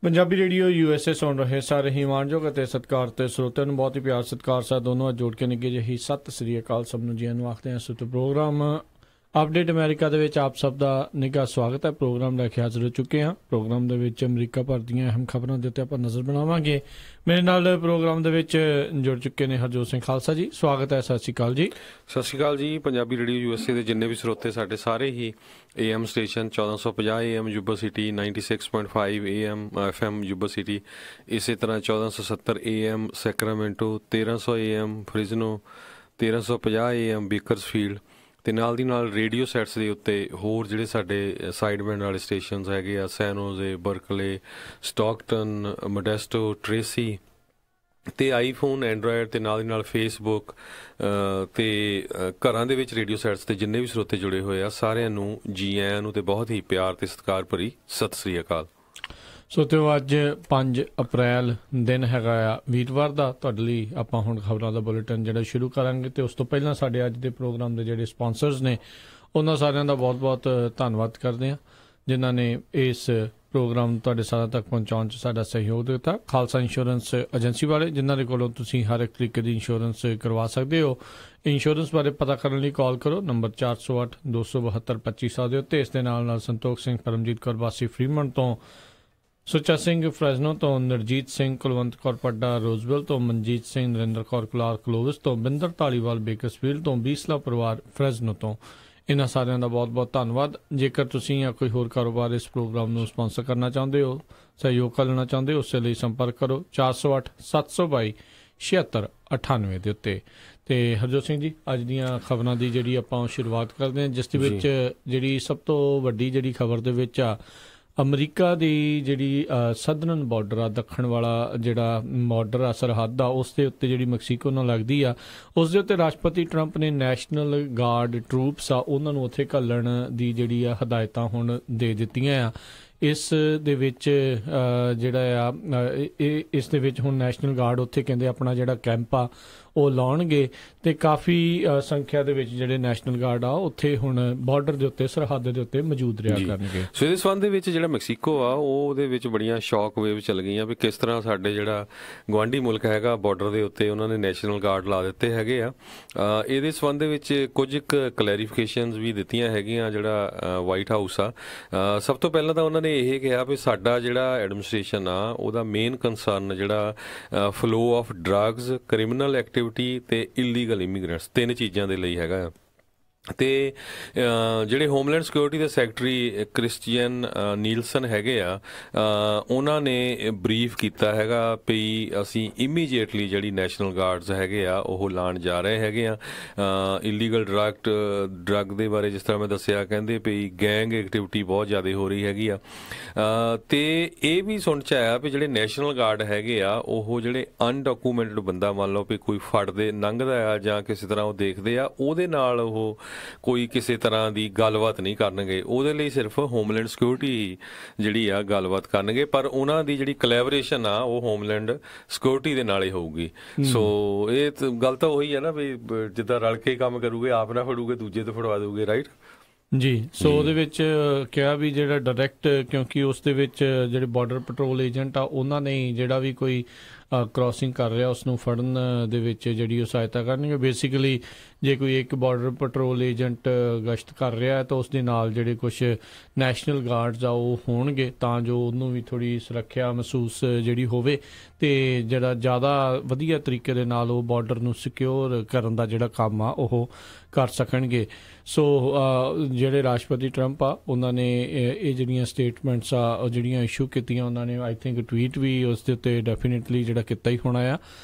Punjabi radio USA ਸੁਣ ਰਹੇ ਸਾਰੇ ਹੀ ਮਾਣਯੋਗ ਅਤੇ ਸਤਿਕਾਰਤ ਸਰੋਤਿਆਂ ਨੂੰ ਬਹੁਤ ਹੀ ਪਿਆਰ ਸਤਿਕਾਰ ਸਾਥ ਦੋਨੋਂ ਅੱਜ ਜੋੜ ਕੇ ਨਿੱਘੀ ਜਿਹੀ ਸਤਿ ਸ੍ਰੀ ਅਕਾਲ ਸਭ ਨੂੰ ਜੀ ਨੂੰ ਆਖਦੇ ਹਾਂ। ਸੋ ਪ੍ਰੋਗਰਾਮ ਅਪਡੇਟ ਅਮਰੀਕਾ ਦੇ ਵਿੱਚ ਆਪ ਸਭ ਦਾ ਨਿੱਘਾ ਸਵਾਗਤ ਹੈ। ਪ੍ਰੋਗਰਾਮ ਲੈ ਕੇ ਹਾਜ਼ਰ ਹੋ ਚੁੱਕੇ ਹਾਂ। ਪ੍ਰੋਗਰਾਮ ਦੇ ਵਿੱਚ ਅਮਰੀਕਾ ਭਰ ਦੀਆਂ ਅਹਿਮ ਖਬਰਾਂ ਦੇ ਉੱਤੇ ਆਪਾਂ ਨਜ਼ਰ ਬਣਾਵਾਂਗੇ। ਮੇਰੇ ਨਾਲ ਪ੍ਰੋਗਰਾਮ ਦੇ ਵਿੱਚ ਜੁੜ ਚੁੱਕੇ ਨੇ ਹਰਜੋਤ ਸਿੰਘ ਖਾਲਸਾ ਜੀ, ਸਵਾਗਤ ਹੈ। ਸਤਿ ਸ਼੍ਰੀ ਅਕਾਲ ਜੀ। ਸਤਿ ਸ਼੍ਰੀ ਅਕਾਲ ਜੀ। ਪੰਜਾਬੀ ਰੇਡੀਓ USA ਦੇ ਜਿੰਨੇ ਵੀ ਸਰੋਤੇ ਸਾਡੇ ਸਾਰੇ ਹੀ AM station 1450 AM Yuba city, 96.5 AM FM Yuba city, ਇਸੇ ਤਰ੍ਹਾਂ 1470 AM Sacramento, 1300 AM Fresno, 1350 AM Bakersfield ਅਤੇ ਨਾਲ ਦੀ ਨਾਲ ਰੇਡੀਓ ਸੈਟਸ ਦੇ ਉੱਤੇ ਹੋਰ ਜਿਹੜੇ ਸਾਡੇ ਸਾਈਡ ਬੈਂਡ ਵਾਲੇ ਸਟੇਸ਼ਨਸ ਹੈਗੇ ਆ, ਸੈਨੋਜ਼ੇ, ਬਰਕਲੇ, ਸਟਾਕਟਨ, ਮੋਡੈਸਟੋ, ਟ੍ਰੇਸੀ ਅਤੇ ਆਈਫੋਨ, ਐਂਡਰਾਇਡ ਅਤੇ ਨਾਲ ਦੀ ਨਾਲ ਫੇਸਬੁੱਕ ਅਤੇ ਘਰਾਂ ਦੇ ਵਿੱਚ ਰੇਡੀਓ ਸੈਟਸ 'ਤੇ ਜਿੰਨੇ ਵੀ ਸਰੋਤੇ ਜੁੜੇ ਹੋਏ ਆ ਸਾਰਿਆਂ ਨੂੰ ਜੀ ਆਇਆਂ ਨੂੰ ਅਤੇ ਬਹੁਤ ਹੀ ਪਿਆਰ ਅਤੇ ਸਤਿਕਾਰ ਭਰੀ ਸਤਿ ਸ੍ਰੀ ਅਕਾਲ। ਸੋ ਤੇ ਅੱਜ 5 ਅਪ੍ਰੈਲ ਦਿਨ ਹੈਗਾ ਆ ਵੀਰਵਾਰ ਦਾ। ਤੁਹਾਡੇ ਲਈ ਆਪਾਂ ਹੁਣ ਖਬਰਾਂ ਦਾ ਬੁਲੇਟਿਨ ਜਿਹੜਾ ਸ਼ੁਰੂ ਕਰਾਂਗੇ ਅਤੇ ਉਸ ਤੋਂ ਪਹਿਲਾਂ ਸਾਡੇ ਅੱਜ ਦੇ ਪ੍ਰੋਗਰਾਮ ਦੇ ਜਿਹੜੇ ਸਪਾਂਸਰਸ ਨੇ ਉਹਨਾਂ ਸਾਰਿਆਂ ਦਾ ਬਹੁਤ ਬਹੁਤ ਧੰਨਵਾਦ ਕਰਦੇ ਹਾਂ ਜਿਨ੍ਹਾਂ ਨੇ ਇਸ ਪ੍ਰੋਗਰਾਮ ਤੁਹਾਡੇ ਸਾਰਿਆਂ ਤੱਕ ਪਹੁੰਚਾਉਣ 'ਚ ਸਾਡਾ ਸਹਿਯੋਗ ਦਿੱਤਾ। ਖਾਲਸਾ ਇੰਸ਼ੋਰੈਂਸ ਏਜੰਸੀ ਵਾਲੇ ਜਿਨ੍ਹਾਂ ਦੇ ਕੋਲੋਂ ਤੁਸੀਂ ਹਰ ਇੱਕ ਤਰੀਕੇ ਦੀ ਇੰਸ਼ੋਰੈਂਸ ਕਰਵਾ ਸਕਦੇ ਹੋ। ਇੰਸ਼ੋਰੈਂਸ ਬਾਰੇ ਪਤਾ ਕਰਨ ਲਈ ਕਾਲ ਕਰੋ ਨੰਬਰ 408 272 2500 ਦੇ ਉੱਤੇ। ਇਸ ਦੇ ਨਾਲ ਸੰਤੋਖ ਸਿੰਘ, ਪਰਮਜੀਤ ਕੌਰ ਵਾਸੀ ਫਰੀਮਨ ਤੋਂ, ਸੁੱਚਾ ਸਿੰਘ ਫਰੈਜ਼ਨੋ ਤੋਂ, ਨਰਜੀਤ ਸਿੰਘ ਕੁਲਵੰਤ ਕੌਰ ਪੱਡਾ ਰੋਜ਼ਵਿਲ ਤੋਂ, ਮਨਜੀਤ ਸਿੰਘ, ਨਰਿੰਦਰ ਕੌਰ ਕਲਾਰ ਕਲੋਵਿਸ ਤੋਂ, ਬਿੰਦਰ ਧਾਲੀਵਾਲ ਬੇਕਰਸਫੀਲਡ ਤੋਂ, ਬੀਸਲਾ ਪਰਿਵਾਰ ਫਰੈਜ਼ਨੋ ਤੋਂ, ਇਹਨਾਂ ਸਾਰਿਆਂ ਦਾ ਬਹੁਤ ਬਹੁਤ ਧੰਨਵਾਦ। ਜੇਕਰ ਤੁਸੀਂ ਜਾਂ ਕੋਈ ਹੋਰ ਕਾਰੋਬਾਰ ਇਸ ਪ੍ਰੋਗਰਾਮ ਨੂੰ ਸਪਾਂਸਰ ਕਰਨਾ ਚਾਹੁੰਦੇ ਹੋ, ਸਹਿਯੋਗ ਕਰਨਾ ਚਾਹੁੰਦੇ ਹੋ, ਉਸ ਲਈ ਸੰਪਰਕ ਕਰੋ 408 722 7698 ਦੇ ਉੱਤੇ। ਅਤੇ ਹਰਜੋਤ ਸਿੰਘ ਜੀ, ਅੱਜ ਦੀਆਂ ਖਬਰਾਂ ਦੀ ਜਿਹੜੀ ਆਪਾਂ ਸ਼ੁਰੂਆਤ ਕਰਦੇ ਹਾਂ, ਜਿਸ ਦੇ ਵਿੱਚ ਜਿਹੜੀ ਸਭ ਤੋਂ ਵੱਡੀ ਜਿਹੜੀ ਖਬਰ ਦੇ ਵਿੱਚ ਆ, ਅਮਰੀਕਾ ਦੀ ਜਿਹੜੀ ਸਦਰਨ ਬਾਰਡਰ ਆ, ਦੱਖਣ ਵਾਲਾ ਜਿਹੜਾ ਬਾਰਡਰ ਆ, ਸਰਹੱਦ ਆ, ਉਸ ਦੇ ਉੱਤੇ ਜਿਹੜੀ ਮੈਕਸੀਕੋ ਨਾਲ ਲੱਗਦੀ ਆ, ਉਸ ਦੇ ਉੱਤੇ ਰਾਸ਼ਟਰਪਤੀ ਟਰੰਪ ਨੇ ਨੈਸ਼ਨਲ ਗਾਰਡ ਟਰੂਪਸ ਆ ਉਹਨਾਂ ਨੂੰ ਉੱਥੇ ਘੱਲਣ ਦੀ ਜਿਹੜੀ ਆ ਹਦਾਇਤਾਂ ਹੁਣ ਦੇ ਦਿੱਤੀਆਂ ਆ। ਇਸ ਦੇ ਵਿੱਚ ਜਿਹੜਾ ਆ ਇਸ ਦੇ ਵਿੱਚ ਹੁਣ ਨੈਸ਼ਨਲ ਗਾਰਡ ਉੱਥੇ ਕਹਿੰਦੇ ਆਪਣਾ ਜਿਹੜਾ ਕੈਂਪ ਆ ਉਹ ਲਾਉਣਗੇ ਅਤੇ ਕਾਫੀ ਸੰਖਿਆ ਦੇ ਵਿੱਚ ਜਿਹੜੇ ਨੈਸ਼ਨਲ ਗਾਰਡ ਆ ਉੱਥੇ ਹੁਣ ਬਾਰਡਰ ਦੇ ਉੱਤੇ, ਸਰਹੱਦ ਦੇ ਉੱਤੇ ਮੌਜੂਦ ਰਿਹਾ ਕਰਨਗੇ। ਸੋ ਇਸ ਸੰਬੰਧ ਦੇ ਵਿੱਚ ਜਿਹੜਾ ਮੈਕਸੀਕੋ ਆ ਉਹਦੇ ਵਿੱਚ ਬੜੀਆਂ ਸ਼ੌਕ ਵੇਵ ਚੱਲ ਗਈਆਂ ਵੀ ਕਿਸ ਤਰ੍ਹਾਂ ਸਾਡੇ ਜਿਹੜਾ ਗੁਆਂਢੀ ਮੁਲਕ ਹੈਗਾ ਬਾਰਡਰ ਦੇ ਉੱਤੇ ਉਹਨਾਂ ਨੇ ਨੈਸ਼ਨਲ ਗਾਰਡ ਲਾ ਦਿੱਤੇ ਹੈਗੇ ਆ। ਇਹਦੇ ਸੰਬੰਧ ਦੇ ਵਿੱਚ ਕੁਝ ਕੁ ਕਲੈਰੀਫਿਕੇਸ਼ਨਸ ਵੀ ਦਿੱਤੀਆਂ ਹੈਗੀਆਂ ਜਿਹੜਾ ਵਾਈਟ ਹਾਊਸ ਆ। ਸਭ ਤੋਂ ਪਹਿਲਾਂ ਤਾਂ ਉਹਨਾਂ ਨੇ ਇਹ ਕਿਹਾ ਵੀ ਸਾਡਾ ਜਿਹੜਾ ਐਡਮਿਨਿਸਟ੍ਰੇਸ਼ਨ ਆ ਉਹਦਾ ਮੇਨ ਕੰਸਰਨ ਜਿਹੜਾ flow of drugs, criminal activity ਅਤੇ ਇਲੀਗਲ ਇਮੀਗ੍ਰੈਂਟਸ, ਤਿੰਨ ਚੀਜ਼ਾਂ ਦੇ ਲਈ ਹੈਗਾ। ਅਤੇ ਜਿਹੜੇ ਹੋਮਲੈਂਡ ਸਿਕਿਉਰਿਟੀ ਦੇ ਸੈਕਟਰੀ ਕ੍ਰਿਸਟੀਅਨ ਨੀਲਸਨ ਹੈਗੇ ਆ, ਉਹਨਾਂ ਨੇ ਬਰੀਫ ਕੀਤਾ ਹੈਗਾ ਵੀ ਅਸੀਂ ਇਮੀਡੀਏਟਲੀ ਜਿਹੜੀ ਨੈਸ਼ਨਲ ਗਾਰਡਸ ਹੈਗੇ ਆ ਉਹ ਲਾਉਣ ਜਾ ਰਹੇ ਹੈਗੇ ਆ। ਇਲੀਗਲ ਡਰੱਗ ਦੇ ਬਾਰੇ ਜਿਸ ਤਰ੍ਹਾਂ ਮੈਂ ਦੱਸਿਆ, ਕਹਿੰਦੇ ਵੀ ਗੈਂਗ ਐਕਟੀਵਿਟੀ ਬਹੁਤ ਜ਼ਿਆਦਾ ਹੋ ਰਹੀ ਹੈਗੀ ਆ। ਅਤੇ ਇਹ ਵੀ ਸੁਣ 'ਚ ਆਇਆ ਵੀ ਜਿਹੜੇ ਨੈਸ਼ਨਲ ਗਾਰਡ ਹੈਗੇ ਆ ਉਹ ਜਿਹੜੇ ਅਨਡਾਕੂਮੈਂਟਡ ਬੰਦਾ ਮੰਨ ਲਓ ਵੀ ਕੋਈ ਫੜਦੇ ਲੰਘਦਾ ਆ ਜਾਂ ਕਿਸੇ ਤਰ੍ਹਾਂ ਉਹ ਦੇਖਦੇ ਆ, ਉਹਦੇ ਨਾਲ ਉਹ ਕੋਈ ਕਿਸੇ ਤਰ੍ਹਾਂ ਦੀ ਗੱਲਬਾਤ ਨਹੀਂ ਕਰਨਗੇ। ਉਹਦੇ ਲਈ ਸਿਰਫ ਹੋਮਲੈਂਡ ਸਿਕਿਉਰਿਟੀ ਜਿਹੜੀ ਆ ਗੱਲਬਾਤ ਕਰਨਗੇ, ਪਰ ਉਹਨਾਂ ਦੀ ਜਿਹੜੀ ਕੋਲੈਬੋਰੇਸ਼ਨ ਆ ਉਹ ਹੋਮਲੈਂਡ ਸਿਕਿਉਰਿਟੀ ਦੇ ਨਾਲ ਹੀ ਹੋਊਗੀ। ਸੋ ਇਹ ਗੱਲ ਤਾਂ ਉਹੀ ਹੈ ਨਾ ਵੀ ਜਿੱਦਾਂ ਰਲ ਕੇ ਕੰਮ ਕਰੂਗੇ, ਆਪ ਨਾ ਫੜੂਗੇ ਦੂਜੇ ਤੋਂ ਫੜਵਾ ਦੂਗੇ, ਰਾਈਟ ਜੀ। ਸੋ ਉਹਦੇ ਵਿੱਚ ਕਿਹਾ ਵੀ ਜਿਹੜਾ ਡਾਇਰੈਕਟ, ਕਿਉਂਕਿ ਉਸ ਦੇ ਵਿੱਚ ਜਿਹੜੇ ਬਾਰਡਰ ਪੈਟਰੋਲ ਏਜੰਟ ਆ ਉਹਨਾਂ ਨੇ ਜਿਹੜਾ ਵੀ ਕੋਈ ਕ੍ਰਾਸਿੰਗ ਕਰ ਰਿਹਾ ਉਸ ਨੂੰ ਫੜਨ ਦੇ ਵਿੱਚ ਜਿਹੜੀ ਉਹ ਸਹਾਇਤਾ ਕਰਨਗੇ। ਬੇਸਿਕਲੀ ਜੇ ਕੋਈ ਇੱਕ ਬਾਰਡਰ ਪੈਟਰੋਲ ਏਜੰਟ ਗਸ਼ਤ ਕਰ ਰਿਹਾ ਤਾਂ ਉਸ ਦੇ ਨਾਲ ਜਿਹੜੇ ਕੁਛ ਨੈਸ਼ਨਲ ਗਾਰਡਸ ਆ ਉਹ ਹੋਣਗੇ ਤਾਂ ਜੋ ਉਹਨੂੰ ਵੀ ਥੋੜ੍ਹੀ ਸੁਰੱਖਿਆ ਮਹਿਸੂਸ ਜਿਹੜੀ ਹੋਵੇ ਅਤੇ ਜਿਹੜਾ ਜ਼ਿਆਦਾ ਵਧੀਆ ਤਰੀਕੇ ਦੇ ਨਾਲ ਉਹ ਬਾਰਡਰ ਨੂੰ ਸਿਕਿਉਰ ਕਰਨ ਦਾ ਜਿਹੜਾ ਕੰਮ ਆ ਉਹ ਕਰ ਸਕਣਗੇ। ਸੋ ਜਿਹੜੇ ਰਾਸ਼ਟਰਪਤੀ ਟਰੰਪ ਆ ਉਹਨਾਂ ਨੇ ਇਹ ਜਿਹੜੀਆਂ ਸਟੇਟਮੈਂਟਸ ਆ ਉਹ ਜਿਹੜੀਆਂ ਇਸ਼ੂ ਕੀਤੀਆਂ, ਉਹਨਾਂ ਨੇ ਆਈ ਥਿੰਕ ਟਵੀਟ ਵੀ ਉਸ ਦੇ ਉੱਤੇ ਡੈਫੀਨੇਟਲੀ ਜਿਹੜਾ ਕੀਤਾ ਹੀ ਹੋਣਾ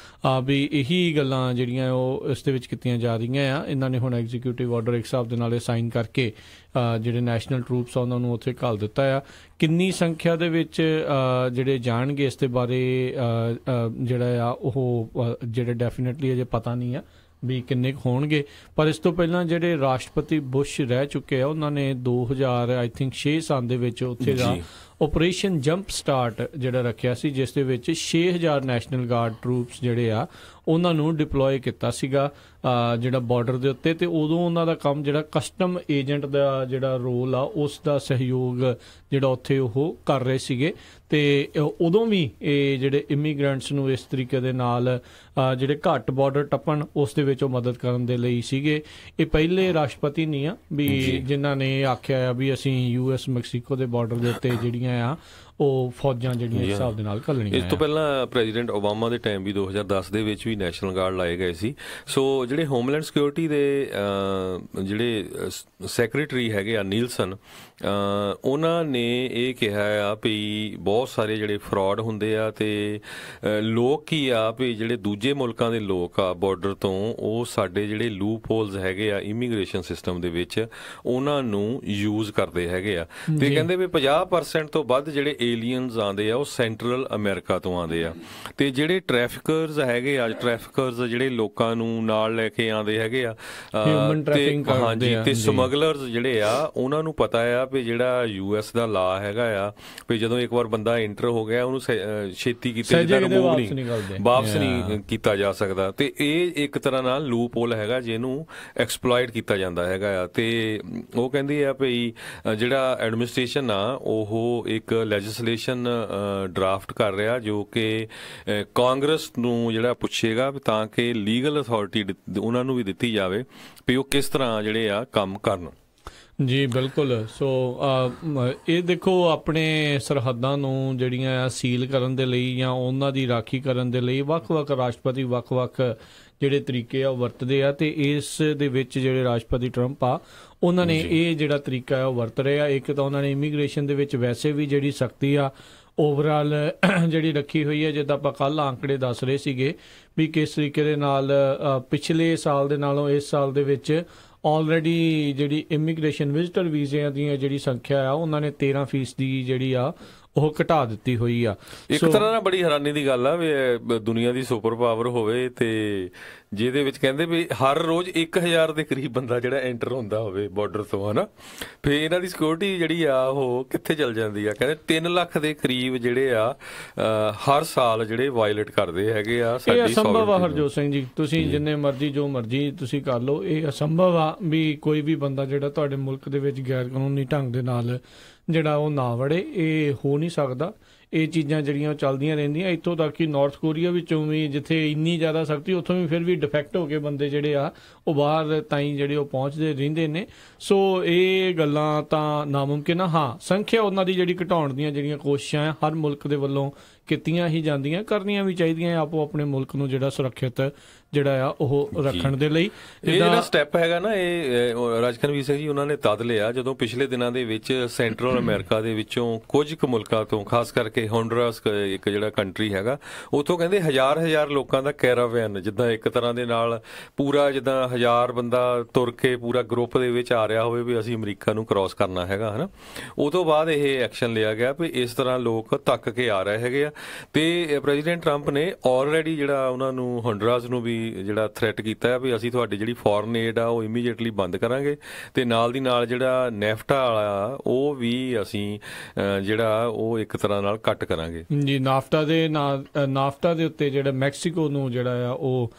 ਆ ਵੀ ਇਹੀ ਗੱਲਾਂ ਜਿਹੜੀਆਂ ਉਹ ਇਸ ਦੇ ਵਿੱਚ ਕੀਤੀਆਂ ਜਾ ਰਹੀਆਂ ਆ। ਇਹਨਾਂ ਨੇ ਹੁਣ ਐਗਜ਼ੀਕਿਊਟਿਵ ਆਰਡਰ ਇੱਕ ਹਿਸਾਬ ਦੇ ਨਾਲ ਸਾਈਨ ਕਰਕੇ ਜਿਹੜੇ ਨੈਸ਼ਨਲ ਟਰੂਪਸ ਆ ਉਹਨਾਂ ਨੂੰ ਉੱਥੇ ਘੱਲ ਦਿੱਤਾ ਆ। ਕਿੰਨੀ ਸੰਖਿਆ ਦੇ ਵਿੱਚ ਜਿਹੜੇ ਜਾਣਗੇ ਇਸ ਦੇ ਬਾਰੇ ਜਿਹੜਾ ਆ ਉਹ ਜਿਹੜੇ ਡੈਫੀਨੇਟਲੀ ਅਜੇ ਪਤਾ ਨਹੀਂ ਆ ਵੀ ਕਿੰਨੇ ਕੁ ਹੋਣਗੇ। ਪਰ ਇਸ ਤੋਂ ਪਹਿਲਾਂ ਜਿਹੜੇ ਰਾਸ਼ਟਰਪਤੀ ਬੁਸ਼ ਰਹਿ ਚੁੱਕੇ ਆ ਉਹਨਾਂ ਨੇ 2000 ਆਈ ਥਿੰਕ 6 ਸਾਲ ਦੇ ਵਿੱਚ ਉੱਥੇ ਦਾ ਆਪਰੇਸ਼ਨ ਜੰਪ ਸਟਾਰਟ ਜਿਹੜਾ ਰੱਖਿਆ ਸੀ, ਜਿਸ ਦੇ ਵਿੱਚ 6000 ਨੈਸ਼ਨਲ ਗਾਰਡ ਟਰੂਪਸ ਜਿਹੜੇ ਆ ਉਹਨਾਂ ਨੂੰ ਡਿਪਲੋਏ ਕੀਤਾ ਸੀਗਾ ਜਿਹੜਾ ਬਾਰਡਰ ਦੇ ਉੱਤੇ, ਤੇ ਉਦੋਂ ਉਹਨਾਂ ਦਾ ਕੰਮ ਜਿਹੜਾ ਕਸਟਮ ਏਜੰਟ ਦਾ ਜਿਹੜਾ ਰੋਲ ਆ ਉਸ ਦਾ ਸਹਿਯੋਗ ਜਿਹੜਾ ਉੱਥੇ ਉਹ ਕਰ ਰਹੇ ਸੀਗੇ। ਤੇ ਉਦੋਂ ਵੀ ਇਹ ਜਿਹੜੇ ਇਮੀਗ੍ਰੈਂਟਸ ਨੂੰ ਇਸ ਤਰੀਕੇ ਦੇ ਨਾਲ ਜਿਹੜੇ ਘੱਟ ਬਾਰਡਰ ਟੱਪਣ ਉਸ ਦੇ ਵਿੱਚ ਉਹ ਮਦਦ ਕਰਨ ਦੇ ਲਈ ਸੀਗੇ। ਇਹ ਪਹਿਲੇ ਰਾਸ਼ਟਰਪਤੀ ਨਹੀਂ ਆ ਵੀ ਜਿਨ੍ਹਾਂ ਨੇ ਆਖਿਆ ਆ ਵੀ ਅਸੀਂ US ਮੈਕਸੀਕੋ ਦੇ ਬਾਰਡਰ ਦੇ ਉੱਤੇ ਜਿਹੜੀਆਂ ਆ ਉਹ ਫੌਜਾਂ ਜਿਹੜੀਆਂ ਇਸ ਹਿਸਾਬ ਦੇ ਨਾਲ ਘੱਲਣੀਆਂ। ਇਸ ਤੋਂ ਪਹਿਲਾਂ ਪ੍ਰੈਜ਼ੀਡੈਂਟ ਓਬਾਮਾ ਦੇ ਟਾਈਮ ਵੀ 2010 ਦੇ ਵਿੱਚ ਵੀ ਨੈਸ਼ਨਲ ਗਾਰਡ ਲਾਏ ਗਏ ਸੀ। ਸੋ ਜਿਹੜੇ ਹੋਮਲੈਂਡ ਸਿਕਿਉਰਿਟੀ ਦੇ ਜਿਹੜੇ ਸੈਕਟਰੀ ਹੈਗੇ ਆ ਨੀਲਸਨ, ਉਹਨਾਂ ਨੇ ਇਹ ਕਿਹਾ ਆ ਵੀ ਬਹੁਤ ਸਾਰੇ ਜਿਹੜੇ ਫਰਾਡ ਹੁੰਦੇ ਆ ਤੇ ਲੋਕ ਕੀ ਆ ਵੀ ਜਿਹੜੇ ਦੂਜੇ ਮੁਲਕਾਂ ਦੇ ਲੋਕ ਆ ਬਾਰਡਰ ਤੋਂ, ਉਹ ਸਾਡੇ ਜਿਹੜੇ ਲੂਪ ਹੋਲਸ ਹੈਗੇ ਆ ਇਮੀਗ੍ਰੇਸ਼ਨ ਸਿਸਟਮ ਦੇ ਵਿੱਚ ਉਹਨਾਂ ਨੂੰ ਯੂਜ਼ ਕਰਦੇ ਹੈਗੇ ਆ। ਤੇ ਕਹਿੰਦੇ ਵੀ 50% ਤੋਂ ਵੱਧ ਜਿਹੜੇ ਏਲੀਅਨਸ ਆਉਂਦੇ ਆ ਉਹ ਸੈਂਟਰਲ ਅਮਰੀਕਾ ਤੋਂ ਆਉਂਦੇ ਆ। ਤੇ ਜਿਹੜੇ ਟ੍ਰੈਫਿਕਰਸ ਹੈਗੇ ਆ, ਟ੍ਰੈਫਿਕਰਸ ਜਿਹੜੇ ਲੋਕਾਂ ਨੂੰ ਨਾਲ ਲੈ ਕੇ ਆਉਂਦੇ ਹੈਗੇ ਆ, ਤੇ ਸਮਗਲਰਸ ਜਿਹੜੇ ਆ ਉਹਨਾਂ ਨੂੰ ਪਤਾ ਆ ਵੀ ਜਿਹੜਾ US ਦਾ ਲਾ ਹੈਗਾ ਆ ਵੀ ਜਦੋਂ ਇੱਕ ਵਾਰ ਬੰਦਾ ਐਂਟਰ ਹੋ ਗਿਆ ਉਹਨੂੰ ਛੇਤੀ ਕੀਤੇ ਵਾਪਸ ਨਹੀਂ ਕੀਤਾ ਜਾ ਸਕਦਾ। ਤੇ ਇਹ ਇੱਕ ਤਰ੍ਹਾਂ ਨਾਲ ਲੂਪ ਹੋਲ ਹੈਗਾ ਜਿਹਨੂੰ ਐਕਸਪਲੋਇਟ ਕੀਤਾ ਜਾਂਦਾ ਹੈਗਾ ਆ। ਤੇ ਉਹ ਕਹਿੰਦੇ ਆ ਵੀ ਜਿਹੜਾ ਐਡਮਿਨਿਸਟ੍ਰੇਸ਼ਨ ਆ ਉਹ ਇੱਕ ਲੈਜਿਸਲੇਸ਼ਨ ਡਰਾਫਟ ਕਰ ਰਿਹਾ ਜੋ ਕਿ ਕਾਂਗਰਸ ਨੂੰ ਜਿਹੜਾ ਪੁੱਛੇਗਾ ਤਾਂ ਕਿ ਲੀਗਲ ਅਥਾਰਟੀ ਉਹਨਾਂ ਨੂੰ ਵੀ ਦਿੱਤੀ ਜਾਵੇ ਵੀ ਉਹ ਕਿਸ ਤਰ੍ਹਾਂ ਜਿਹੜੇ ਆ ਕੰਮ ਕਰਨ। ਜੀ ਬਿਲਕੁਲ। ਸੋ ਇਹ ਦੇਖੋ ਆਪਣੇ ਸਰਹੱਦਾਂ ਨੂੰ ਜਿਹੜੀਆਂ ਆ ਸੀਲ ਕਰਨ ਦੇ ਲਈ ਜਾਂ ਉਹਨਾਂ ਦੀ ਰਾਖੀ ਕਰਨ ਦੇ ਲਈ ਵੱਖ-ਵੱਖ ਰਾਸ਼ਟਰਪਤੀ ਵੱਖ-ਵੱਖ ਜਿਹੜੇ ਤਰੀਕੇ ਆ ਉਹ ਵਰਤਦੇ ਆ, ਤੇ ਇਸ ਦੇ ਵਿੱਚ ਜਿਹੜੇ ਰਾਸ਼ਟਰਪਤੀ ਟਰੰਪ ਆ ਉਹਨਾਂ ਨੇ ਇਹ ਜਿਹੜਾ ਤਰੀਕਾ ਹੈ ਉਹ ਵਰਤ ਰਹੇ ਆ। ਇੱਕ ਤਾਂ ਉਹਨਾਂ ਨੇ ਇਮੀਗ੍ਰੇਸ਼ਨ ਦੇ ਵਿੱਚ ਵੈਸੇ ਵੀ ਜਿਹੜੀ ਸਖਤੀ ਆ ਓਵਰਆਲ ਜਿਹੜੀ ਰੱਖੀ ਹੋਈ ਹੈ, ਜਿੱਦਾਂ ਆਪਾਂ ਕੱਲ੍ਹ ਆંકੜੇ ਦੱਸ ਰਹੇ ਸੀਗੇ ਵੀ ਕਿਸ ਤਰੀਕੇ ਦੇ ਨਾਲ ਪਿਛਲੇ ਸਾਲ ਦੇ ਨਾਲੋਂ ਇਸ ਸਾਲ ਦੇ ਵਿੱਚ ਆਲਰੇਡੀ ਜਿਹੜੀ ਇਮੀਗ੍ਰੇਸ਼ਨ ਵਿਜ਼ਟਰ ਵੀਜ਼ਿਆਂ ਦੀਆਂ ਜਿਹੜੀ ਸੰਖਿਆ ਆ ਉਹਨਾਂ ਨੇ 13% ਦੀ ਜਿਹੜੀ ਆ ਉਹ ਘਟਾ ਦਿੱਤੀ ਹੋਈ ਆ। ਇੱਕ ਤਰ੍ਹਾਂ ਨਾਲ ਬੜੀ ਹੈਰਾਨੀ ਦੀ ਗੱਲ ਆ ਵੀ ਦੁਨੀਆ ਦੀ ਸੁਪਰ ਪਾਵਰ ਹੋਵੇ ਤੇ ਜਿਹਦੇ ਵਿੱਚ ਕਹਿੰਦੇ ਵੀ ਹਰ ਰੋਜ਼ 1000 ਦੇ ਕਰੀਬ ਬੰਦਾ ਜਿਹੜਾ ਐਂਟਰ ਹੁੰਦਾ ਹੋਵੇ ਬਾਰਡਰ ਤੋਂ, ਹਨਾ, ਫਿਰ ਇਹਨਾਂ ਦੀ ਸਿਕਿਉਰਿਟੀ ਜਿਹੜੀ ਆ ਉਹ ਕਿੱਥੇ ਚਲ ਜਾਂਦੀ ਆ। ਕਹਿੰਦੇ 3 ਲੱਖ ਦੇ ਕਰੀਬ ਜਿਹੜੇ ਆ ਹਰ ਸਾਲ ਜਿਹੜੇ ਵਾਇਲੇਟ ਕਰਦੇ ਹੈਗੇ ਆ ਸਾਡੀ। ਇਹ ਅਸੰਭਵ ਆ ਹਰਜੋਤ ਸਿੰਘ ਜੀ, ਤੁਸੀਂ ਜਿੰਨੇ ਮਰਜ਼ੀ ਜੋ ਮਰਜ਼ੀ ਤੁਸੀਂ ਕਰ ਲਓ, ਇਹ ਅਸੰਭਵ ਆ ਵੀ ਕੋਈ ਵੀ ਬੰਦਾ ਜਿਹੜਾ ਤੁਹਾਡੇ ਮੁਲਕ ਦੇ ਵਿੱਚ ਗੈਰ ਕਾਨੂੰਨੀ ਢੰਗ ਦੇ ਨਾਲ ਜਿਹੜਾ ਉਹ ਨਾ ਵੜੇ। ਇਹ ਹੋ ਨਹੀਂ ਸਕਦਾ। ਇਹ ਚੀਜ਼ਾਂ ਜਿਹੜੀਆਂ ਚੱਲਦੀਆਂ ਰਹਿੰਦੀਆਂ। ਇੱਥੋਂ ਤੱਕ ਕਿ ਨਾਰਥ ਕੋਰੀਆ ਵਿੱਚੋਂ ਵੀ ਜਿੱਥੇ ਇੰਨੀ ਜ਼ਿਆਦਾ ਸਖਤੀ, ਉੱਥੋਂ ਵੀ ਫਿਰ ਵੀ ਡਿਫੈਕਟ ਹੋ ਕੇ ਬੰਦੇ ਜਿਹੜੇ ਆ ਉਹ ਬਾਹਰ ਤਾਈਂ ਜਿਹੜੇ ਉਹ ਪਹੁੰਚਦੇ ਰਹਿੰਦੇ ਨੇ। ਸੋ ਇਹ ਗੱਲਾਂ ਤਾਂ ਨਾਮੁਮਕਿਨ ਆ। ਹਾਂ, ਸੰਖਿਆ ਉਹਨਾਂ ਦੀ ਜਿਹੜੀ ਘਟਾਉਣ ਦੀਆਂ ਜਿਹੜੀਆਂ ਕੋਸ਼ਿਸ਼ਾਂ ਆ ਹਰ ਮੁਲਕ ਦੇ ਵੱਲੋਂ ਕੀਤੀਆਂ ਹੀ ਜਾਂਦੀਆਂ, ਕਰਨੀਆਂ ਵੀ ਚਾਹੀਦੀਆਂ ਆਪੋ ਆਪਣੇ ਮੁਲਕ ਨੂੰ ਜਿਹੜਾ ਸੁਰੱਖਿਅਤ ਜਿਹੜਾ ਆ ਉਹ ਰੱਖਣ ਦੇ ਲਈ। ਇਹ ਜਿਹੜਾ ਸਟੈਪ ਹੈਗਾ ਨਾ, ਇਹ ਰਾਜਕਨਵੀਰ ਸਿੰਘ ਜੀ ਉਹਨਾਂ ਨੇ ਤਦ ਲਿਆ ਜਦੋਂ ਪਿਛਲੇ ਦਿਨਾਂ ਦੇ ਵਿੱਚ ਸੈਂਟਰਲ ਅਮਰੀਕਾ ਦੇ ਵਿੱਚੋਂ ਕੁਝ ਕੁ ਮੁਲਕਾਂ ਤੋਂ, ਖਾਸ ਕਰਕੇ ਹੋਂਡੂਰਾਸ ਇੱਕ ਜਿਹੜਾ ਕੰਟਰੀ ਹੈਗਾ, ਉੱਥੋਂ ਕਹਿੰਦੇ ਹਜ਼ਾਰ ਲੋਕਾਂ ਦਾ ਕੈਰਾਵੈਨ, ਜਿੱਦਾਂ ਇੱਕ ਤਰ੍ਹਾਂ ਦੇ ਨਾਲ ਪੂਰਾ ਜਿੱਦਾਂ 1000 ਬੰਦਾ ਤੁਰ ਕੇ ਪੂਰਾ ਗਰੁੱਪ ਦੇ ਵਿੱਚ ਆ ਰਿਹਾ ਹੋਵੇ ਵੀ ਅਸੀਂ ਅਮਰੀਕਾ ਨੂੰ ਕ੍ਰਾਸ ਕਰਨਾ ਹੈਗਾ, ਹਨਾ। ਉਹ ਤੋਂ ਬਾਅਦ ਇਹ ਐਕਸ਼ਨ ਲਿਆ ਗਿਆ ਵੀ ਇਸ ਤਰ੍ਹਾਂ ਲੋਕ ਧੱਕ ਕੇ ਆ ਰਹੇ ਹੈਗੇ ਆ। ਤੇ ਪ੍ਰੈਜ਼ੀਡੈਂਟ ਟਰੰਪ ਨੇ ਆਲਰੇਡੀ ਜਿਹੜਾ ਉਹਨਾਂ ਨੂੰ ਹੋਂਡੂਰਾਸ ਨੂੰ ਵੀ ਜਿਹੜਾ ਥ੍ਰੈਟ ਕੀਤਾ ਵੀ ਅਸੀਂ ਤੁਹਾਡੀ ਜਿਹੜੀ ਫੋਰਨ ਏਡ ਆ ਉਹ ਇਮੀਡੀਏਟਲੀ ਬੰਦ ਕਰਾਂਗੇ ਤੇ ਨਾਲ ਦੀ ਨਾਲ ਜਿਹੜਾ ਨੈਫਟਾ ਵਾਲਾ ਉਹ ਵੀ ਅਸੀਂ ਜਿਹੜਾ ਉਹ ਇੱਕ ਤਰ੍ਹਾਂ ਨਾਲ ਕੱਟ ਕਰਾਂਗੇ ਜੀ। ਨਾਫਟਾ ਦੇ ਉੱਤੇ ਜਿਹੜਾ ਮੈਕਸੀਕੋ ਨੂੰ ਜਿਹੜਾ ਆ ਉਹ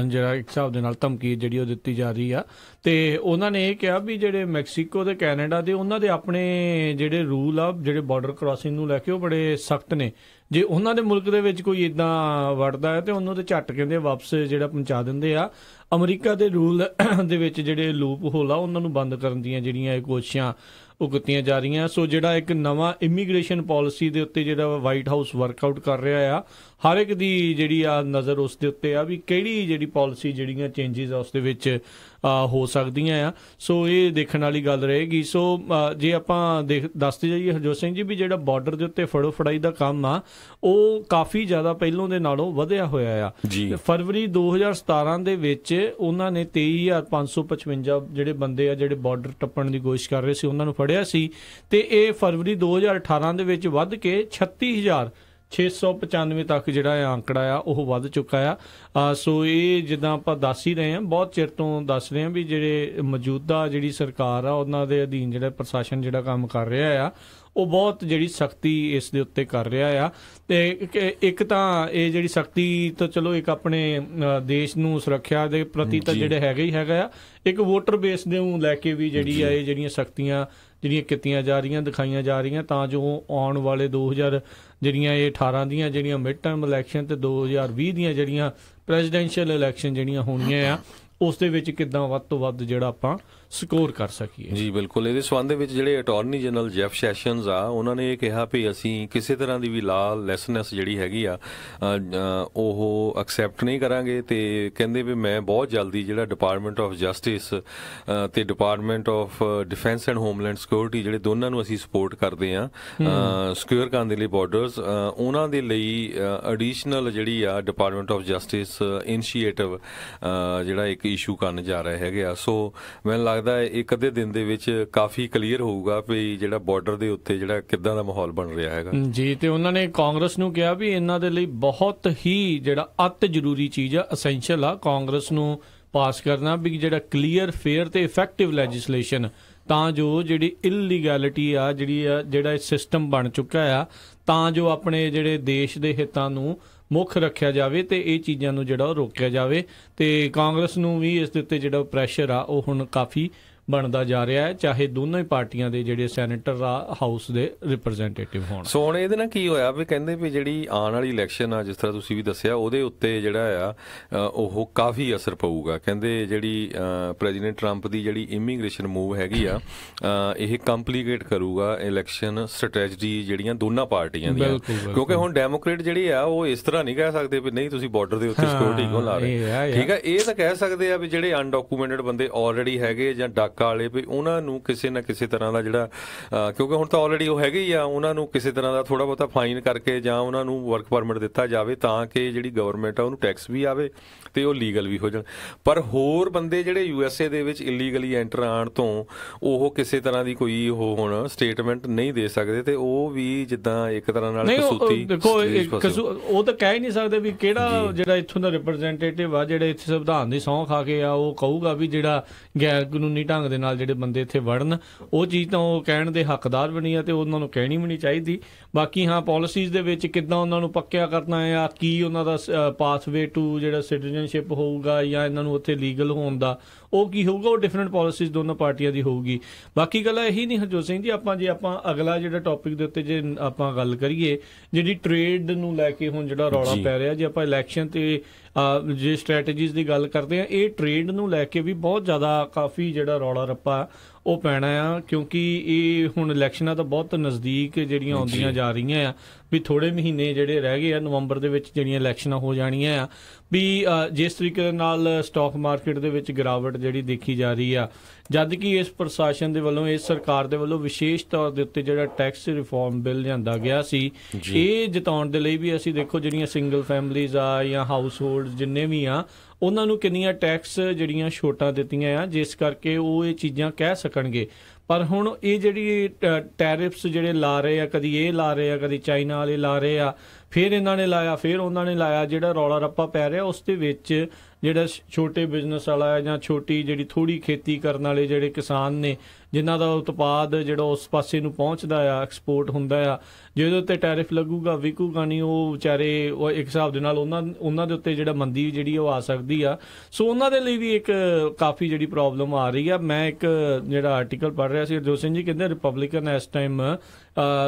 ਜਿਹੜਾ ਇੱਕ ਹਿਸਾਬ ਦੇ ਨਾਲ ਧਮਕੀ ਜਿਹੜੀ ਉਹ ਦਿੱਤੀ ਜਾ ਰਹੀ ਆ। ਤੇ ਉਹਨਾਂ ਨੇ ਇਹ ਕਿਹਾ ਵੀ ਜਿਹੜੇ ਮੈਕਸੀਕੋ ਤੇ ਕੈਨੇਡਾ ਦੇ ਉਹਨਾਂ ਦੇ ਆਪਣੇ ਜਿਹੜੇ ਰੂਲ ਆ ਜਿਹੜੇ ਬਾਰਡਰ ਕ੍ਰਾਸਿੰਗ ਨੂੰ ਲੈ ਕੇ ਉਹ ਬੜੇ ਸਖਤ ਨੇ। ਜੇ ਉਹਨਾਂ ਦੇ ਮੁਲਕ ਦੇ ਵਿੱਚ ਕੋਈ ਇੱਦਾਂ ਵੜਦਾ ਹੈ ਤੇ ਉਹਨੂੰ ਤੇ ਝੱਟ ਕਹਿੰਦੇ ਵਾਪਸ ਜਿਹੜਾ ਪਹੁੰਚਾ ਦਿੰਦੇ ਆ। ਅਮਰੀਕਾ ਦੇ ਰੂਲ ਦੇ ਵਿੱਚ ਜਿਹੜੇ ਲੂਪ ਹੋਲ ਆ ਉਹਨਾਂ ਨੂੰ ਬੰਦ ਕਰਨ ਦੀਆਂ ਜਿਹੜੀਆਂ ਇਹ ਕੋਸ਼ਿਸ਼ਾਂ ਉਹ ਕੀਤੀਆਂ ਜਾ ਰਹੀਆਂ। ਸੋ ਜਿਹੜਾ ਇੱਕ ਨਵਾਂ ਇਮੀਗ੍ਰੇਸ਼ਨ ਪਾਲਿਸੀ ਦੇ ਉੱਤੇ ਜਿਹੜਾ ਵਾਈਟ ਹਾਊਸ ਵਰਕਆਊਟ ਕਰ ਰਿਹਾ ਆ, ਹਰ ਇੱਕ ਦੀ ਜਿਹੜੀ ਆ ਨਜ਼ਰ ਉਸ ਦੇ ਉੱਤੇ ਆ ਵੀ ਕਿਹੜੀ ਜਿਹੜੀ ਪਾਲਿਸੀ ਜਿਹੜੀਆਂ ਚੇਂਜਿਸ ਆ ਉਸ ਦੇ ਵਿੱਚ ਹੋ ਸਕਦੀਆਂ ਆ। ਸੋ ਇਹ ਦੇਖਣ ਵਾਲੀ ਗੱਲ ਰਹੇਗੀ। ਸੋ ਜੇ ਆਪਾਂ ਦੱਸਦੇ ਜਾਈਏ ਹਰਜੋਤ ਸਿੰਘ ਜੀ ਵੀ ਜਿਹੜਾ ਬਾਰਡਰ ਦੇ ਉੱਤੇ ਫੜੋ ਫੜਾਈ ਦਾ ਕੰਮ ਆ ਉਹ ਕਾਫੀ ਜ਼ਿਆਦਾ ਪਹਿਲੋਂ ਦੇ ਨਾਲੋਂ ਵਧਿਆ ਹੋਇਆ ਆ। ਫਰਵਰੀ 2017 ਦੇ ਵਿੱਚ ਉਹਨਾਂ ਨੇ 23,555 ਜਿਹੜੇ ਬੰਦੇ ਆ ਜਿਹੜੇ ਬਾਰਡਰ ਟੱਪਣ ਦੀ ਕੋਸ਼ਿਸ਼ ਕਰ ਰਹੇ ਸੀ ਉਹਨਾਂ ਨੂੰ ਫੜਿਆ ਸੀ। ਤੇ ਇਹ ਫਰਵਰੀ 2018 ਦੇ ਵਿੱਚ ਵੱਧ ਕੇ 36,695 ਤੱਕ ਜਿਹੜਾ ਆંકੜਾ ਆ ਉਹ ਵੱਧ ਚੁੱਕਾ ਆ। ਸੋ ਇਹ ਜਿੱਦਾਂ ਆਪਾਂ ਦੱਸ ਹੀ ਰਹੇ ਹਾਂ, ਬਹੁਤ ਚਿਰ ਤੋਂ ਦੱਸ ਰਹੇ ਹਾਂ ਵੀ ਜਿਹੜੇ ਮੌਜੂਦਾ ਜਿਹੜੀ ਸਰਕਾਰ ਆ ਉਹਨਾਂ ਦੇ ਅਧੀਨ ਜਿਹੜਾ ਪ੍ਰਸ਼ਾਸਨ ਜਿਹੜਾ ਕੰਮ ਕਰ ਰਿਹਾ ਆ ਉਹ ਬਹੁਤ ਜਿਹੜੀ ਸਖਤੀ ਇਸ ਦੇ ਉੱਤੇ ਕਰ ਰਿਹਾ ਆ। ਤੇ ਇੱਕ ਤਾਂ ਇਹ ਜਿਹੜੀ ਸਖਤੀ ਤਾਂ ਚਲੋ ਇੱਕ ਆਪਣੇ ਦੇਸ਼ ਨੂੰ ਸੁਰੱਖਿਆ ਦੇ ਪ੍ਰਤੀ ਤਾਂ ਜਿਹੜੇ ਹੈਗਾ ਹੀ ਹੈਗਾ ਆ, ਇੱਕ ਵੋਟਰ ਬੇਸ ਦੇ ਨੂੰ ਲੈ ਕੇ ਵੀ ਜਿਹੜੀ ਆ ਇਹ ਜਿਹੜੀਆਂ ਸਖਤੀਆਂ ਜਿਹੜੀਆਂ ਕੀਤੀਆਂ ਜਾ ਰਹੀਆਂ, ਦਿਖਾਈਆਂ ਜਾ ਰਹੀਆਂ, ਤਾਂ ਜੋ ਆਉਣ ਵਾਲੇ 2000 ਜਿਹੜੀਆਂ ਇਹ 18 ਦੀਆਂ ਜਿਹੜੀਆਂ ਮਿਡ ਟਰਮ ਇਲੈਕਸ਼ਨ ਤੇ 2020 ਦੀਆਂ ਜਿਹੜੀਆਂ ਪ੍ਰੈਜ਼ੀਡੈਂਸ਼ੀਅਲ ਇਲੈਕਸ਼ਨ ਜਿਹੜੀਆਂ ਹੋਣੀਆਂ ਆ, ਉਸ ਦੇ ਵਿੱਚ ਕਿੱਦਾਂ ਵੱਧ ਤੋਂ ਵੱਧ ਜਿਹੜਾ ਆਪਾਂ ਸਕੋਰ ਕਰ ਸਕੀਏ। ਜੀ ਬਿਲਕੁਲ। ਇਹਦੇ ਸੰਬੰਧ ਦੇ ਵਿੱਚ ਜਿਹੜੇ ਅਟਾਰਨੀ ਜਨਰਲ ਜੈਫ ਸੈਸ਼ਨਸ ਆ, ਉਹਨਾਂ ਨੇ ਇਹ ਕਿਹਾ ਵੀ ਅਸੀਂ ਕਿਸੇ ਤਰ੍ਹਾਂ ਦੀ ਵੀ ਲਾ ਲੈਸਨੈਸ ਜਿਹੜੀ ਹੈਗੀ ਆ ਉਹ ਐਕਸੈਪਟ ਨਹੀਂ ਕਰਾਂਗੇ। ਤੇ ਕਹਿੰਦੇ ਵੀ ਮੈਂ ਬਹੁਤ ਜਲਦੀ ਜਿਹੜਾ ਡਿਪਾਰਟਮੈਂਟ ਆਫ ਜਸਟਿਸ ਤੇ department of defence and homeland security, ਜਿਹੜੇ ਦੋਨਾਂ ਨੂੰ ਅਸੀਂ ਸਪੋਰਟ ਕਰਦੇ ਆ ਸਿਕਿਉਰ ਕਰਨ ਦੇ ਲਈ ਬਾਰਡਰਸ, ਉਹਨਾਂ ਦੇ ਲਈ ਐਡੀਸ਼ਨਲ ਜਿਹੜੀ ਆ ਡਿਪਾਰਟਮੈਂਟ ਆਫ ਜਸਟਿਸ ਇਨੀਸ਼ੀਏਟਿਵ ਜਿਹੜਾ ਇੱਕ ਇਸ਼ੂ ਕਰਨ ਜਾ ਰਹੇ ਹੈਗੇ ਆ। ਸੋ ਮੈਨੂੰ ਲੱਗਦਾ ਇੱਕ ਅੱਧੇ ਦਿਨ ਦੇ ਵਿੱਚ ਕਾਫੀ ਕਲੀਅਰ ਹੋਊਗਾ ਵੀ ਜਿਹੜਾ ਬਾਰਡਰ ਦੇ ਉੱਤੇ ਜਿਹੜਾ ਕਿੱਦਾਂ ਦਾ ਮਾਹੌਲ ਬਣ ਰਿਹਾ ਹੈਗਾ ਜੀ। ਤੇ ਉਹਨਾਂ ਨੇ ਕਾਂਗਰਸ ਨੂੰ ਕਿਹਾ ਵੀ ਇਹਨਾਂ ਦੇ ਲਈ ਬਹੁਤ ਹੀ ਜਿਹੜਾ ਅਤ ਜ਼ਰੂਰੀ ਚੀਜ਼ ਆ, ਅਸੈਂਸ਼ੀਅਲ ਆ ਕਾਂਗਰਸ ਨੂੰ ਪਾਸ ਕਰਨਾ, ਵੀ ਜਿਹੜਾ ਕਲੀਅਰ, ਫੇਅਰ ਤੇ ਇਫੈਕਟਿਵ ਲੈਜਿਸਲੇਸ਼ਨ, ਤਾਂ ਜੋ ਜਿਹੜੀ ਇਲੀਗੈਲਿਟੀ ਆ ਜਿਹੜਾ ਇਹ ਸਿਸਟਮ ਬਣ ਚੁੱਕਾ ਆ, ਤਾਂ ਜੋ ਆਪਣੇ ਜਿਹੜੇ ਦੇਸ਼ ਦੇ ਹਿੱਤਾਂ ਨੂੰ ਮੁੱਖ ਰੱਖਿਆ ਜਾਵੇ ਤੇ ਇਹ ਚੀਜ਼ਾਂ ਨੂੰ ਜਿਹੜਾ ਉਹ ਰੋਕਿਆ ਜਾਵੇ। ਤੇ ਕਾਂਗਰਸ ਨੂੰ ਵੀ ਇਸ ਦੇ ਉੱਤੇ ਜਿਹੜਾ ਪ੍ਰੈਸ਼ਰ ਆ ਉਹ ਹੁਣ ਕਾਫੀ ਬਣਦਾ ਜਾ ਰਿਹਾ ਹੈ, ਚਾਹੇ ਦੋਨੋਂ ਹੀ ਪਾਰਟੀਆਂ ਦੇ ਜਿਹੜੇ ਸੈਨੇਟਰ ਆ ਹਾਊਸ ਦੇ ਰਿਪਰੈਜ਼ੈਂਟੇਟਿਵ ਹੋਣ। ਸੋ ਹੁਣ ਇਹਦੇ ਨਾਲ ਕੀ ਹੋਇਆ ਵੀ ਕਹਿੰਦੇ ਵੀ ਜਿਹੜੀ ਆਉਣ ਵਾਲੀ ਇਲੈਕਸ਼ਨ ਆ, ਜਿਸ ਤਰ੍ਹਾਂ ਤੁਸੀਂ ਵੀ ਦੱਸਿਆ, ਉਹਦੇ ਉੱਤੇ ਜਿਹੜਾ ਆ ਉਹ ਕਾਫੀ ਅਸਰ ਪਊਗਾ। ਕਹਿੰਦੇ ਜਿਹੜੀ ਪ੍ਰੈਜ਼ੀਡੈਂਟ ਟਰੰਪ ਦੀ ਜਿਹੜੀ ਇਮੀਗ੍ਰੇਸ਼ਨ ਮੂਵ ਹੈਗੀ ਆ, ਇਹ ਕੰਪਲੀਕੇਟ ਕਰੂਗਾ ਇਲੈਕਸ਼ਨ ਸਟ੍ਰੈਟਜੀ ਜਿਹੜੀਆਂ ਦੋਨਾਂ ਪਾਰਟੀਆਂ ਦੀਆਂ। ਕਿਉਂਕਿ ਹੁਣ ਡੈਮੋਕ੍ਰੇਟ ਜਿਹੜੇ ਆ ਉਹ ਇਸ ਤਰ੍ਹਾਂ ਨਹੀਂ ਕਹਿ ਸਕਦੇ ਵੀ ਨਹੀਂ ਤੁਸੀਂ ਬਾਰਡਰ ਦੇ ਉੱਤੇ ਸਿਕਿਉਰਿਟੀ ਕਿਉਂ ਲਾ ਰਹੇ, ਠੀਕ ਆ। ਇਹ ਤਾਂ ਕਹਿ ਸਕਦੇ ਆ ਵੀ ਜਿਹੜੇ ਅਨਡਾਕੂਮੈਂਟਡ ਬੰਦੇ ਆਲਰੇਡੀ ਹੈਗੇ ਜਾਂ ਵਾਲੇ ਵੀ ਉਹਨਾਂ ਨੂੰ ਕਿਸੇ ਨਾ ਕਿਸੇ ਤਰ੍ਹਾਂ ਦਾ ਜਿਹੜਾ, ਕਿਉਂਕਿ ਹੁਣ ਤਾਂ ਆਲਰੇਡੀ ਉਹ ਹੈਗੇ ਹੀ ਆ, ਉਹਨਾਂ ਨੂੰ ਕਿਸੇ ਤਰ੍ਹਾਂ ਦਾ ਥੋੜਾ ਬਹੁਤਾ ਫਾਈਨ ਕਰਕੇ ਜਾਂ ਉਹਨਾਂ ਨੂੰ ਵਰਕ ਪਰਮਿਟ ਦਿੱਤਾ ਜਾਵੇ, ਤਾਂ ਕਿ ਜਿਹੜੀ ਗਵਰਨਮੈਂਟ ਆ ਉਹਨੂੰ ਟੈਕਸ ਵੀ ਆਵੇ ਤੇ ਉਹ ਲੀਗਲ ਵੀ ਹੋ ਜਾਣ। ਪਰ ਹੋਰ ਬੰਦੇ ਜਿਹੜੇ USA ਦੇ ਵਿੱਚ ਇਲੀਗਲੀ ਐਂਟਰ ਆਉਣ ਤੋਂ ਉਹ ਕਿਸੇ ਤਰ੍ਹਾਂ ਦੀ ਕੋਈ ਉਹ ਹੁਣ ਸਟੇਟਮੈਂਟ ਨਹੀਂ ਦੇ ਸਕਦੇ, ਤੇ ਉਹ ਵੀ ਜਿੱਦਾਂ ਇੱਕ ਤਰ੍ਹਾਂ ਨਾਲ ਦੇਖੋ ਉਹ ਤਾਂ ਕਹਿ ਹੀ ਨਹੀਂ ਸਕਦੇ ਵੀ ਕਿਹੜਾ ਜਿਹੜਾ ਇੱਥੋਂ ਦਾ ਰਿਪਰੈਜ਼ੈਂਟੇਟਿਵ ਆ ਜਿਹੜਾ ਇੱਥੇ ਸੰਵਿਧਾਨ ਦੀ ਸਹੁੰ ਖਾ ਕੇ ਆ ਉਹ ਕਹੂਗਾ ਵੀ ਜਿਹੜਾ ਗੈਰ ਕਾਨੂੰਨੀ ਢੰਗ ਦੇ ਨਾਲ ਜਿਹੜੇ ਬੰਦੇ ਇੱਥੇ ਵੜਨ, ਉਹ ਚੀਜ਼ ਤਾਂ ਉਹ ਕਹਿਣ ਦੇ ਹੱਕਦਾਰ ਬਣੀ ਆ ਤੇ ਉਹਨਾਂ ਨੂੰ ਕਹਿਣੀ ਵੀ ਨਹੀਂ ਚਾਹੀਦੀ। ਬਾਕੀ ਹਾਂ, ਪਾਲਿਸੀਜ਼ ਦੇ ਵਿੱਚ ਕਿੱਦਾਂ ਉਹਨਾਂ ਨੂੰ ਪੱਕਿਆ ਕਰਨਾ ਆ, ਕੀ ਉਹਨਾਂ ਦਾ ਪਾਥਵੇ ਟੂ ਜਿਹੜਾ ਸਿਟੀਜ਼ਨਸ਼ਿਪ ਹੋਊਗਾ ਜਾਂ ਇਹਨਾਂ ਨੂੰ ਉੱਥੇ ਲੀਗਲ ਹੋਣ ਦਾ ਉਹ ਕੀ ਹੋਊਗਾ, ਉਹ ਡਿਫਰੈਂਟ ਪਾਲਿਸੀਜ਼ ਦੋਨੋਂ ਪਾਰਟੀਆਂ ਦੀ ਹੋਊਗੀ। ਬਾਕੀ ਗੱਲ ਇਹੀ ਨਹੀਂ ਹਰਜੋਤ ਸਿੰਘ ਜੀ, ਜੇ ਆਪਾਂ ਅਗਲਾ ਜਿਹੜਾ ਟੌਪਿਕ ਦੇ ਉੱਤੇ ਜੇ ਆਪਾਂ ਗੱਲ ਕਰੀਏ, ਜਿਹੜੀ ਟ੍ਰੇਡ ਨੂੰ ਲੈ ਕੇ ਹੁਣ ਜਿਹੜਾ ਰੌਲਾ ਪੈ ਰਿਹਾ, ਜੇ ਆਪਾਂ ਇਲੈਕਸ਼ਨ ਤੇ ਜੇ ਸਟ੍ਰੈਟਜੀਜ਼ ਦੀ ਗੱਲ ਕਰਦੇ ਆ, ਇਹ ਟ੍ਰੇਡ ਨੂੰ ਲੈ ਕੇ ਵੀ ਬਹੁਤ ਜ਼ਿਆਦਾ ਕਾਫੀ ਜਿਹੜਾ ਰੌਲਾ ਰੱਪਾ ਉਹ ਪੈਣਾ ਆ, ਕਿਉਂਕਿ ਇਹ ਹੁਣ ਇਲੈਕਸ਼ਨਾਂ ਤਾਂ ਬਹੁਤ ਨਜ਼ਦੀਕ ਜਿਹੜੀਆਂ ਆਉਂਦੀਆਂ ਜਾ ਰਹੀਆਂ ਆ, ਵੀ ਥੋੜੇ ਮਹੀਨੇ ਜਿਹੜੇ ਰਹਿ ਗਏ ਆ, ਨਵੰਬਰ ਦੇ ਵਿੱਚ ਜਿਹੜੀਆਂ ਇਲੈਕਸ਼ਨਾਂ ਹੋ ਜਾਣੀਆਂ ਆ, ਵੀ ਜਿਸ ਤਰੀਕੇ ਦੇ ਨਾਲ ਸਟਾਕ ਮਾਰਕੀਟ ਦੇ ਵਿੱਚ ਗਿਰਾਵਟ ਜਿਹੜੀ ਦੇਖੀ ਜਾ ਰਹੀ ਆ, ਜਦ ਕਿ ਇਸ ਪ੍ਰਸ਼ਾਸਨ ਦੇ ਵੱਲੋਂ, ਇਸ ਸਰਕਾਰ ਦੇ ਵੱਲੋਂ ਵਿਸ਼ੇਸ਼ ਤੌਰ ਦੇ ਉੱਤੇ ਜਿਹੜਾ ਟੈਕਸ ਰਿਫਾਰਮ ਬਿੱਲ ਲਿਆਂਦਾ ਗਿਆ ਸੀ, ਇਹ ਜਿਤਾਉਣ ਦੇ ਲਈ ਵੀ ਅਸੀਂ ਦੇਖੋ ਜਿਹੜੀਆਂ ਸਿੰਗਲ ਫੈਮਲੀਜ਼ ਆ ਜਾਂ ਹਾਊਸ ਹੋਲਡ ਜਿੰਨੇ ਵੀ ਆ, ਉਹਨਾਂ ਨੂੰ ਕਿੰਨੀਆਂ ਟੈਕਸ ਜਿਹੜੀਆਂ ਛੋਟਾਂ ਦਿੱਤੀਆਂ ਆ, ਜਿਸ ਕਰਕੇ ਉਹ ਇਹ ਚੀਜ਼ਾਂ ਕਹਿ ਸਕਣਗੇ। ਪਰ ਹੁਣ ਇਹ ਜਿਹੜੀ ਟੈਰਿਫਸ ਜਿਹੜੇ ਲਾ ਰਹੇ ਆ, ਕਦੀ ਇਹ ਲਾ ਰਹੇ ਆ, ਕਦੀ ਚਾਈਨਾ ਵਾਲੇ ਲਾ ਰਹੇ ਆ, ਫਿਰ ਇਹਨਾਂ ਨੇ ਲਾਇਆ, ਫਿਰ ਉਹਨਾਂ ਨੇ ਲਾਇਆ, ਜਿਹੜਾ ਰੌਲਾ ਰੱਪਾ ਪੈ ਰਿਹਾ ਉਸ ਦੇ ਵਿੱਚ ਜਿਹੜਾ ਛੋਟੇ ਬਿਜ਼ਨਸ ਵਾਲਾ ਹੈ ਜਾਂ ਛੋਟੀ ਜਿਹੜੀ ਥੋੜੀ ਖੇਤੀ ਕਰਨ ਵਾਲੇ ਜਿਹੜੇ ਕਿਸਾਨ ਨੇ, ਜਿਨ੍ਹਾਂ ਦਾ ਉਤਪਾਦ ਜਿਹੜਾ ਉਸ ਪਾਸੇ ਨੂੰ ਪਹੁੰਚਦਾ ਆ, ਐਕਸਪੋਰਟ ਹੁੰਦਾ ਆ, ਜਿਹਦੇ ਉੱਤੇ ਟੈਰਿਫ ਲੱਗੂਗਾ, ਵਿਕੂਗਾ ਨਹੀਂ, ਉਹ ਵਿਚਾਰੇ ਉਹ ਇੱਕ ਹਿਸਾਬ ਦੇ ਨਾਲ ਉਹਨਾਂ ਦੇ ਉੱਤੇ ਜਿਹੜਾ ਮੰਦੀ ਜਿਹੜੀ ਉਹ ਆ ਸਕਦੀ ਆ। ਸੋ ਉਹਨਾਂ ਦੇ ਲਈ ਵੀ ਇੱਕ ਕਾਫੀ ਜਿਹੜੀ ਪ੍ਰੋਬਲਮ ਆ ਰਹੀ ਆ। ਮੈਂ ਇੱਕ ਜਿਹੜਾ ਆਰਟੀਕਲ ਪੜ੍ਹ ਰਿਹਾ ਸੀ, ਹਰਜੋਤ ਸਿੰਘ ਜੀ ਕਹਿੰਦੇ ਰਿਪਬਲਿਕਨ ਇਸ ਟਾਈਮ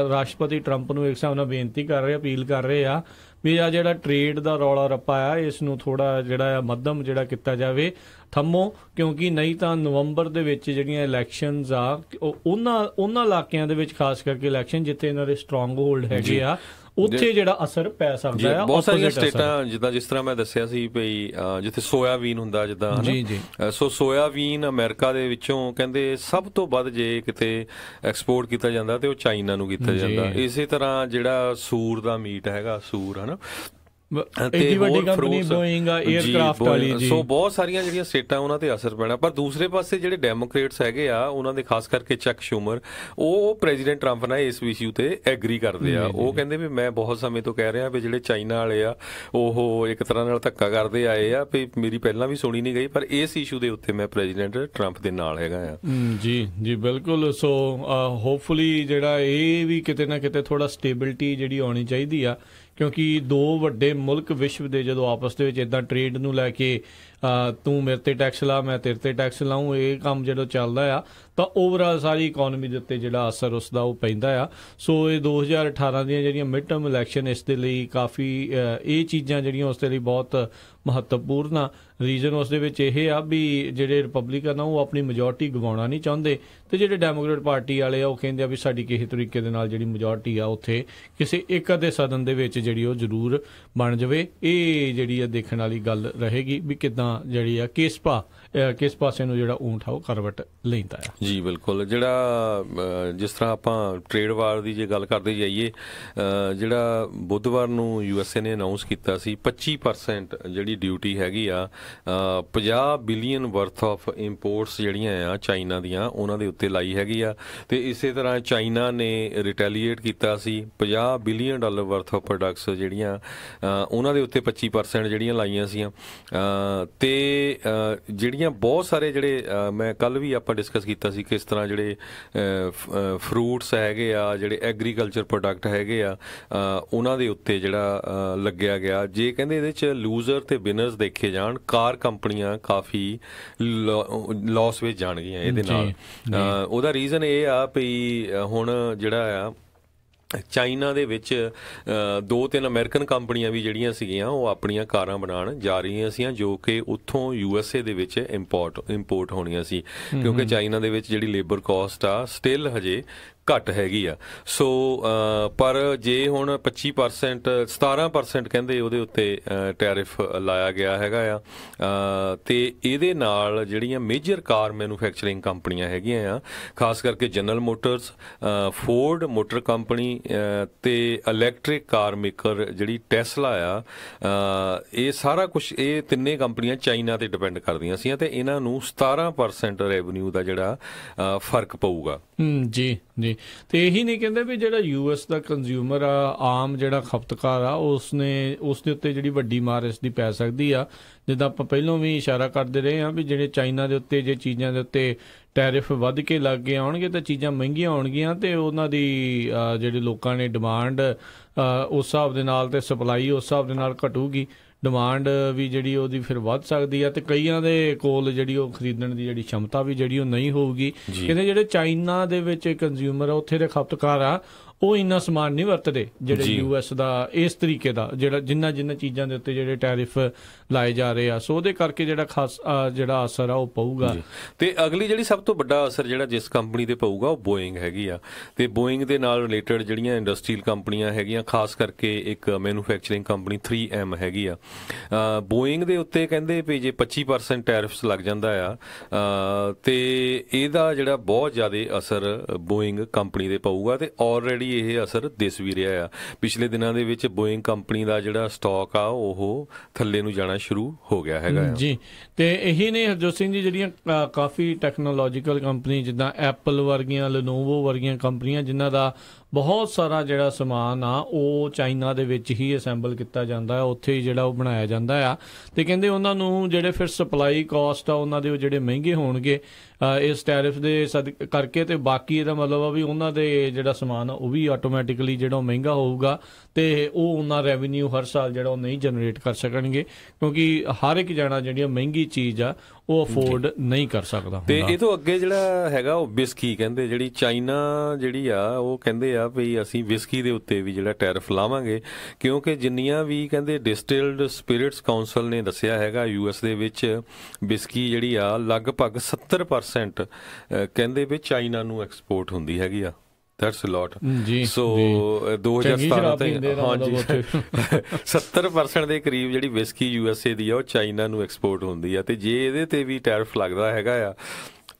ਰਾਸ਼ਟਰਪਤੀ ਟਰੰਪ ਨੂੰ ਇੱਕ ਹਿਸਾਬ ਨਾਲ ਬੇਨਤੀ ਕਰ ਰਹੇ, ਅਪੀਲ ਕਰ ਰਹੇ ਆ ਵੀ ਆ ਜਿਹੜਾ ਟ੍ਰੇਡ ਦਾ ਰੌਲਾ ਰੱਪਾ ਆ, ਇਸ ਨੂੰ ਥੋੜਾ ਜਿਹੜਾ ਮੱਧਮ ਜਿਹੜਾ ਕੀਤਾ ਜਾਵੇ, ਥੰਮੋ, ਕਿਉਂਕਿ ਨਹੀਂ ਤਾਂ ਨਵੰਬਰ ਦੇ ਵਿੱਚ ਜਿਹੜੀਆਂ ਇਲੈਕਸ਼ਨਸ ਆ ਉਹਨਾਂ ਇਲਾਕਿਆਂ ਦੇ ਵਿੱਚ, ਖਾਸ ਕਰਕੇ ਇਲੈਕਸ਼ਨ ਜਿੱਥੇ ਇਹਨਾਂ ਦੇ ਸਟਰੋਂਗ ਹੋਲਡ ਹੈਗੇ ਆ, ਉੱਥੇ ਜਿਹੜਾ ਅਸਰ ਪੈ ਸਕਦਾ ਆ। ਬਹੁਤ ਸਾਰੀਆਂ ਸਟੇਟਾਂ ਜਿੱਦਾਂ ਜਿਸ ਤਰ੍ਹਾਂ ਮੈਂ ਦੱਸਿਆ ਸੀ ਵੀ ਜਿੱਥੇ ਸੋਇਆਬੀਨ ਹੁੰਦਾ ਜਿੱਦਾਂ, ਸੋ ਸੋਇਆਬੀਨ ਅਮਰੀਕਾ ਦੇ ਵਿੱਚੋਂ ਕਹਿੰਦੇ ਸਭ ਤੋਂ ਵੱਧ ਜੇ ਕਿਤੇ ਐਕਸਪੋਰਟ ਕੀਤਾ ਜਾਂਦਾ ਤੇ ਉਹ ਚਾਈਨਾ ਨੂੰ ਕੀਤਾ ਜਾਂਦਾ। ਇਸੇ ਤਰ੍ਹਾਂ ਜਿਹੜਾ ਸੂਰ ਦਾ ਮੀਟ ਹੈਗਾ, ਸੂਰ ਹਨਾ, ਏਡੀ ਵੱਡੀ ਕੰਪਨੀ ਬੋਇੰਗ ਆ 에ਅਰਕ੍ਰਾਫਟ ਵਾਲੀ ਜੀ, ਸੋ ਬਹੁਤ ਸਾਰੀਆਂ ਜਿਹੜੀਆਂ ਸਟੇਟਾਂ ਉਹਨਾਂ ਤੇ ਅਸਰ ਪੈਣਾ। ਪਰ ਦੂਸਰੇ ਪਾਸੇ ਜਿਹੜੇ ਡੈਮੋਕ੍ਰੇਟਸ ਹੈਗੇ ਆ ਉਹਨਾਂ ਦੇ ਖਾਸ ਕਰਕੇ ਚੱਕ ਸ਼ੂਮਰ, ਉਹ ਪ੍ਰੈਜ਼ੀਡੈਂਟ ਟਰੰਪ ਨਾਲ ਇਸ ਇਸ਼ੂ ਤੇ ਐਗਰੀ ਕਰਦੇ ਆ। ਉਹ ਕਹਿੰਦੇ ਵੀ ਮੈਂ ਬਹੁਤ ਸਮੇਂ ਤੋਂ ਕਹਿ ਰਿਹਾ ਵੀ ਜਿਹੜੇ ਚਾਈਨਾ ਵਾਲੇ ਆ ਉਹ ਇੱਕ ਤਰ੍ਹਾਂ ਨਾਲ ਧੱਕਾ ਕਰਦੇ ਆਏ ਆ ਵੀ ਮੇਰੀ ਪਹਿਲਾਂ ਵੀ ਸੁਣੀ ਨਹੀਂ ਗਈ, ਪਰ ਇਸ ਇਸ਼ੂ ਦੇ ਉੱਤੇ ਮੈਂ ਪ੍ਰੈਜ਼ੀਡੈਂਟ ਟਰੰਪ ਦੇ ਨਾਲ ਹੈਗਾ ਆ। ਜੀ ਜੀ ਬਿਲਕੁਲ। ਸੋ ਹੋਪਫੁਲੀ ਜਿਹੜਾ ਇਹ ਵੀ ਕਿਤੇ ਨਾ ਕਿਤੇ ਥੋੜਾ ਸਟੇਬਿਲਿਟੀ ਜਿਹੜੀ ਆਉਣੀ ਚਾਹੀਦੀ ਆ, ਕਿਉਂਕਿ ਦੋ ਵੱਡੇ ਮੁਲਕ ਵਿਸ਼ਵ ਦੇ ਜਦੋਂ ਆਪਸ ਦੇ ਵਿੱਚ ਇੱਦਾਂ ਟ੍ਰੇਡ ਨੂੰ ਲੈ ਕੇ ਤੂੰ ਮੇਰੇ ਤੇ ਟੈਕਸ ਲਾ ਮੈਂ ਤੇਰੇ ਤੇ ਟੈਕਸ ਲਾਊਂ, ਇਹ ਕੰਮ ਜਦੋਂ ਚੱਲਦਾ ਆ ਤਾਂ ਓਵਰਆਲ ਸਾਰੀ ਇਕੋਨਮੀ ਦੇ ਉੱਤੇ ਜਿਹੜਾ ਅਸਰ ਉਸਦਾ ਉਹ ਪੈਂਦਾ ਆ। ਸੋ ਇਹ 2018 ਦੀਆਂ ਜਿਹੜੀਆਂ ਮਿਡ ਟਰਮ ਇਲੈਕਸ਼ਨ ਇਸ ਦੇ ਲਈ ਕਾਫੀ ਇਹ ਚੀਜ਼ਾਂ ਜਿਹੜੀਆਂ ਉਸ ਦੇ ਲਈ ਬਹੁਤ ਮਹੱਤਵਪੂਰਨ ਆ। ਰੀਜ਼ਨ ਉਸ ਦੇ ਵਿੱਚ ਇਹ ਆ ਵੀ ਜਿਹੜੇ ਰਿਪਬਲਿਕਨ ਆ ਉਹ ਆਪਣੀ ਮੈਜੋਰਟੀ ਗਵਾਉਣਾ ਨਹੀਂ ਚਾਹੁੰਦੇ, ਤੇ ਜਿਹੜੇ ਡੈਮੋਕ੍ਰੇਟ ਪਾਰਟੀ ਵਾਲੇ ਆ ਉਹ ਕਹਿੰਦੇ ਆ ਵੀ ਸਾਡੀ ਕਿਸੇ ਤਰੀਕੇ ਦੇ ਨਾਲ ਜਿਹੜੀ ਮੈਜੋਰਟੀ ਆ ਉੱਥੇ ਕਿਸੇ ਇੱਕ ਅੱਧੇ ਸਦਨ ਦੇ ਵਿੱਚ ਜਿਹੜੀ ਉਹ ਜ਼ਰੂਰ ਬਣ ਜਾਵੇ। ਇਹ ਜਿਹੜੀ ਆ ਦੇਖਣ ਵਾਲੀ ਗੱਲ ਰਹੇਗੀ ਵੀ ਕਿੱਦਾਂ ਜਿਹੜੀ ਆ ਕਿਸ ਪਾਸੇ ਨੂੰ ਜਿਹੜਾ ਊਂਠ ਆ ਉਹ ਕਰਵਟ ਲੈਂਦਾ ਆ। ਜੀ ਬਿਲਕੁਲ। ਜਿਹੜਾ ਜਿਸ ਤਰ੍ਹਾਂ ਆਪਾਂ ਟ੍ਰੇਡ ਵਾਰ ਦੀ ਜੇ ਗੱਲ ਕਰਦੇ ਜਾਈਏ, ਜਿਹੜਾ ਬੁੱਧਵਾਰ ਨੂੰ USA ਨੇ ਅਨਾਊਂਸ ਕੀਤਾ ਸੀ 25% ਜਿਹੜੀ ਡਿਊਟੀ ਹੈਗੀ ਆ 50 ਬਿਲੀਅਨ ਵਰਥ ਆਫ ਇੰਪੋਰਟਸ ਜਿਹੜੀਆਂ ਆ ਚਾਈਨਾ ਦੀਆਂ ਉਹਨਾਂ ਦੇ ਉੱਤੇ ਲਾਈ ਹੈਗੀ ਆ। ਤੇ ਇਸੇ ਤਰ੍ਹਾਂ ਚਾਈਨਾ ਨੇ ਰਿਟੈਲੀਏਟ ਕੀਤਾ ਸੀ $50 ਬਿਲੀਅਨ ਵਰਥ ਆਫ ਪ੍ਰੋਡਕਟਸ ਜਿਹੜੀਆਂ ਉਹਨਾਂ ਦੇ ਉੱਤੇ 25% ਜਿਹੜੀਆਂ ਲਾਈਆਂ ਸੀਆਂ। ਤੇ ਜਿਹੜੀਆਂ ਬਹੁਤ ਸਾਰੇ ਜਿਹੜੇ ਮੈਂ ਕੱਲ ਵੀ ਆਪਾਂ ਡਿਸਕਸ ਕੀਤਾ ਸੀ ਕਿਸ ਤਰ੍ਹਾਂ ਜਿਹੜੇ ਫਰੂਟਸ ਹੈਗੇ ਆ, ਜਿਹੜੇ ਐਗਰੀਕਲਚਰ ਪ੍ਰੋਡਕਟ ਹੈਗੇ ਆ, ਉਹਨਾਂ ਦੇ ਉੱਤੇ ਜਿਹੜਾ ਲੱਗਿਆ ਗਿਆ। ਜੇ ਕਹਿੰਦੇ ਇਹਦੇ 'ਚ ਲੂਜ਼ਰ ਤੇ ਵਿਨਰਸ ਦੇਖੇ ਜਾਣ, ਕਾਰ ਕੰਪਨੀਆਂ ਕਾਫੀ ਲਾਸ ਵਿੱਚ ਜਾਣਗੀਆਂ ਇਹਦੇ ਨਾਲ। ਉਹਦਾ ਰੀਜ਼ਨ ਇਹ ਆ ਵੀ ਹੁਣ ਜਿਹੜਾ ਆ ਚਾਈਨਾ ਦੇ ਵਿੱਚ 2-3 ਅਮਰੀਕਨ ਕੰਪਨੀਆਂ ਵੀ ਜਿਹੜੀਆਂ ਸੀਗੀਆਂ ਉਹ ਆਪਣੀਆਂ ਕਾਰਾਂ ਬਣਾਉਣ ਜਾ ਰਹੀਆਂ ਸੀ, ਜੋ ਕਿ ਉੱਥੋਂ USA ਦੇ ਵਿੱਚ ਇੰਪੋਰਟ ਹੋਣੀਆਂ ਸੀ, ਕਿਉਂਕਿ ਚਾਈਨਾ ਦੇ ਵਿੱਚ ਜਿਹੜੀ ਲੇਬਰ ਕਾਸਟ ਆ ਸਟਿਲ ਹਜੇ ਘੱਟ ਹੈਗੀ ਆ। ਸੋ ਪਰ ਜੇ ਹੁਣ 25% 17% ਕਹਿੰਦੇ ਉਹਦੇ ਉੱਤੇ ਟੈਰਿਫ ਲਾਇਆ ਗਿਆ ਹੈਗਾ ਆ, ਤੇ ਇਹਦੇ ਨਾਲ ਜਿਹੜੀਆਂ ਮੇਜਰ ਕਾਰ ਮੈਨੂਫੈਕਚਰਿੰਗ ਕੰਪਨੀਆਂ ਹੈਗੀਆਂ ਆ, ਖਾਸ ਕਰਕੇ general motors, Ford motor company ਤੇ ਇਲੈਕਟ੍ਰਿਕ ਕਾਰ ਮੇਕਰ ਜਿਹੜੀ ਟੈਸਲਾ ਆ, ਇਹ ਸਾਰਾ ਕੁਝ ਇਹ ਤਿੰਨੇ ਕੰਪਨੀਆਂ ਚਾਈਨਾ ਤੇ ਡਿਪੈਂਡ ਕਰਦੀਆਂ ਸੀ, ਤੇ ਇਹਨਾਂ ਨੂੰ 17% ਰੈਵਨਿਊ ਦਾ ਜਿਹੜਾ ਫਰਕ ਪਊਗਾ। ਜੀ ਜੀ। ਤੇ ਇਹੀ ਨਹੀਂ ਕਹਿੰਦੇ ਵੀ ਜਿਹੜਾ US ਦਾ ਕੰਜ਼ਿਊਮਰ ਆ, ਆਮ ਜਿਹੜਾ ਖਪਤਕਾਰ ਆ, ਉਸ ਦੇ ਉੱਤੇ ਜਿਹੜੀ ਵੱਡੀ ਮਾਰ ਇਸ ਦੀ ਪੈ ਸਕਦੀ ਆ। ਜਿੱਦਾਂ ਆਪਾਂ ਪਹਿਲਾਂ ਵੀ ਇਸ਼ਾਰਾ ਕਰਦੇ ਰਹੇ ਹਾਂ ਵੀ ਜਿਹੜੇ ਚਾਈਨਾ ਦੇ ਉੱਤੇ ਜੇ ਚੀਜ਼ਾਂ ਦੇ ਉੱਤੇ ਟੈਰਿਫ ਵੱਧ ਕੇ ਲੱਗ ਕੇ ਆਉਣਗੇ ਤਾਂ ਚੀਜ਼ਾਂ ਮਹਿੰਗੀਆਂ ਹੋਣਗੀਆਂ, ਤੇ ਉਹਨਾਂ ਦੀ ਜਿਹੜੇ ਲੋਕਾਂ ਨੇ ਡਿਮਾਂਡ ਉਸ ਹਿਸਾਬ ਦੇ ਨਾਲ ਤੇ ਸਪਲਾਈ ਉਸ ਹਿਸਾਬ ਦੇ ਨਾਲ ਘਟੂਗੀ। ਡਿਮਾਂਡ ਵੀ ਜਿਹੜੀ ਉਹਦੀ ਫਿਰ ਵੱਧ ਸਕਦੀ ਆ, ਤੇ ਕਈਆਂ ਦੇ ਕੋਲ ਜਿਹੜੀ ਉਹ ਖਰੀਦਣ ਦੀ ਜਿਹੜੀ क्षमता ਵੀ ਜਿਹੜੀ ਉਹ ਨਹੀਂ ਹੋਊਗੀ। ਕਹਿੰਦੇ ਜਿਹੜੇ ਚਾਈਨਾ ਦੇ ਵਿੱਚ ਕੰਜ਼ਿਊਮਰ ਆ, ਉੱਥੇ ਦੇ ਖਪਤਕਾਰ ਆ, ਉਹ ਇੰਨਾ ਸਮਾਨ ਨਹੀਂ ਵਰਤਦੇ ਜਿਹੜੇ US ਦਾ ਇਸ ਤਰੀਕੇ ਦਾ ਜਿਹੜਾ ਜਿੰਨਾ ਚੀਜ਼ਾਂ ਦੇ ਉੱਤੇ ਜਿਹੜੇ ਟੈਰਿਫ ਲਾਏ ਜਾ ਰਹੇ ਆ। ਸੋ ਉਹਦੇ ਕਰਕੇ ਜਿਹੜਾ ਖਾਸ ਜਿਹੜਾ ਅਸਰ ਆ ਉਹ ਪਊਗਾ। ਤੇ ਅਗਲੀ ਜਿਹੜੀ ਸਭ ਤੋਂ ਵੱਡਾ ਅਸਰ ਜਿਹੜਾ ਜਿਸ ਕੰਪਨੀ ਤੇ ਪਊਗਾ ਉਹ ਬੋਇੰਗ ਹੈਗੀ ਆ। ਤੇ ਬੋਇੰਗ ਦੇ ਨਾਲ ਰਿਲੇਟਡ ਜਿਹੜੀਆਂ ਇੰਡਸਟਰੀਅਲ ਕੰਪਨੀਆਂ ਹੈਗੀਆਂ, ਖਾਸ ਕਰਕੇ ਇੱਕ ਮੈਨੂਫੈਕਚਰਿੰਗ ਕੰਪਨੀ 3M ਹੈਗੀ ਆ, ਬੋਇੰਗ ਦੇ ਉੱਤੇ ਕਹਿੰਦੇ ਵੀ ਜੇ 25% ਟੈਰਿਫਸ ਲੱਗ ਜਾਂਦਾ ਆ, ਤੇ ਇਹਦਾ ਜਿਹੜਾ ਬਹੁਤ ਜ਼ਿਆਦਾ ਅਸਰ ਬੋਇੰਗ ਕੰਪਨੀ ਤੇ ਪਊਗਾ। ਤੇ ਆਲਰੇਡੀ ਇਹ ਅਸਰ ਦਿਸ ਵੀ ਰਿਹਾ ਆ। ਪਿਛਲੇ ਦਿਨਾਂ ਦੇ ਵਿੱਚ ਬੋਇੰਗ ਕੰਪਨੀ ਦਾ ਜਿਹੜਾ ਸਟਾਕ ਆ ਉਹ ਥੱਲੇ ਨੂੰ ਜਾਣਾ ਸ਼ੁਰੂ ਹੋ ਗਿਆ ਹੈਗਾ ਜੀ। ਤੇ ਇਹੀ ਨੇ ਹਰਜੋਤ ਸਿੰਘ ਜੀ, ਜਿਹੜੀਆਂ ਕਾਫੀ ਟੈਕਨੋਲੋਜੀਕਲ ਕੰਪਨੀ ਜਿੱਦਾਂ ਐਪਲ ਵਰਗੀਆਂ, ਲੈਨੋਵੋ ਵਰਗੀਆਂ ਕੰਪਨੀਆਂ, ਜਿਨ੍ਹਾਂ ਦਾ ਬਹੁਤ ਸਾਰਾ ਜਿਹੜਾ ਸਮਾਨ ਆ ਉਹ ਚਾਈਨਾ ਦੇ ਵਿੱਚ ਹੀ ਅਸੈਂਬਲ ਕੀਤਾ ਜਾਂਦਾ, ਉੱਥੇ ਹੀ ਜਿਹੜਾ ਉਹ ਬਣਾਇਆ ਜਾਂਦਾ ਆ। ਤੇ ਕਹਿੰਦੇ ਉਹਨਾਂ ਨੂੰ ਜਿਹੜੇ ਫਿਰ ਸਪਲਾਈ ਕਾਸਟ ਆ ਉਹਨਾਂ ਦੇ ਜਿਹੜੇ ਮਹਿੰਗੇ ਹੋਣਗੇ ਇਸ ਟੈਰਿਫ ਦੇ ਕਰਕੇ, ਤੇ ਬਾਕੀ ਇਹਦਾ ਮਤਲਬ ਆ ਵੀ ਉਹਨਾਂ ਦੇ ਜਿਹੜਾ ਸਮਾਨ ਆ ਉਹ ਵੀ ਆਟੋਮੈਟਿਕਲੀ ਜਿਹੜਾ ਮਹਿੰਗਾ ਹੋਊਗਾ, ਤੇ ਉਹ ਉਹਨਾਂ ਰੈਵਨਿਊ ਹਰ ਸਾਲ ਜਿਹੜਾ ਉਹ ਨਹੀਂ ਜਨਰੇਟ ਕਰ ਸਕਣਗੇ, ਕਿਉਂਕਿ ਹਰ ਇੱਕ ਜਣਾ ਜਿਹੜੀ ਮਹਿੰਗੀ ਚੀਜ਼ ਆ ਉਹ ਅਫੋਰਡ ਨਹੀਂ ਕਰ ਸਕਦਾ। ਤੇ ਇਹ ਤੋਂ ਅੱਗੇ ਜਿਹੜਾ ਹੈਗਾ ਉਹ ਵਿਸਕੀ, ਕਹਿੰਦੇ ਜਿਹੜੀ ਚਾਈਨਾ ਜਿਹੜੀ ਆ ਉਹ ਕਹਿੰਦੇ ਆ ਵੀ ਅਸੀਂ ਵਿਸਕੀ ਦੇ ਉੱਤੇ ਵੀ ਜਿਹੜਾ ਟੈਰਿਫ ਲਾਵਾਂਗੇ, ਕਿਉਂਕਿ ਜਿੰਨੀਆਂ ਵੀ ਕਹਿੰਦੇ ਡਿਸਟਿਲਡ ਸਪਿਰਿਟਸ ਕਾਉਂਸਲ ਨੇ ਦੱਸਿਆ ਹੈਗਾ US ਦੇ ਵਿੱਚ ਵਿਸਕੀ ਜਿਹੜੀ ਆ ਲਗਭਗ 70% ਕਹਿੰਦੇ ਵੀ ਚਾਈਨਾ ਨੂੰ ਐਕਸਪੋਰਟ ਹੁੰਦੀ ਹੈਗੀ ਆ। That's a lot. ਸੋ 2017 ਤੇ ਹਾਂਜੀ 70% ਦੇ ਕਰੀਬ ਜਿਹੜੀ ਵਿਸਕੀ USA ਦੀ ਆ ਉਹ ਚਾਈਨਾ ਨੂੰ ਐਕਸਪੋਰਟ ਹੁੰਦੀ ਆ। ਤੇ ਜੇ ਇਹਦੇ ਤੇ ਵੀ ਟੈਰਿਫ ਲੱਗਦਾ ਹੈਗਾ ਆ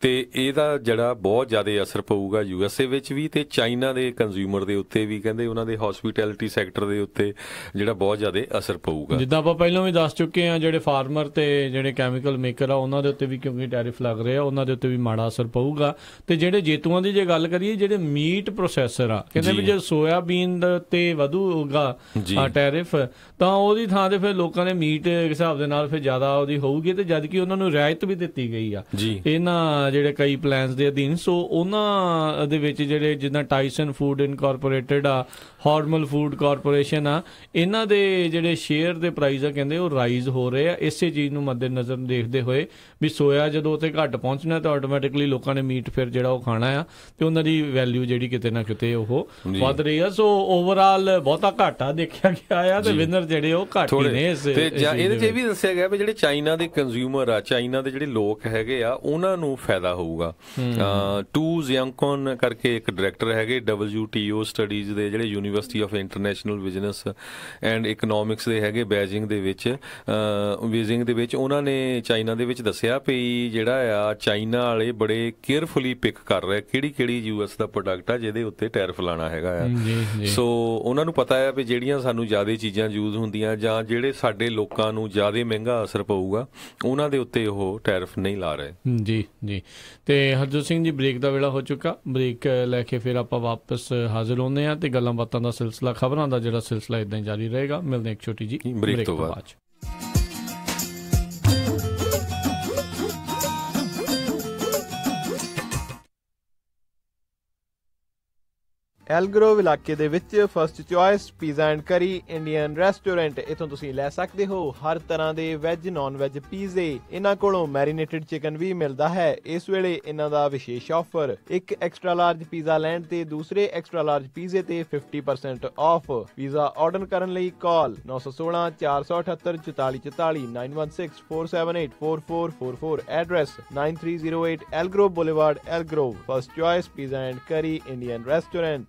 ਤੇ ਇਹਦਾ ਜਿਹੜਾ ਬਹੁਤ ਜ਼ਿਆਦਾ ਅਸਰ ਪਊਗਾ USA ਵਿੱਚ ਵੀ ਤੇ ਚਾਈਨਾ ਦੇ ਕੰਜ਼ਿਊਮਰ ਦੇ ਉੱਤੇ ਵੀ, ਕਹਿੰਦੇ ਉਹਨਾਂ ਦੇ ਹੌਸਪਿਟੈਲਿਟੀ ਸੈਕਟਰ ਦੇ ਉੱਤੇ ਜਿਹੜਾ ਬਹੁਤ ਜ਼ਿਆਦਾ ਅਸਰ ਪਊਗਾ। ਜਿੱਦਾਂ ਆਪਾਂ ਪਹਿਲਾਂ ਵੀ ਦੱਸ ਚੁੱਕੇ ਹਾਂ, ਜਿਹੜੇ ਫਾਰਮਰ ਤੇ ਜਿਹੜੇ ਕੈਮੀਕਲ ਮੇਕਰ ਆ ਉਹਨਾਂ ਦੇ ਉੱਤੇ ਵੀ ਕਿਉਂਕਿ ਟੈਰਿਫ ਲੱਗ ਰਿਹਾ, ਉਹਨਾਂ ਦੇ ਉੱਤੇ ਵੀ ਮਾੜਾ ਅਸਰ ਪਊਗਾ। ਤੇ ਜਿਹੜੇ ਜੇਤੂਆਂ ਦੀ ਜੇ ਗੱਲ ਕਰੀਏ, ਜਿਹੜੇ ਮੀਟ ਪ੍ਰੋਸੈਸਰ ਆ, ਕਹਿੰਦੇ ਵੀ ਜੇ ਸੋਇਆਬੀਨ ਤੇ ਵਧੂਗਾ ਟੈਰਿਫ ਤਾਂ ਉਹਦੀ ਥਾਂ ਤੇ ਫਿਰ ਲੋਕਾਂ ਨੇ ਮੀਟ ਦੇ ਹਿਸਾਬ ਦੇ ਨਾਲ ਫਿਰ ਜ਼ਿਆਦਾ ਉਹਦੀ ਹੋਊਗੀ, ਤੇ ਜਦ ਕਿ ਉਹਨਾਂ ਨੂੰ ਰਿਆਇਤ ਵੀ ਦਿੱਤੀ ਗਈ ਆ ਇਹਨਾਂ ਜਿਹੜੇ ਕਈ ਪਲਾਨਸ ਦੇ ਅਧੀਨ। ਸੋ ਉਹਨਾਂ ਦੇ ਵਿੱਚ ਜਿਹੜੇ ਜਿੱਦਾਂ ਟਾਈਸਨ ਫੂਡ ਇਨਕਾਰਪੋਰੇਟਡ ਆ, ਹਾਰਮਲ ਫੂਡ ਕਾਰਪੋਰੇਸ਼ਨ ਆ, ਇਹਨਾਂ ਦੇ ਜਿਹੜੇ ਸ਼ੇਅਰ ਦੇ ਪ੍ਰਾਈਸ ਆ ਕਹਿੰਦੇ ਉਹ ਰਾਈਜ਼ ਹੋ ਰਹੇ ਆ। ਇਸੇ ਚੀਜ਼ ਨੂੰ ਮੱਦੇ ਨਜ਼ਰ ਦੇਖਦੇ ਹੋਏ ਵੀ ਸੋਇਆ ਜਦੋਂ ਉੱਥੇ ਘੱਟ ਪਹੁੰਚਣਾ ਤਾਂ ਆਟੋਮੈਟਿਕਲੀ ਲੋਕਾਂ ਨੇ ਮੀਟ ਫਿਰ ਜਿਹੜਾ ਉਹ ਖਾਣਾ ਆ, ਤੇ ਉਹਨਾਂ ਦੀ ਵੈਲਿਊ ਜਿਹੜੀ ਕਿਤੇ ਨਾ ਕਿਤੇ ਉਹ ਵੱਧ ਰਹੀ ਆ। ਸੋ ਓਵਰਆਲ ਬਹੁਤਾ ਘਾਟਾ ਦੇਖਿਆ ਗਿਆ ਆ ਤੇ ਵਿਨਰ ਜਿਹੜੇ ਉਹ ਘੱਟ ਹੀ ਨੇ। ਤੇ ਇਹਦੇ 'ਚ ਇਹ ਵੀ ਦੱਸਿਆ ਗਿਆ ਵੀ ਜਿਹੜੇ ਚਾਈਨਾ ਦੇ ਕੰਜ਼ਿਊਮਰ ਆ, ਚਾਈਨਾ ਦੇ ਜਿਹੜੇ ਲੋਕ ਹੈਗੇ ਆ, ਉਹਨਾਂ ਨੂੰ ਫਾਇਦਾ ਹੋਊਗਾ। ਟੂ ਜ਼ਿਆਂਗਕੋਨ ਕਰਕੇ ਇੱਕ ਡਾਇਰੈਕਟਰ ਹੈਗੇ WTO ਸਟੱਡੀਜ਼ ਦੇ, ਜਿਹੜੇ university of international business and economics ਦੇ ਹੈਗੇ ਬੀਜਿੰਗ ਦੇ ਵਿੱਚ, ਉਹਨਾਂ ਨੇ ਚਾਈਨਾ ਦੇ ਵਿੱਚ ਦੱਸਿਆ ਵੀ ਜਿਹੜਾ ਆ ਚਾਈਨਾ ਵਾਲੇ ਬੜੇ ਕੇਅਰਫੁਲੀ ਪਿਕ ਕਰ ਰਹੇ ਕਿਹੜੀ US ਦਾ ਪ੍ਰੋਡਕਟ ਆ ਜਿਹਦੇ ਉੱਤੇ ਟੈਰਿਫ ਲਾਣਾ ਹੈਗਾ ਆ। ਸੋ ਉਹਨਾਂ ਨੂੰ ਪਤਾ ਹੈ ਵੀ ਜਿਹੜੀਆਂ ਸਾਨੂੰ ਜ਼ਿਆਦਾ ਚੀਜ਼ਾਂ ਯੂਜ਼ ਹੁੰਦੀਆਂ ਜਾਂ ਜਿਹੜੇ ਸਾਡੇ ਲੋਕਾਂ ਨੂੰ ਜ਼ਿਆਦਾ ਮਹਿੰਗਾ ਅਸਰ ਪਊਗਾ, ਉਹਨਾਂ ਦੇ ਉੱਤੇ ਉਹ ਟੈਰਿਫ ਨਹੀਂ ਲਾ ਰਹੇ। ਜੀ ਤੇ ਹਰਜੋਤ ਸਿੰਘ ਜੀ, ਬ੍ਰੇਕ ਦਾ ਵੇਲਾ ਹੋ ਚੁੱਕਾ। ਬ੍ਰੇਕ ਲੈ ਕੇ ਫਿਰ ਆਪਾਂ ਵਾਪਸ ਹਾਜ਼ਰ ਹੁੰਦੇ ਹਾਂ ਤੇ ਗੱਲਾਂ ਬਾਤਾਂ ਦਾ ਸਿਲਸਿਲਾ, ਖਬਰਾਂ ਦਾ ਜਿਹੜਾ ਸਿਲਸਿਲਾ ਇਦਾਂ ਹੀ ਜਾਰੀ ਰਹੇਗਾ। ਮਿਲਦੇ ਇੱਕ ਛੋਟੀ ਜੀ ਬ੍ਰੇਕ ਤੋਂ ਬਾਅਦ। ਐਲਗਰੋਵ ਇਲਾਕੇ ਦੇ ਵਿੱਚ first choice pizza and curry Indian restaurant, ਇੱਥੋਂ ਤੁਸੀਂ ਲੈ ਸਕਦੇ ਹੋ ਹਰ ਤਰ੍ਹਾਂ ਦੇ ਵੈਜ ਨੌਨ ਵੈਜ ਪੀਜ਼ੇ। ਇਹਨਾਂ ਕੋਲੋਂ ਮੈਰੀਨੇਟਡ ਚਿਕਨ ਵੀ ਮਿਲਦਾ ਹੈ। ਇਸ ਵੇਲੇ ਇਹਨਾਂ ਦਾ ਵਿਸ਼ੇਸ਼ ਆਫਰ, ਇੱਕ ਐਕਸਟਰਾ ਲਾਰਜ ਪੀਜ਼ਾ ਲੈਣ ਤੇ ਦੂਸਰੇ ਐਕਸਟਰਾ ਲਾਰਜ ਪੀਜ਼ੇ ਤੇ 50% ਆਫ। ਪੀਜ਼ਾ ਆਰਡਰ ਕਰਨ ਲਈ call 916 478 4444 916 478 4444। Address 9308 Elk Grove boulevard, Elk Grove. First choice pizza and curry Indian restaurant,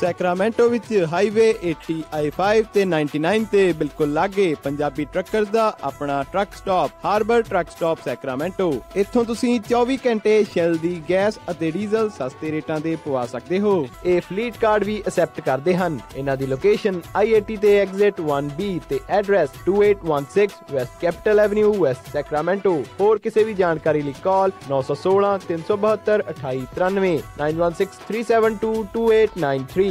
Sacramento ਵਿੱਚ ਹਾਈਵੇ 80 I-5 ਤੇ 99 ਤੇ ਬਿਲਕੁਲ ਲਾਗੇ ਪੰਜਾਬੀ ਟਰੱਕਰਸ ਦਾ ਆਪਣਾ truck stop, Harbor truck stop Sacramento. ਇੱਥੋਂ ਤੁਸੀਂ 24 ਘੰਟੇ ਸ਼ੈਲ ਦੀ ਗੈਸ ਅਤੇ ਡੀਜ਼ਲ ਸਸਤੇ ਰੇਟਾਂ ਤੇ ਪਵਾ ਸਕਦੇ ਹੋ। ਇਹ ਫਲੀਟ ਕਾਰਡ ਵੀ ਅਸੈਪਟ ਕਰਦੇ ਹਨ। ਇਹਨਾਂ ਦੀ ਲੋਕੇਸ਼ਨ I-80 ਤੇ ਐਗਜ਼ਿਟ 1B ਤੇ address 2816 West capital avenue, West Sacramento. ਹੋਰ ਕਿਸੇ ਵੀ ਜਾਣਕਾਰੀ ਲਈ ਕਾਲ 916 372 2893 916 372 2893।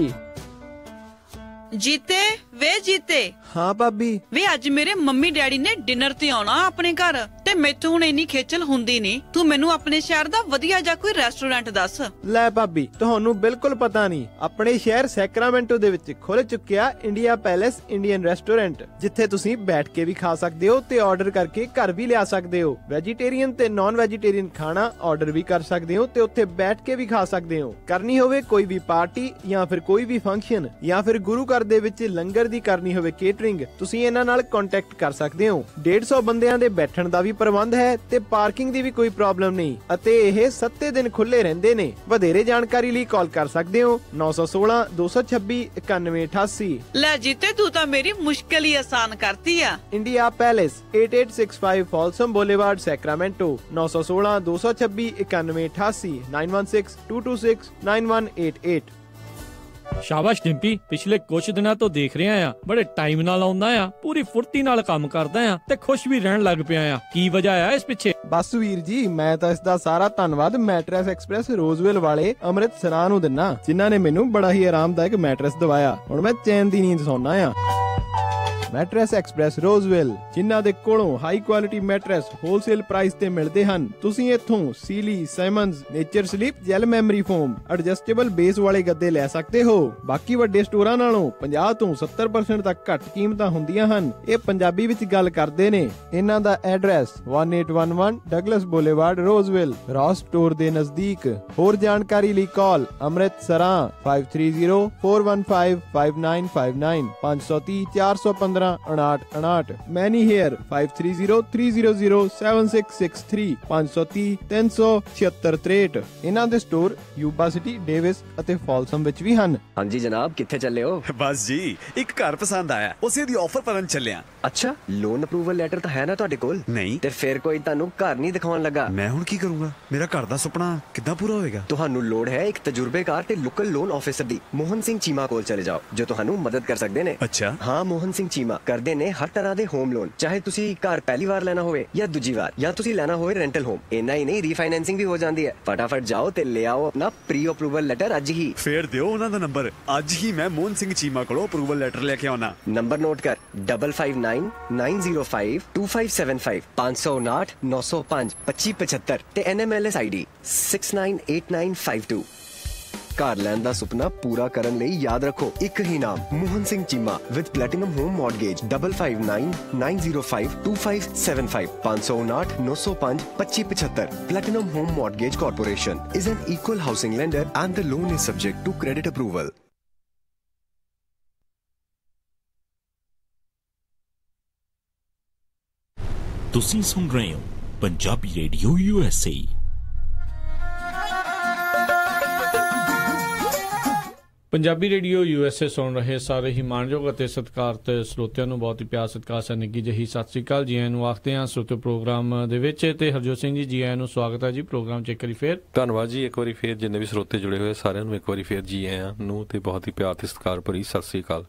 ਜੀਤੇ ਵੇ ਜੀਤੇ। ਹਾਂ ਭਾਬੀ। ਵੇ ਅੱਜ ਮੇਰੇ ਮੰਮੀ ਡੈਡੀ ਨੇ ਡਿਨਰ ਤੇ ਆਉਣਾ ਆਪਣੇ ਘਰ, ਤੇ ਮੈਥੋਂ ਹੁਣ ਇੰਨੀ ਖੇਚਲ ਹੁੰਦੀ ਨਹੀਂ। ਤੂੰ ਮੈਨੂੰ ਆਪਣੇ ਸ਼ਹਿਰ ਦਾ ਵਧੀਆ ਜਿਹਾ ਕੋਈ ਰੈਸਟੋਰੈਂਟ ਦੱਸ। ਲੈ ਭਾਬੀ, ਤੁਹਾਨੂੰ ਬਿਲਕੁਲ ਪਤਾ ਨਹੀਂ, ਆਪਣੇ ਸ਼ਹਿਰ ਸੈਕਰਾਮੈਂਟੋ ਦੇ ਵਿੱਚ ਖੁੱਲ ਚੁੱਕਿਆ ਇੰਡੀਆ ਪੈਲੇਸ ਇੰਡੀਅਨ ਰੈਸਟੋਰੈਂਟ, ਜਿੱਥੇ ਤੁਸੀਂ ਬੈਠ ਕੇ ਵੀ ਖਾ ਸਕਦੇ ਹੋ ਤੇ ਆਰਡਰ ਕਰਕੇ ਘਰ ਵੀ ਲਿਆ ਸਕਦੇ ਹੋ। ਵੈਜੀਟੇਰੀਅਨ ਤੇ ਨਾਨ ਵੈਜੀਟੇਰੀਅਨ ਖਾਣਾ ਆਰਡਰ ਵੀ ਕਰ ਸਕਦੇ ਹੋ ਤੇ ਉੱਥੇ ਬੈਠ ਕੇ ਵੀ ਖਾ ਸਕਦੇ ਹੋ। ਕਰਨੀ ਹੋਵੇ ਕੋਈ ਵੀ ਪਾਰਟੀ ਜਾਂ ਫਿਰ ਕੋਈ ਵੀ ਫੰਕਸ਼ਨ ਜਾਂ ਫਿਰ ਗੁਰੂ ਘਰ ਦੇ ਵਿੱਚ ਲੰਗਰ ਦੀ ਕਰਨੀ ਹੋਵੇ ਕੇਟਰਿੰਗ, ਤੁਸੀਂ ਇਹਨਾਂ ਨਾਲ ਕੰਟੈਕਟ ਕਰ ਸਕਦੇ ਹੋ। 150 ਬੰਦਿਆਂ ਦੇ ਬੈਠਣ ਦਾ ਵੀ ਪ੍ਰਬੰਧ ਹੈ ਤੇ ਪਾਰਕਿੰਗ ਦੀ ਵੀ ਕੋਈ ਪ੍ਰੋਬਲਮ ਨਹੀਂ, ਅਤੇ ਇਹ 7 ਦਿਨ ਖੁੱਲੇ ਰਹਿੰਦੇ ਨੇ। ਵਧੇਰੇ ਜਾਣਕਾਰੀ ਲਈ ਕਾਲ ਕਰ ਸਕਦੇ ਹੋ 916 226 9188। ਲੈ ਜੀਤੇ, ਤੂੰ ਤਾਂ ਮੇਰੀ ਮੁਸ਼ਕਲ ਹੀ ਆਸਾਨ ਕਰਤੀ ਆ। India Palace 8865 Folsom boulevard, Sacramento. 916 226 9188 916 226 9188। ਸ਼ਾਬਾਸ਼ ਡਿੰਪੀ, ਪਿਛਲੇ ਕੁਝ ਦਿਨਾਂ ਤੋਂ ਦੇਖ ਰਿਹਾ ਆ ਬੜੇ ਟਾਈਮ ਨਾਲ ਆਉਂਦਾ ਆ, ਪੂਰੀ ਫੁਰਤੀ ਨਾਲ ਕੰਮ ਕਰਦਾ ਆ ਤੇ ਖੁਸ਼ ਵੀ ਰਹਿਣ ਲੱਗ ਪਿਆ ਆ। ਕੀ ਵਜ੍ਹਾ ਆ ਇਸ ਪਿੱਛੇ? ਬਸ ਵੀਰ ਜੀ, ਮੈਂ ਤਾਂ ਇਸ ਦਾ ਸਾਰਾ ਧੰਨਵਾਦ ਮੈਟਰੈਸ ਐਕਸਪ੍ਰੈਸ ਰੋਜ਼ਵਿਲ ਵਾਲੇ ਅੰਮ੍ਰਿਤਸਰਾਂ ਨੂੰ ਦਿੰਨਾ, ਜਿਨ੍ਹਾਂ ਨੇ ਮੈਨੂੰ ਬੜਾ ਹੀ ਆਰਾਮਦਾਇਕ ਮੈਟਰੈਸ ਦਵਾਇਆ। ਹੁਣ ਮੈਂ ਚੈਨ ਦੀ ਨੀਂਦ ਸੌਣਾ ਆ। ਮੈਟਰੈਸ ਐਕਸਪ੍ਰੈਸ ਰੋਜ਼ਵਿਲ, ਜਿਨ੍ਹਾਂ ਦੇ ਕੋਲੋਂ high quality mattress wholesale price ਤੇ ਮਿਲਦੇ ਹਨ। ਤੁਸੀਂ ਇੱਥੋਂ Sealy, Simmons, Nature Sleep, gel memory foam, adjustable base ਵਾਲੇ ਗੱਦੇ ਲੈ ਸਕਦੇ ਹੋ। ਬਾਕੀ ਵੱਡੇ ਸਟੋਰਾਂ ਨਾਲੋਂ 50 ਤੋਂ 70% ਤੱਕ ਘੱਟ ਕੀਮਤਾਂ ਹੁੰਦੀਆਂ ਹਨ। ਇਹ ਪੰਜਾਬੀ ਵਿੱਚ ਗੱਲ ਕਰਦੇ ਨੇ। ਇਹਨਾਂ ਦਾ ਐਡਰੈਸ 1811 ਡਗਲਸ ਬੁਲੇਵਾਰਡ, ਰੋਜ਼ਵਿਲ, ਰੌਸ ਸਟੋਰ ਦੇ ਨਜ਼ਦੀਕ। ਹੋਰ ਜਾਣਕਾਰੀ ਲਈ ਕਾਲ ਅੰਮ੍ਰਿਤਸਰਾਂ 530 415 5959 530 415 530-5959। ਮੈਨੀ ਹੇਅਰ 5303007663 530-37663। ਇਹਨਾਂ ਦੇ ਸਟੋਰ ਯੂਬਾ ਸਿਟੀ, ਡੇਵਿਸ ਅਤੇ ਫਾਲਸਮ ਵਿੱਚ ਵੀ ਹਨ। ਹਾਂਜੀ ਜਨਾਬ, ਕਿੱਥੇ ਚੱਲੇ ਹੋ? ਬਸ ਜੀ, ਇੱਕ ਘਰ ਪਸੰਦ ਆਇਆ, ਉਸੇ ਦੀ ਆਫਰ ਭਰਨ ਚੱਲਿਆ। ਅੱਛਾ, ਲੋਨ ਅਪਰੂਵਲ ਲੈਟਰ ਤਾਂ ਹੈ ਨਾ ਤੁਹਾਡੇ ਕੋਲ? ਨਹੀਂ। ਤੇ ਫਿਰ ਕੋਈ ਤੁਹਾਨੂੰ ਘਰ ਨਹੀਂ ਦਿਖਾਉਣ ਲੱਗਾ? ਮੈਂ ਹੁਣ ਕੀ ਕਰੂੰਗਾ? ਮੇਰਾ ਘਰ ਦਾ ਸੁਪਨਾ ਕਿੱਦਾਂ ਪੂਰਾ ਹੋਏਗਾ? ਤੁਹਾਨੂੰ ਲੋੜ ਹੈ ਇੱਕ ਤਜਰਬੇਕਾਰ ਤੇ ਲੋਕਲ ਲੋਨ ਆਫਿਸਰ ਦੀ। ਮੋਹਨ ਸਿੰਘ ਚੀਮਾ ਕੋਲ ਚਲੇ ਜਾਓ, ਜੋ ਤੁਹਾਨੂੰ ਮਦਦ ਕਰ ਸਕਦੇ ਨੇ। ਅੱਛਾ। ਹਾਂ, ਮੋਹਨ ਸਿੰਘ ਚੀਮਾ ਕਰਦੇ ਨੇ ਹਰ ਤਰ੍ਹਾਂ ਦੇ ਹੋਮ ਲੋਨ, ਚਾਹੇ ਤੁਸੀਂ ਘਰ ਪਹਿਲੀ ਵਾਰ ਲੈਣਾ ਹੋਵੇ ਜਾਂ ਦੂਜੀ ਵਾਰ, ਜਾਂ ਤੁਸੀਂ ਲੈਣਾ ਹੋਵੇ ਰੈਂਟਲ ਹੋਮ। ਇੰਨਾ ਹੀ ਨਹੀਂ, ਰੀਫਾਈਨੈਂਸਿੰਗ ਵੀ ਹੋ ਜਾਂਦੀ ਹੈ। ਫਟਾਫਟ ਜਾਓ ਤੇ ਲੈ ਆਓ ਆਪਣਾ ਪ੍ਰੀ ਅਪਰੂਵਲ ਲੈਟਰ ਅੱਜ ਹੀ। ਫੇਰ ਦਿਓ ਉਹਨਾਂ ਦਾ ਨੰਬਰ, ਅੱਜ ਹੀ ਮੈਂ ਮੋਹਨ ਸਿੰਘ ਚੀਮਾ ਕੋਲੋਂ ਅਪਰੂਵਲ ਲੈਟਰ ਲੈ ਕੇ ਆਉਣਾ। ਨੰਬਰ ਨੋਟ ਕਰ, 5599052575 559-905 2575 ਤੇ NMLS ID 698952। ਘਰ ਲੈਣ ਦਾ ਸੁਪਨਾ ਪੂਰਾ ਕਰਨ ਲਈ ਯਾਦ ਰੱਖੋ ਇੱਕ ਹੀ ਨਾਮ, Mohan Singh Cheema with platinum home mortgage 5599052575 559-905 2575। Platinum Home Mortgage Corporation is an equal housing lender and the loan is subject to credit approval. ਤੁਸੀਂ ਸੁਣ ਰਹੇ ਹੋ Punjabi radio USA। Punjabi radio USA ਸੁਣ ਰਹੇ ਸਾਰੇ ਹੀ ਮਾਣਯੋਗ ਅਤੇ ਸਤਿਕਾਰਤ ਸਰੋਤਿਆਂ ਨੂੰ ਬਹੁਤ ਹੀ ਪਿਆਰ ਸਤਿਕਾਰ ਸਤਿ ਨਿੱਘੀ ਜਿਹੀ ਸਤਿ ਸ੍ਰੀ ਅਕਾਲ। ਜੀ ਆਇਆਂ ਨੂੰ ਆਖਦੇ ਹਾਂ ਸਰੋਤੇ ਪ੍ਰੋਗਰਾਮ ਦੇ ਵਿੱਚ, ਤੇ ਹਰਜੋਤ ਸਿੰਘ ਜੀ ਆਇਆਂ ਨੂੰ ਸਵਾਗਤ ਹੈ ਜੀ ਪ੍ਰੋਗਰਾਮ 'ਚ ਇੱਕ ਵਾਰੀ ਫੇਰ। ਧੰਨਵਾਦ ਜੀ, ਇੱਕ ਵਾਰੀ ਫੇਰ ਜਿੰਨੇ ਵੀ ਸਰੋਤੇ ਜੁੜੇ ਹੋਏ ਸਾਰਿਆਂ ਨੂੰ ਇੱਕ ਵਾਰੀ ਫੇਰ ਜੀ ਆਇਆਂ ਨੂੰ ਤੇ ਬਹੁਤ ਹੀ ਪਿਆਰ ਤੇ ਸਤਿਕਾਰ ਭਰੀ ਸਤਿ ਸ੍ਰੀ ਅਕਾਲ।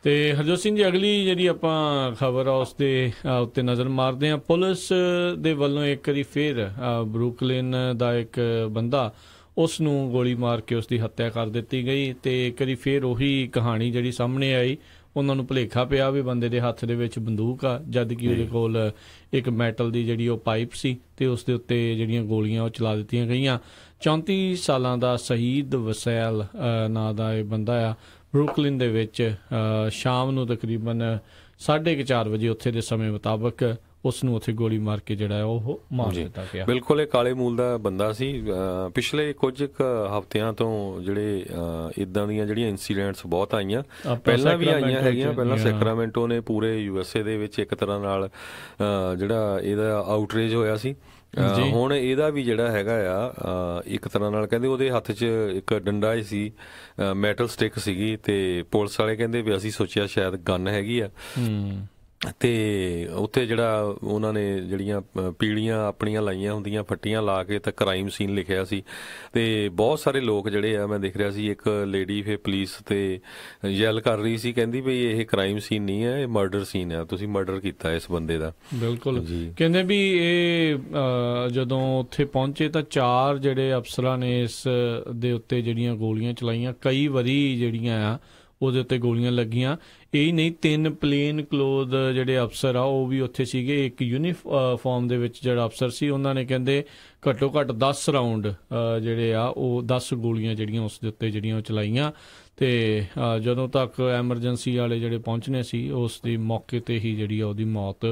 ਤੇ ਹਰਜੋਤ ਸਿੰਘ ਜੀ, ਅਗਲੀ ਜਿਹੜੀ ਆਪਾਂ ਖਬਰ ਆ ਉਸ ਦੇ ਉੱਤੇ ਨਜ਼ਰ ਮਾਰਦੇ ਹਾਂ। ਪੁਲਿਸ ਦੇ ਵੱਲੋਂ ਇੱਕ ਵਾਰੀ ਫੇਰ ਬਰੁਕਲਿਨ ਦਾ ਇੱਕ ਬੰਦਾ, ਉਸ ਨੂੰ ਗੋਲੀ ਮਾਰ ਕੇ ਉਸ ਦੀ ਹੱਤਿਆ ਕਰ ਦਿੱਤੀ ਗਈ। ਤੇ ਇੱਕ ਵਾਰੀ ਫੇਰ ਉਹੀ ਕਹਾਣੀ ਜਿਹੜੀ ਸਾਹਮਣੇ ਆਈ, ਉਹਨਾਂ ਨੂੰ ਭੁਲੇਖਾ ਪਿਆ ਵੀ ਬੰਦੇ ਦੇ ਹੱਥ ਦੇ ਵਿੱਚ ਬੰਦੂਕ ਆ, ਜਦ ਕਿ ਉਹਦੇ ਕੋਲ ਇੱਕ ਮੈਟਲ ਦੀ ਜਿਹੜੀ ਉਹ ਪਾਈਪ ਸੀ ਤੇ ਉਸ ਦੇ ਉੱਤੇ ਜਿਹੜੀਆਂ ਗੋਲੀਆਂ ਉਹ ਚਲਾ ਦਿੱਤੀਆਂ ਗਈਆਂ। 34 ਸਾਲਾਂ ਦਾ ਸ਼ਹੀਦ ਵਸੈਲ ਨਾਂ ਦਾ ਇਹ ਬੰਦਾ ਆ, ਬਰੁਕਲਿਨ ਦੇ ਵਿੱਚ ਸ਼ਾਮ ਨੂੰ ਤਕਰੀਬਨ 4:30 ਵਜੇ ਉੱਥੇ ਦੇ ਸਮੇਂ ਮੁਤਾਬਕ ਉਸ ਨੂੰ ਉੱਥੇ ਗੋਲੀ ਮਾਰ ਕੇ ਜਿਹੜਾ ਉਹ ਮਾਰ ਦਿੱਤਾ ਗਿਆ। ਬਿਲਕੁਲ, ਇਹ ਕਾਲੇ ਮੂਲ ਦਾ ਬੰਦਾ ਸੀ। ਪਿਛਲੇ ਕੁਝ ਹਫ਼ਤਿਆਂ ਤੋਂ ਜਿਹੜੇ ਇਦਾਂ ਦੀਆਂ ਜਿਹੜੀਆਂ ਇਨਸੀਡੈਂਟਸ ਬਹੁਤ ਆਈਆਂ, ਪਹਿਲਾਂ ਵੀ ਆਈਆਂ ਹੈਗੀਆਂ। ਪਹਿਲਾਂ ਸੈਕਰਾਮੈਂਟੋ ਨੇ ਪੂਰੇ USA ਦੇ ਵਿੱਚ ਇੱਕ ਤਰ੍ਹਾਂ ਨਾਲ ਜਿਹੜਾ ਇਹਦਾ ਆਊਟਰੇਜ ਹੋਇਆ ਸੀ। ਹੁਣ ਇਹਦਾ ਵੀ ਜਿਹੜਾ ਹੈਗਾ ਆ, ਇੱਕ ਤਰ੍ਹਾਂ ਨਾਲ ਕਹਿੰਦੇ ਉਹਦੇ ਹੱਥ 'ਚ ਇੱਕ ਡੰਡਾ ਹੀ ਸੀ, ਮੈਟਲ ਸਟਿਕ ਸੀਗੀ, ਤੇ ਪੁਲਿਸ ਵਾਲੇ ਕਹਿੰਦੇ ਵੀ ਅਸੀਂ ਸੋਚਿਆ ਸ਼ਾਇਦ ਗਨ ਹੈਗੀ ਆ। ਤੇ ਉੱਥੇ ਜਿਹੜਾ ਉਹਨਾਂ ਨੇ ਜਿਹੜੀਆਂ ਪੀੜੀਆਂ ਆਪਣੀਆਂ ਲਾਈਆਂ ਹੁੰਦੀਆਂ, ਫੱਟੀਆਂ ਲਾ ਕੇ ਤਾਂ ਕ੍ਰਾਈਮ ਸੀਨ ਲਿਖਿਆ ਸੀ। ਤੇ ਬਹੁਤ ਸਾਰੇ ਲੋਕ ਜਿਹੜੇ ਆ, ਮੈਂ ਦੇਖ ਰਿਹਾ ਸੀ ਇੱਕ ਲੇਡੀ ਫਿਰ ਪੁਲਿਸ ਤੇ ਯੈਲ ਕਰ ਰਹੀ ਸੀ, ਕਹਿੰਦੀ ਵੀ ਇਹ ਕ੍ਰਾਈਮ ਸੀਨ ਨਹੀਂ ਹੈ, ਇਹ ਮਰਡਰ ਸੀਨ ਹੈ, ਤੁਸੀਂ ਮਰਡਰ ਕੀਤਾ ਇਸ ਬੰਦੇ ਦਾ। ਬਿਲਕੁਲ, ਕਹਿੰਦੇ ਵੀ ਇਹ ਜਦੋਂ ਉੱਥੇ ਪਹੁੰਚੇ ਤਾਂ 4 ਜਿਹੜੇ ਅਫਸਰਾਂ ਨੇ ਇਸ ਦੇ ਉੱਤੇ ਜਿਹੜੀਆਂ ਗੋਲੀਆਂ ਚਲਾਈਆਂ, ਕਈ ਵਾਰੀ ਜਿਹੜੀਆਂ ਆ ਉਹਦੇ ਉੱਤੇ ਗੋਲੀਆਂ ਲੱਗੀਆਂ। ਇਹ ਨਹੀਂ, 3 ਪਲੇਨ ਕਲੋਥ ਜਿਹੜੇ ਅਫਸਰ ਆ ਉਹ ਵੀ ਉੱਥੇ ਸੀਗੇ। ਇੱਕ ਯੂਨੀਫਾਰਮ ਦੇ ਵਿੱਚ ਜਿਹੜਾ ਅਫਸਰ ਸੀ, ਉਹਨਾਂ ਨੇ ਕਹਿੰਦੇ ਘੱਟੋ ਘੱਟ 10 ਰਾਊਂਡ ਜਿਹੜੇ ਆ ਉਹ 10 ਗੋਲੀਆਂ ਜਿਹੜੀਆਂ ਉਸ ਦੇ ਉੱਤੇ ਜਿਹੜੀਆਂ ਉਹ ਚਲਾਈਆਂ। ਤੇ ਜਦੋਂ ਤੱਕ ਐਮਰਜੈਂਸੀ ਵਾਲੇ ਜਿਹੜੇ ਪਹੁੰਚਣੇ ਸੀ, ਉਸ ਦੀ ਮੌਕੇ ਤੇ ਹੀ ਜਿਹੜੀ ਆ ਉਹਦੀ ਮੌਤ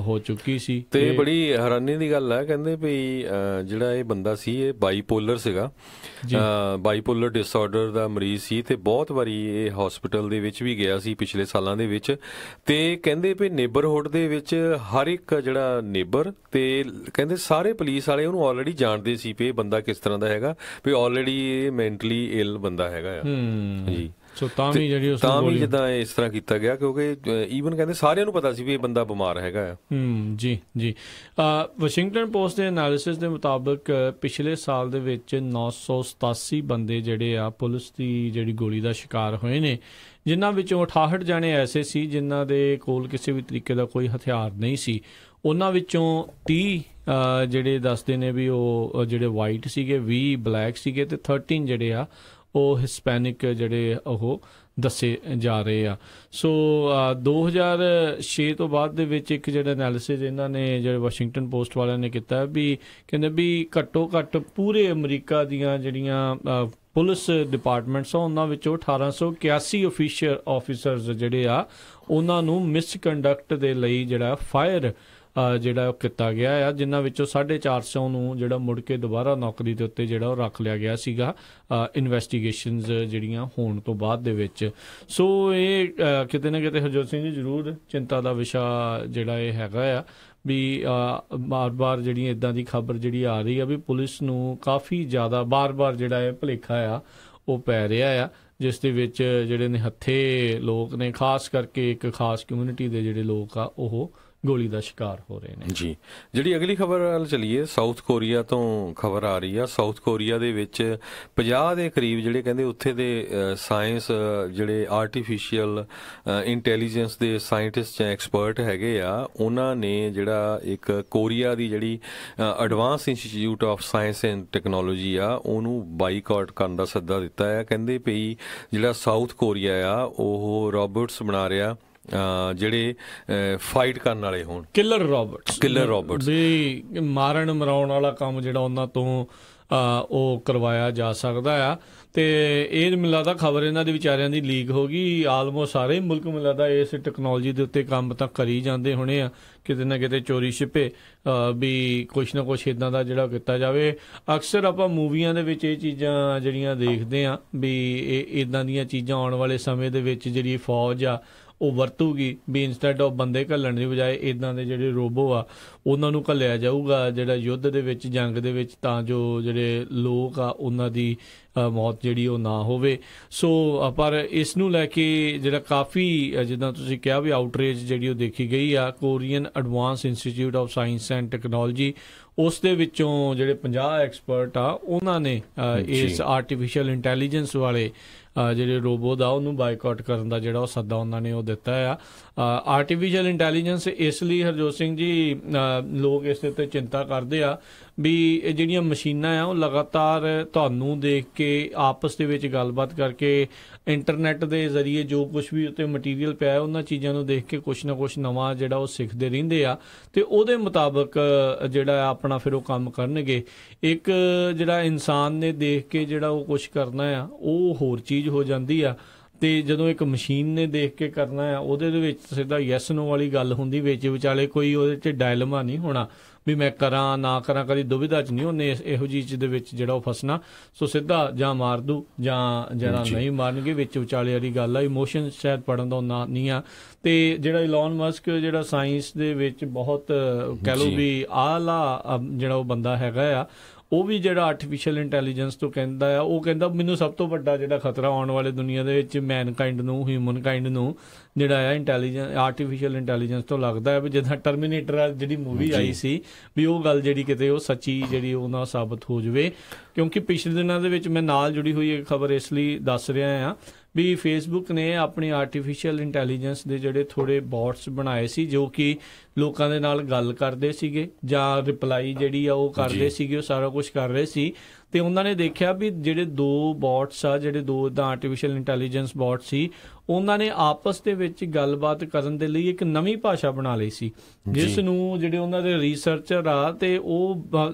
ਹੋ ਚੁੱਕੀ ਸੀ। ਤੇ ਬੜੀ ਹੈਰਾਨੀ ਦੀ ਗੱਲ ਹੈ, ਕਹਿੰਦੇ ਵੀ ਜਿਹੜਾ ਇਹ ਬੰਦਾ ਸੀ ਇਹ ਬਾਈਪੋਲਰ ਸੀਗਾ, ਬਾਈਪੋਲਰ ਡਿਸਆਰਡਰ ਦਾ ਮਰੀਜ਼ ਸੀ, ਤੇ ਬਹੁਤ ਵਾਰੀ ਇਹ ਹਸਪੀਟਲ ਦੇ ਵਿੱਚ ਵੀ ਗਿਆ ਸੀ ਪਿਛਲੇ ਸਾਲਾਂ ਦੇ ਵਿੱਚ। ਤੇ ਕਹਿੰਦੇ ਵੀ ਨੇਬਰਹੁੱਡ ਦੇ ਵਿੱਚ ਹਰ ਇੱਕ ਜਿਹੜਾ ਨੇਬਰ ਤੇ ਕਹਿੰਦੇ ਸਾਰੇ ਪੁਲਿਸ ਵਾਲੇ ਉਹਨੂੰ ਆਲਰੇਡੀ ਜਾਣਦੇ ਸੀ ਵੀ ਇਹ ਬੰਦਾ ਕਿਸ ਤਰ੍ਹਾਂ ਦਾ ਹੈਗਾ, ਵੀ ਆਲਰੇਡੀ ਇਹ ਮੈਂਟਲੀ ਇਲ ਬੰਦਾ ਹੈਗਾ ਆ ਜੀ। ਤਾਂ ਵੀ ਜਿੱਦਾਂ ਇਸ ਤਰ੍ਹਾਂ ਕੀਤਾ ਗਿਆ, ਕਿਉਂਕਿ ਈਵਨ ਕਹਿੰਦੇ ਸਾਰਿਆਂ ਨੂੰ ਪਤਾ ਸੀ ਵੀ ਇਹ ਬੰਦਾ ਬਿਮਾਰ ਹੈਗਾ ਆ। ਜੀ। ਵਾਸ਼ਿੰਗਟਨ ਪੋਸਟ ਦੇ ਐਨਾਲਿਸਿਸ ਦੇ ਮੁਤਾਬਕ ਪਿਛਲੇ ਸਾਲ ਦੇ ਵਿੱਚ 987 ਬੰਦੇ ਜਿਹੜੇ ਆ ਪੁਲਿਸ ਦੀ ਜਿਹੜੀ ਗੋਲੀ ਦਾ ਸ਼ਿਕਾਰ ਹੋਏ ਨੇ, ਜਿਨ੍ਹਾਂ ਵਿੱਚੋਂ 68 ਜਾਣੇ ਐਸੇ ਸੀ ਜਿਨ੍ਹਾਂ ਦੇ ਕੋਲ ਕਿਸੇ ਵੀ ਤਰੀਕੇ ਦਾ ਕੋਈ ਹਥਿਆਰ ਨਹੀਂ ਸੀ। ਉਹਨਾਂ ਵਿੱਚੋਂ 30 ਜਿਹੜੇ ਦੱਸਦੇ ਨੇ ਵੀ ਉਹ ਜਿਹੜੇ ਵਾਈਟ ਸੀਗੇ, 20 ਬਲੈਕ ਸੀਗੇ, ਤੇ 13 ਜਿਹੜੇ ਆ ਉਹ ਹਿਸਪੈਨਿਕ ਜਿਹੜੇ ਉਹ ਦੱਸੇ ਜਾ ਰਹੇ ਆ। ਸੋ 2006 ਤੋਂ ਬਾਅਦ ਦੇ ਵਿੱਚ ਇੱਕ ਜਿਹੜਾ ਐਨਾਲਿਸਿਸ ਇਹਨਾਂ ਨੇ ਜਿਹੜੇ ਵਾਸ਼ਿੰਗਟਨ ਪੋਸਟ ਵਾਲਿਆਂ ਨੇ ਕੀਤਾ ਵੀ ਕਹਿੰਦੇ ਵੀ ਘੱਟੋ ਘੱਟ ਪੂਰੇ ਅਮਰੀਕਾ ਦੀਆਂ ਜਿਹੜੀਆਂ ਪੁਲਿਸ ਡਿਪਾਰਟਮੈਂਟਸ ਆ ਉਹਨਾਂ ਵਿੱਚੋਂ 1881 ਆਫੀਸਰਸ ਜਿਹੜੇ ਆ ਉਹਨਾਂ ਨੂੰ ਮਿਸਕੰਡਕਟ ਦੇ ਲਈ ਜਿਹੜਾ ਫਾਇਰ ਜਿਹੜਾ ਉਹ ਕੀਤਾ ਗਿਆ ਆ, ਜਿਨ੍ਹਾਂ ਵਿੱਚੋਂ 450 ਨੂੰ ਜਿਹੜਾ ਮੁੜ ਕੇ ਦੁਬਾਰਾ ਨੌਕਰੀ ਦੇ ਉੱਤੇ ਜਿਹੜਾ ਉਹ ਰੱਖ ਲਿਆ ਗਿਆ ਸੀਗਾ ਇਨਵੈਸਟੀਗੇਸ਼ਨਸ ਜਿਹੜੀਆਂ ਹੋਣ ਤੋਂ ਬਾਅਦ ਦੇ ਵਿੱਚ। ਸੋ ਇਹ ਕਿਤੇ ਨਾ ਕਿਤੇ ਹਰਜੋਤ ਸਿੰਘ ਜੀ ਜ਼ਰੂਰ ਚਿੰਤਾ ਦਾ ਵਿਸ਼ਾ ਜਿਹੜਾ ਇਹ ਹੈਗਾ ਆ ਵੀ ਬਾਰ-ਬਾਰ ਜਿਹੜੀ ਇੱਦਾਂ ਦੀ ਖਬਰ ਜਿਹੜੀ ਆ ਰਹੀ ਆ ਵੀ ਪੁਲਿਸ ਨੂੰ ਕਾਫੀ ਜ਼ਿਆਦਾ ਬਾਰ-ਬਾਰ ਜਿਹੜਾ ਇਹ ਭੁਲੇਖਾ ਆ ਉਹ ਪੈ ਰਿਹਾ ਆ, ਜਿਸ ਦੇ ਵਿੱਚ ਜਿਹੜੇ ਨਿਹੱਥੇ ਲੋਕ ਨੇ, ਖਾਸ ਕਰਕੇ ਇੱਕ ਖਾਸ ਕਮਿਊਨਿਟੀ ਦੇ ਜਿਹੜੇ ਲੋਕ ਆ ਉਹ ਗੋਲੀ ਦਾ ਸ਼ਿਕਾਰ ਹੋ ਰਹੇ ਨੇ ਜੀ। ਜਿਹੜੀ ਅਗਲੀ ਖਬਰ ਵੱਲ ਚੱਲੀਏ, ਸਾਊਥ ਕੋਰੀਆ ਤੋਂ ਖਬਰ ਆ ਰਹੀ ਆ। ਸਾਊਥ ਕੋਰੀਆ ਦੇ ਵਿੱਚ 50 ਦੇ ਕਰੀਬ ਜਿਹੜੇ ਕਹਿੰਦੇ ਉੱਥੇ ਦੇ ਸਾਇੰਸ ਜਿਹੜੇ ਆਰਟੀਫਿਸ਼ੀਅਲ ਇੰਟੈਲੀਜੈਂਸ ਦੇ ਸਾਇੰਟਿਸਟ ਜਾਂ ਐਕਸਪਰਟ ਹੈਗੇ ਆ, ਉਹਨਾਂ ਨੇ ਜਿਹੜਾ ਇੱਕ ਕੋਰੀਆ ਦੀ ਜਿਹੜੀ advance institute of science and technology ਆ ਉਹਨੂੰ ਬਾਈਕਾਟ ਕਰਨ ਦਾ ਸੱਦਾ ਦਿੱਤਾ ਹੈ। ਕਹਿੰਦੇ ਪਈ ਜਿਹੜਾ ਸਾਊਥ ਕੋਰੀਆ ਆ ਉਹ ਰੋਬੋਟਸ ਬਣਾ ਰਿਹਾ ਜਿਹੜੇ ਫਾਈਟ ਕਰਨ ਵਾਲੇ ਹੋਣ, ਕਿਲਰ ਰੋਬੋਟਸ ਵੀ ਮਾਰਨ ਮਰਾਉਣ ਵਾਲਾ ਕੰਮ ਜਿਹੜਾ ਉਹਨਾਂ ਤੋਂ ਉਹ ਕਰਵਾਇਆ ਜਾ ਸਕਦਾ ਆ। ਤੇ ਇਹ ਮੈਨੂੰ ਲੱਗਦਾ ਖਬਰ ਇਹਨਾਂ ਦੇ ਵਿਚਾਰਿਆਂ ਦੀ ਲੀਕ ਹੋ ਗਈ। ਆਲਮੋਸਟ ਸਾਰੇ ਮੁਲਕ ਮੈਨੂੰ ਲੱਗਦਾ ਇਸ ਟੈਕਨੋਲੋਜੀ ਦੇ ਉੱਤੇ ਕੰਮ ਤਾਂ ਕਰੀ ਜਾਂਦੇ ਹੋਣੇ ਆ, ਕਿਤੇ ਨਾ ਕਿਤੇ ਚੋਰੀ ਛਿਪੇ ਵੀ ਕੁਛ ਨਾ ਕੁਛ ਇੱਦਾਂ ਦਾ ਜਿਹੜਾ ਕੀਤਾ ਜਾਵੇ। ਅਕਸਰ ਆਪਾਂ ਮੂਵੀਆਂ ਦੇ ਵਿੱਚ ਇਹ ਚੀਜ਼ਾਂ ਜਿਹੜੀਆਂ ਦੇਖਦੇ ਆ ਵੀ ਇਹ ਇੱਦਾਂ ਦੀਆਂ ਚੀਜ਼ਾਂ ਆਉਣ ਵਾਲੇ ਸਮੇਂ ਦੇ ਵਿੱਚ ਜਿਹੜੀ ਫੌਜ ਆ ਉਹ ਵਰਤੂਗੀ ਵੀ ਇੰਸਟੈਡ ਆਫ ਬੰਦੇ ਘੱਲਣ ਦੀ ਬਜਾਏ ਇੱਦਾਂ ਦੇ ਜਿਹੜੇ ਰੋਬੋ ਆ ਉਹਨਾਂ ਨੂੰ ਘੱਲਿਆ ਜਾਊਗਾ ਜਿਹੜਾ ਯੁੱਧ ਦੇ ਵਿੱਚ, ਜੰਗ ਦੇ ਵਿੱਚ, ਤਾਂ ਜੋ ਜਿਹੜੇ ਲੋਕ ਆ ਉਹਨਾਂ ਦੀ ਮੌਤ ਜਿਹੜੀ ਉਹ ਨਾ ਹੋਵੇ। ਸੋ ਪਰ ਇਸ ਨੂੰ ਲੈ ਕੇ ਜਿਹੜਾ ਕਾਫੀ ਜਿੱਦਾਂ ਤੁਸੀਂ ਕਿਹਾ ਵੀ ਆਊਟਰੇਜ ਜਿਹੜੀ ਉਹ ਦੇਖੀ ਗਈ ਆ। Korean advance institute of science and technology, ਉਸ ਦੇ ਵਿੱਚੋਂ ਜਿਹੜੇ 50 ਐਕਸਪਰਟ ਆ ਉਹਨਾਂ ਨੇ ਇਸ ਆਰਟੀਫਿਸ਼ੀਅਲ ਇੰਟੈਲੀਜੈਂਸ ਵਾਲੇ ਜਿਹੜੇ ਰੋਬੋ ਦਾ ਉਹਨੂੰ ਬਾਈਕਾਟ ਕਰਨ ਦਾ ਜਿਹੜਾ ਉਹ ਸੱਦਾ ਉਹਨਾਂ ਨੇ ਉਹ ਦਿੱਤਾ ਆ। ਆਰਟੀਫਿਸ਼ੀਅਲ ਇੰਟੈਲੀਜੈਂਸ ਇਸ ਲਈ ਹਰਜੋਤ ਸਿੰਘ ਜੀ ਲੋਕ ਇਸ ਦੇ ਉੱਤੇ ਚਿੰਤਾ ਕਰਦੇ ਆ ਵੀ ਇਹ ਜਿਹੜੀਆਂ ਮਸ਼ੀਨਾਂ ਆ ਉਹ ਲਗਾਤਾਰ ਤੁਹਾਨੂੰ ਦੇਖ ਕੇ ਆਪਸ ਦੇ ਵਿੱਚ ਗੱਲਬਾਤ ਕਰਕੇ ਇੰਟਰਨੈਟ ਦੇ ਜ਼ਰੀਏ ਜੋ ਕੁਝ ਵੀ ਉੱਤੇ ਮਟੀਰੀਅਲ ਪਿਆ ਉਹਨਾਂ ਚੀਜ਼ਾਂ ਨੂੰ ਦੇਖ ਕੇ ਕੁਛ ਨਾ ਕੁਛ ਨਵਾਂ ਜਿਹੜਾ ਉਹ ਸਿੱਖਦੇ ਰਹਿੰਦੇ ਆ ਤੇ ਉਹਦੇ ਮੁਤਾਬਕ ਜਿਹੜਾ ਆਪਣਾ ਫਿਰ ਉਹ ਕੰਮ ਕਰਨਗੇ। ਇੱਕ ਜਿਹੜਾ ਇਨਸਾਨ ਨੇ ਦੇਖ ਕੇ ਜਿਹੜਾ ਉਹ ਕੁਛ ਕਰਨਾ ਆ ਉਹ ਹੋਰ ਚੀਜ਼ ਹੋ ਜਾਂਦੀ ਆ, ਤੇ ਜਦੋਂ ਇੱਕ ਮਸ਼ੀਨ ਨੇ ਦੇਖ ਕੇ ਕਰਨਾ ਆ ਉਹਦੇ ਦੇ ਵਿੱਚ ਸਿੱਧਾ ਯੈਸ ਨੋ ਵਾਲੀ ਗੱਲ ਹੁੰਦੀ, ਵਿੱਚ ਵਿਚਾਲੇ ਕੋਈ ਉਹਦੇ 'ਚ ਡਾਇਲਮਾ ਨਹੀਂ ਹੋਣਾ ਵੀ ਮੈਂ ਕਰਾਂ ਨਾ ਕਰਾਂ, ਕਦੀ ਦੁਵਿਧਾ 'ਚ ਨਹੀਂ ਉਹਨੇ ਇਹੋ ਜਿਹੀ ਚੀਜ਼ ਦੇ ਵਿੱਚ ਜਿਹੜਾ ਉਹ ਫਸਣਾ। ਸੋ ਸਿੱਧਾ ਜਾਂ ਮਾਰ ਦੂ ਜਾਂ ਜਿਹੜਾ ਨਹੀਂ ਮਾਰਨਗੇ, ਵਿੱਚ ਵਿਚਾਲੇ ਵਾਲੀ ਗੱਲ ਆ। ਇਮੋਸ਼ਨ ਸ਼ਾਇਦ ਪੜਨ ਦਾ ਨਾ ਨਹੀਂ ਆ। ਤੇ ਜਿਹੜਾ ਇਲਨ ਮਸਕ ਜਿਹੜਾ ਸਾਇੰਸ ਦੇ ਵਿੱਚ ਬਹੁਤ ਕਹਿ ਲਓ ਵੀ ਆਲਾ ਜਿਹੜਾ ਉਹ ਬੰਦਾ ਹੈਗਾ ਆ, ਉਹ ਵੀ ਜਿਹੜਾ ਆਰਟੀਫਿਸ਼ੀਅਲ ਇੰਟੈਲੀਜੈਂਸ ਤੋਂ ਕਹਿੰਦਾ ਆ, ਉਹ ਕਹਿੰਦਾ ਮੈਨੂੰ ਸਭ ਤੋਂ ਵੱਡਾ ਜਿਹੜਾ ਖਤਰਾ ਆਉਣ ਵਾਲੇ ਦੁਨੀਆ ਦੇ ਵਿੱਚ ਮੈਨਕਾਈਂਡ ਨੂੰ, ਹਿਊਮਨ ਕਾਈਂਡ ਨੂੰ ਜਿਹੜਾ ਆ ਆਰਟੀਫਿਸ਼ੀਅਲ ਇੰਟੈਲੀਜੈਂਸ ਤੋਂ ਲੱਗਦਾ ਹੈ ਵੀ ਜਿੱਦਾਂ ਟਰਮੀਨੇਟਰ ਜਿਹੜੀ ਮੂਵੀ ਆਈ ਸੀ ਵੀ ਉਹ ਗੱਲ ਜਿਹੜੀ ਕਿਤੇ ਉਹ ਸੱਚੀ ਜਿਹੜੀ ਉਹ ਨਾ ਸਾਬਤ ਹੋ ਜਾਵੇ। ਕਿਉਂਕਿ ਪਿਛਲੇ ਦਿਨਾਂ ਦੇ ਵਿੱਚ ਮੈਂ ਨਾਲ ਜੁੜੀ ਹੋਈ ਇੱਕ ਖਬਰ ਇਸ ਲਈ ਦੱਸ ਰਿਹਾ ਆ ਵੀ ਫੇਸਬੁੱਕ ਨੇ ਆਪਣੀ ਆਰਟੀਫਿਸ਼ੀਅਲ ਇੰਟੈਲੀਜੈਂਸ ਦੇ ਜਿਹੜੇ ਥੋੜ੍ਹੇ ਬੋਟਸ ਬਣਾਏ ਸੀ ਜੋ ਕਿ ਲੋਕਾਂ ਦੇ ਨਾਲ ਗੱਲ ਕਰਦੇ ਸੀਗੇ ਜਾਂ ਰਿਪਲਾਈ ਜਿਹੜੀ ਆ ਉਹ ਕਰਦੇ ਸੀਗੇ, ਉਹ ਸਾਰਾ ਕੁਝ ਕਰ ਰਹੇ ਸੀ। ਤੇ ਉਹਨਾਂ ਨੇ ਦੇਖਿਆ ਵੀ ਜਿਹੜੇ 2 ਬੋਟਸ ਆ, ਜਿਹੜੇ 2 ਇੱਦਾਂ ਆਰਟੀਫਿਸ਼ੀਅਲ ਇੰਟੈਲੀਜੈਂਸ ਬੋਟ ਸੀ, ਉਹਨਾਂ ਨੇ ਆਪਸ ਦੇ ਵਿੱਚ ਗੱਲਬਾਤ ਕਰਨ ਦੇ ਲਈ ਇੱਕ ਨਵੀਂ ਭਾਸ਼ਾ ਬਣਾ ਲਈ ਸੀ, ਜਿਸ ਨੂੰ ਜਿਹੜੇ ਉਹਨਾਂ ਦੇ ਰਿਸਰਚਰ ਆ ਤੇ ਉਹ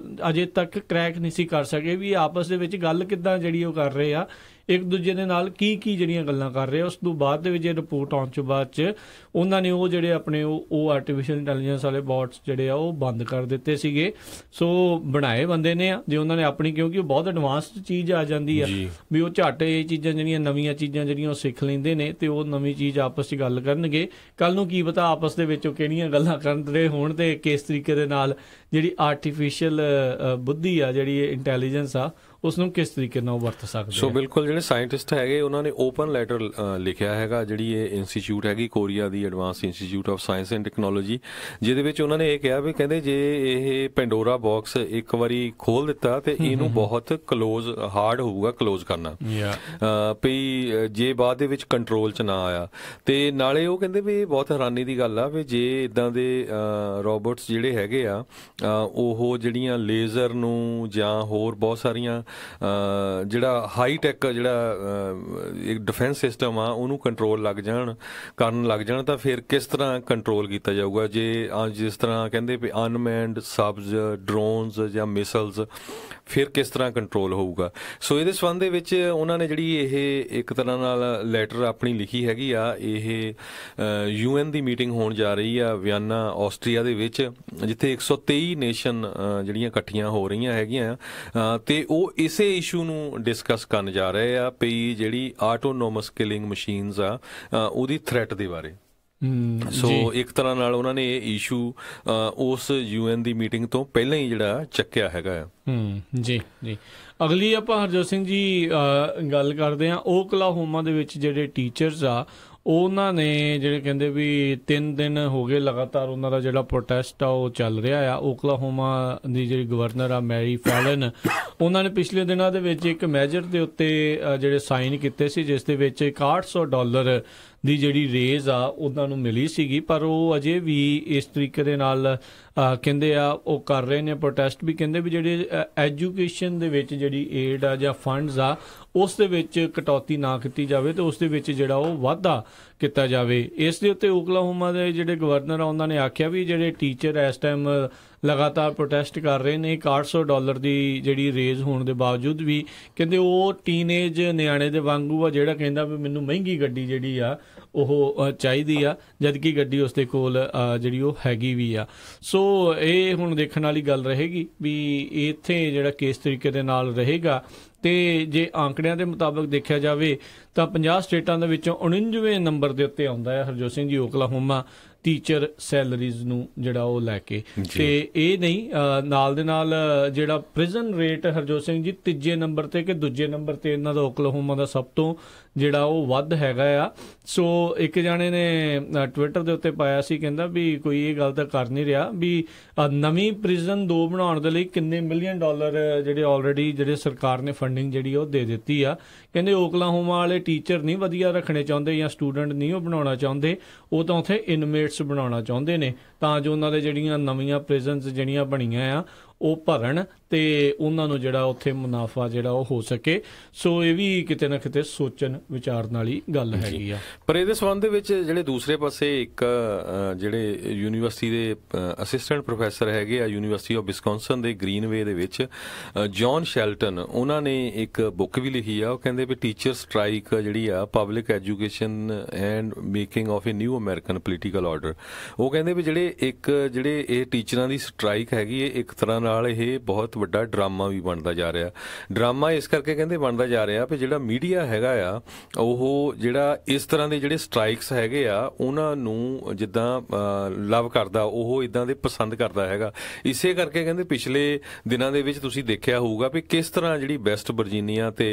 ਅਜੇ ਤੱਕ ਕ੍ਰੈਕ ਨਹੀਂ ਸੀ ਕਰ ਸਕੇ ਵੀ ਆਪਸ ਦੇ ਵਿੱਚ ਗੱਲ ਕਿੱਦਾਂ ਜਿਹੜੀ ਉਹ ਕਰ ਰਹੇ ਆ, ਇੱਕ ਦੂਜੇ ਦੇ ਨਾਲ ਕੀ ਜਿਹੜੀਆਂ ਗੱਲਾਂ ਕਰ ਰਹੇ ਆ। ਉਸ ਤੋਂ ਬਾਅਦ ਦੇ ਵਿੱਚ ਇਹ ਰਿਪੋਰਟ ਆਉਣ ਤੋਂ ਬਾਅਦ 'ਚ ਉਹਨਾਂ ਨੇ ਉਹ ਜਿਹੜੇ ਆਪਣੇ ਉਹ ਆਰਟੀਫਿਸ਼ੀਅਲ ਇੰਟੈਲੀਜੈਂਸ ਵਾਲੇ ਬੋਟਸ ਜਿਹੜੇ ਆ ਉਹ ਬੰਦ ਕਰ ਦਿੱਤੇ ਸੀਗੇ। ਸੋ ਬਣਾਏ ਬੰਦੇ ਨੇ ਆ ਜੇ ਉਹਨਾਂ ਨੇ ਆਪਣੀ, ਕਿਉਂਕਿ ਉਹ ਬਹੁਤ ਐਡਵਾਂਸਡ ਚੀਜ਼ ਆ ਜਾਂਦੀ ਆ ਵੀ ਉਹ ਝੱਟ ਇਹ ਚੀਜ਼ਾਂ ਜਿਹੜੀਆਂ ਨਵੀਆਂ ਚੀਜ਼ਾਂ ਜਿਹੜੀਆਂ ਉਹ ਸਿੱਖ ਲੈਂਦੇ ਨੇ ਤੇ ਉਹ ਨਵੀਂ ਚੀਜ਼ ਆਪਸ 'ਚ ਗੱਲ ਕਰਨਗੇ। ਕੱਲ ਨੂੰ ਕੀ ਪਤਾ ਆਪਸ ਦੇ ਵਿੱਚ ਉਹ ਕਿਹੜੀਆਂ ਗੱਲਾਂ ਕਰਨ ਰਹੇ ਹੋਣ ਤੇ ਕਿਸ ਤਰੀਕੇ ਦੇ ਨਾਲ ਜਿਹੜੀ ਆਰਟੀਫਿਸ਼ੀਅਲ ਬੁੱਧੀ ਆ, ਜਿਹੜੀ ਇੰਟੈਲੀਜੈਂਸ ਆ, ਉਸ ਨੂੰ ਕਿਸ ਤਰੀਕੇ ਨਾਲ ਵਰਤ ਸਕਦੇ। ਸੋ ਬਿਲਕੁਲ ਜਿਹੜੇ ਸਾਇੰਟਿਸਟ ਹੈਗੇ ਉਹਨਾਂ ਨੇ ਓਪਨ ਲੈਟਰ ਲਿਖਿਆ ਹੈਗਾ ਜਿਹੜੀ ਇਹ ਇੰਸਟੀਚਿਊਟ ਹੈਗੀ Korea the advance institute of science and technology, ਜਿਹਦੇ ਵਿੱਚ ਉਹਨਾਂ ਨੇ ਇਹ ਕਿਹਾ ਵੀ ਕਹਿੰਦੇ ਜੇ ਇਹ ਪੈਂਡੋਰਾ ਬਾਕਸ ਇੱਕ ਵਾਰੀ ਖੋਲ ਦਿੱਤਾ ਤੇ ਇਹਨੂੰ ਬਹੁਤ ਹਾਰਡ ਹੋਊਗਾ ਕਲੋਜ਼ ਕਰਨਾ ਵੀ ਜੇ ਬਾਅਦ ਦੇ ਵਿੱਚ ਕੰਟਰੋਲ 'ਚ ਨਾ ਆਇਆ। ਤੇ ਨਾਲੇ ਉਹ ਕਹਿੰਦੇ ਵੀ ਇਹ ਬਹੁਤ ਹੈਰਾਨੀ ਦੀ ਗੱਲ ਆ ਵੀ ਜੇ ਇੱਦਾਂ ਦੇ ਰੋਬੋਟਸ ਜਿਹੜੇ ਹੈਗੇ ਆ ਉਹ ਜਿਹੜੀਆਂ ਲੇਜ਼ਰ ਨੂੰ ਜਾਂ ਹੋਰ ਬਹੁਤ ਸਾਰੀਆਂ ਜਿਹੜਾ ਹਾਈ ਟੈਕ ਜਿਹੜਾ ਇੱਕ ਡਿਫੈਂਸ ਸਿਸਟਮ ਆ ਉਹਨੂੰ ਕੰਟਰੋਲ ਕਰਨ ਲੱਗ ਜਾਣ ਤਾਂ ਫਿਰ ਕਿਸ ਤਰ੍ਹਾਂ ਕੰਟਰੋਲ ਕੀਤਾ ਜਾਊਗਾ? ਜੇ ਜਿਸ ਤਰ੍ਹਾਂ ਕਹਿੰਦੇ ਵੀ ਅਨਮੈਨਡ ਸਬਜ਼ ਡਰੋਨਸ ਜਾਂ ਮਿਸਲਸ, ਫਿਰ ਕਿਸ ਤਰ੍ਹਾਂ ਕੰਟਰੋਲ ਹੋਊਗਾ? ਸੋ ਇਹਦੇ ਸੰਬੰਧ ਦੇ ਵਿੱਚ ਉਹਨਾਂ ਨੇ ਜਿਹੜੀ ਇਹ ਇੱਕ ਤਰ੍ਹਾਂ ਨਾਲ ਲੈਟਰ ਆਪਣੀ ਲਿਖੀ ਹੈਗੀ ਆ। ਇਹ UN ਦੀ ਮੀਟਿੰਗ ਹੋਣ ਜਾ ਰਹੀ ਆ ਵਿਆਨਾ ਆਸਟਰੀਆ ਦੇ ਵਿੱਚ, ਜਿੱਥੇ 123 ਨੇਸ਼ਨ ਜਿਹੜੀਆਂ ਇਕੱਠੀਆਂ ਹੋ ਰਹੀਆਂ ਹੈਗੀਆਂ ਤੇ ਉਹ ਇਸੇ ਇਸ਼ੂ ਨੂੰ ਡਿਸਕਸ ਕਰਨ ਜਾ ਰਹੇ ਆ ਵੀ ਜਿਹੜੀ ਆਟੋਨੋਮਸ ਕਿਲਿੰਗ ਮਸ਼ੀਨਸ ਆ ਉਹਦੀ ਥ੍ਰੈਟ ਦੇ ਬਾਰੇ। ਸੋ ਇੱਕ ਤਰ੍ਹਾਂ ਨਾਲ ਉਹਨਾਂ ਨੇ ਇਹ ਇਸ਼ੂ ਉਸ UN ਦੀ ਮੀਟਿੰਗ ਤੋਂ ਪਹਿਲਾਂ ਹੀ ਜਿਹੜਾ ਚੱਕਿਆ ਹੈਗਾ ਆ। ਜੀ ਜੀ। ਅਗਲੀ ਆਪਾਂ ਹਰਜੋਤ ਸਿੰਘ ਜੀ ਗੱਲ ਕਰਦੇ ਹਾਂ। ਓਕਲਾਹੋਮਾ ਦੇ ਵਿੱਚ ਜਿਹੜੇ ਟੀਚਰਸ ਆ ਉਹਨਾਂ ਨੇ ਜਿਹੜੇ ਕਹਿੰਦੇ ਵੀ 3 ਦਿਨ ਹੋ ਗਏ ਲਗਾਤਾਰ ਉਹਨਾਂ ਦਾ ਜਿਹੜਾ ਪ੍ਰੋਟੈਸਟ ਆ ਉਹ ਚੱਲ ਰਿਹਾ ਆ। ਓਕਲਾਹੋਮਾ ਦੀ ਜਿਹੜੀ ਗਵਰਨਰ ਆ ਮੈਰੀ ਫੈਲਨ, ਉਹਨਾਂ ਨੇ ਪਿਛਲੇ ਦਿਨਾਂ ਦੇ ਵਿੱਚ ਇੱਕ ਮੈਜਰ ਦੇ ਉੱਤੇ ਜਿਹੜੇ ਸਾਈਨ ਕੀਤੇ ਸੀ, ਜਿਸ ਦੇ ਵਿੱਚ $6100 ਦੀ ਜਿਹੜੀ ਰੇਜ਼ ਆ ਉਹਨਾਂ ਨੂੰ ਮਿਲੀ ਸੀਗੀ। ਪਰ ਉਹ ਅਜੇ ਵੀ ਇਸ ਤਰੀਕੇ ਦੇ ਨਾਲ ਕਹਿੰਦੇ ਆ ਉਹ ਕਰ ਰਹੇ ਨੇ ਪ੍ਰੋਟੈਸਟ ਵੀ, ਕਹਿੰਦੇ ਵੀ ਜਿਹੜੇ ਐਜੂਕੇਸ਼ਨ ਦੇ ਵਿੱਚ ਜਿਹੜੀ ਏਡ ਆ ਜਾਂ ਫੰਡਸ ਆ ਉਸ ਦੇ ਵਿੱਚ ਕਟੌਤੀ ਨਾ ਕੀਤੀ ਜਾਵੇ ਤੇ ਉਸ ਦੇ ਵਿੱਚ ਜਿਹੜਾ ਉਹ ਵਾਧਾ ਕੀਤਾ ਜਾਵੇ। ਇਸ ਦੇ ਉੱਤੇ ਓਕਲਾਹੋਮਾ ਦੇ ਜਿਹੜੇ ਗਵਰਨਰ ਆ ਉਹਨਾਂ ਨੇ ਆਖਿਆ ਵੀ ਜਿਹੜੇ ਟੀਚਰ ਇਸ ਟਾਈਮ ਲਗਾਤਾਰ ਪ੍ਰੋਟੈਸਟ ਕਰ ਰਹੇ ਨੇ $6100 ਦੀ ਜਿਹੜੀ ਰੇਜ਼ ਹੋਣ ਦੇ ਬਾਵਜੂਦ ਵੀ, ਕਹਿੰਦੇ ਉਹ ਟੀਨੇਜ ਨਿਆਣੇ ਦੇ ਵਾਂਗੂ ਆ ਜਿਹੜਾ ਕਹਿੰਦਾ ਵੀ ਮੈਨੂੰ ਮਹਿੰਗੀ ਗੱਡੀ ਜਿਹੜੀ ਆ ਉਹ ਚਾਹੀਦੀ ਆ, ਜਦਕਿ ਗੱਡੀ ਉਸਦੇ ਕੋਲ ਜਿਹੜੀ ਉਹ ਹੈਗੀ ਵੀ ਆ। ਸੋ ਇਹ ਹੁਣ ਦੇਖਣ ਵਾਲੀ ਗੱਲ ਰਹੇਗੀ ਵੀ ਇੱਥੇ ਜਿਹੜਾ ਕਿਸ ਤਰੀਕੇ ਦੇ ਨਾਲ ਰਹੇਗਾ। ਤੇ ਜੇ ਆંકੜਿਆਂ ਦੇ ਮੁਤਾਬਕ ਦੇਖਿਆ ਜਾਵੇ ਤਾਂ 50 ਸਟੇਟਾਂ ਦੇ ਵਿੱਚੋਂ 49ਵੇਂ ਨੰਬਰ ਦੇ ਉੱਤੇ ਆਉਂਦਾ ਹੈ Harjot Singh ji Oklahoma teacher salaries ਨੂੰ ਜਿਹੜਾ ਉਹ ਲੈ ਕੇ। ਤੇ ਇਹ ਨਹੀਂ, ਨਾਲ ਦੇ ਨਾਲ ਜਿਹੜਾ prison rate Harjot Singh ji 3 number ਤੇ ਕਿ 2 ਨੰਬਰ ਤੇ ਇਹਨਾਂ ਦਾ ਓਕਲਾਹੋਮਾ ਦਾ ਸਭ ਤੋਂ ਜਿਹੜਾ ਉਹ ਵੱਧ ਹੈਗਾ ਆ। ਸੋ ਇੱਕ ਜਾਣੇ ਨੇ ਟਵਿੱਟਰ ਦੇ ਉੱਤੇ ਪਾਇਆ ਸੀ, ਕਹਿੰਦਾ ਵੀ ਕੋਈ ਇਹ ਗੱਲ ਤਾਂ ਕਰ ਨਹੀਂ ਰਿਹਾ ਵੀ ਨਵੀਂ ਪ੍ਰਿਜ਼ਨ 2 ਬਣਾਉਣ ਦੇ ਲਈ ਕਿੰਨੇ $1 ਮਿਲੀਅਨ ਜਿਹੜੇ ਆਲਰੇਡੀ ਜਿਹੜੇ ਸਰਕਾਰ ਨੇ ਫੰਡਿੰਗ ਜਿਹੜੀ ਉਹ ਦੇ ਦਿੱਤੀ ਆ। ਕਹਿੰਦੇ ਓਕਲਾਹੋਮਾ ਵਾਲੇ ਟੀਚਰ ਨਹੀਂ ਵਧੀਆ ਰੱਖਣੇ ਚਾਹੁੰਦੇ ਜਾਂ ਸਟੂਡੈਂਟ ਨਹੀਂ ਉਹ ਬਣਾਉਣਾ ਚਾਹੁੰਦੇ, ਉਹ ਤਾਂ ਉੱਥੇ ਇਨਮੇਟਸ ਬਣਾਉਣਾ ਚਾਹੁੰਦੇ ਨੇ ਤਾਂ ਜੋ ਉਹਨਾਂ ਦੇ ਜਿਹੜੀਆਂ ਨਵੀਆਂ ਪ੍ਰਿਜ਼ਨਸ ਜਿਹੜੀਆਂ ਬਣੀਆਂ ਆ ਉਹ ਭਰਨ ਤੇ ਉਹਨਾਂ ਨੂੰ ਜਿਹੜਾ ਉੱਥੇ ਮੁਨਾਫਾ ਜਿਹੜਾ ਉਹ ਹੋ ਸਕੇ। ਸੋ ਇਹ ਵੀ ਕਿਤੇ ਨਾ ਕਿਤੇ ਸੋਚਣ ਵਿਚਾਰਨ ਵਾਲੀ ਗੱਲ ਹੈਗੀ ਆ। ਪਰ ਇਹਦੇ ਸੰਬੰਧ ਦੇ ਵਿੱਚ ਜਿਹੜੇ ਦੂਸਰੇ ਪਾਸੇ ਇੱਕ ਜਿਹੜੇ ਯੂਨੀਵਰਸਿਟੀ ਦੇ ਅਸਿਸਟੈਂਟ ਪ੍ਰੋਫੈਸਰ ਹੈਗੇ ਆ ਯੂਨੀਵਰਸਿਟੀ ਆਫ ਵਿਸਕੌਨਸਨ ਦੇ ਗ੍ਰੀਨਵੇ ਦੇ ਵਿੱਚ, ਜੌਨ ਸ਼ੈਲਟਨ, ਉਹਨਾਂ ਨੇ ਇੱਕ ਬੁੱਕ ਵੀ ਲਿਖੀ ਆ। ਉਹ ਕਹਿੰਦੇ ਵੀ ਟੀਚਰ ਸਟ੍ਰਾਈਕ ਜਿਹੜੀ ਆ public education and making of A new American political order. ਉਹ ਕਹਿੰਦੇ ਵੀ ਜਿਹੜੇ ਇਹ ਟੀਚਰਾਂ ਦੀ ਸਟ੍ਰਾਈਕ ਹੈਗੀ ਹੈ ਇੱਕ ਤਰ੍ਹਾਂ ਨਾਲ ਇਹ ਬਹੁਤ ਵੱਡਾ ਡਰਾਮਾ ਵੀ ਬਣਦਾ ਜਾ ਰਿਹਾ। ਡਰਾਮਾ ਇਸ ਕਰਕੇ ਕਹਿੰਦੇ ਬਣਦਾ ਜਾ ਰਿਹਾ ਵੀ ਜਿਹੜਾ ਮੀਡੀਆ ਹੈਗਾ ਆ ਉਹ ਜਿਹੜਾ ਇਸ ਤਰ੍ਹਾਂ ਦੇ ਜਿਹੜੇ ਸਟ੍ਰਾਈਕਸ ਹੈਗੇ ਆ ਉਹਨਾਂ ਨੂੰ ਜਿੱਦਾਂ ਲਵ ਕਰਦਾ, ਉਹ ਇਦਾਂ ਦੇ ਪਸੰਦ ਕਰਦਾ ਹੈਗਾ। ਇਸੇ ਕਰਕੇ ਕਹਿੰਦੇ ਪਿਛਲੇ ਦਿਨਾਂ ਦੇ ਵਿੱਚ ਤੁਸੀਂ ਦੇਖਿਆ ਹੋਊਗਾ ਵੀ ਕਿਸ ਤਰ੍ਹਾਂ ਜਿਹੜੀ ਵੈਸਟ ਵਰਜੀਨੀਆ ਤੇ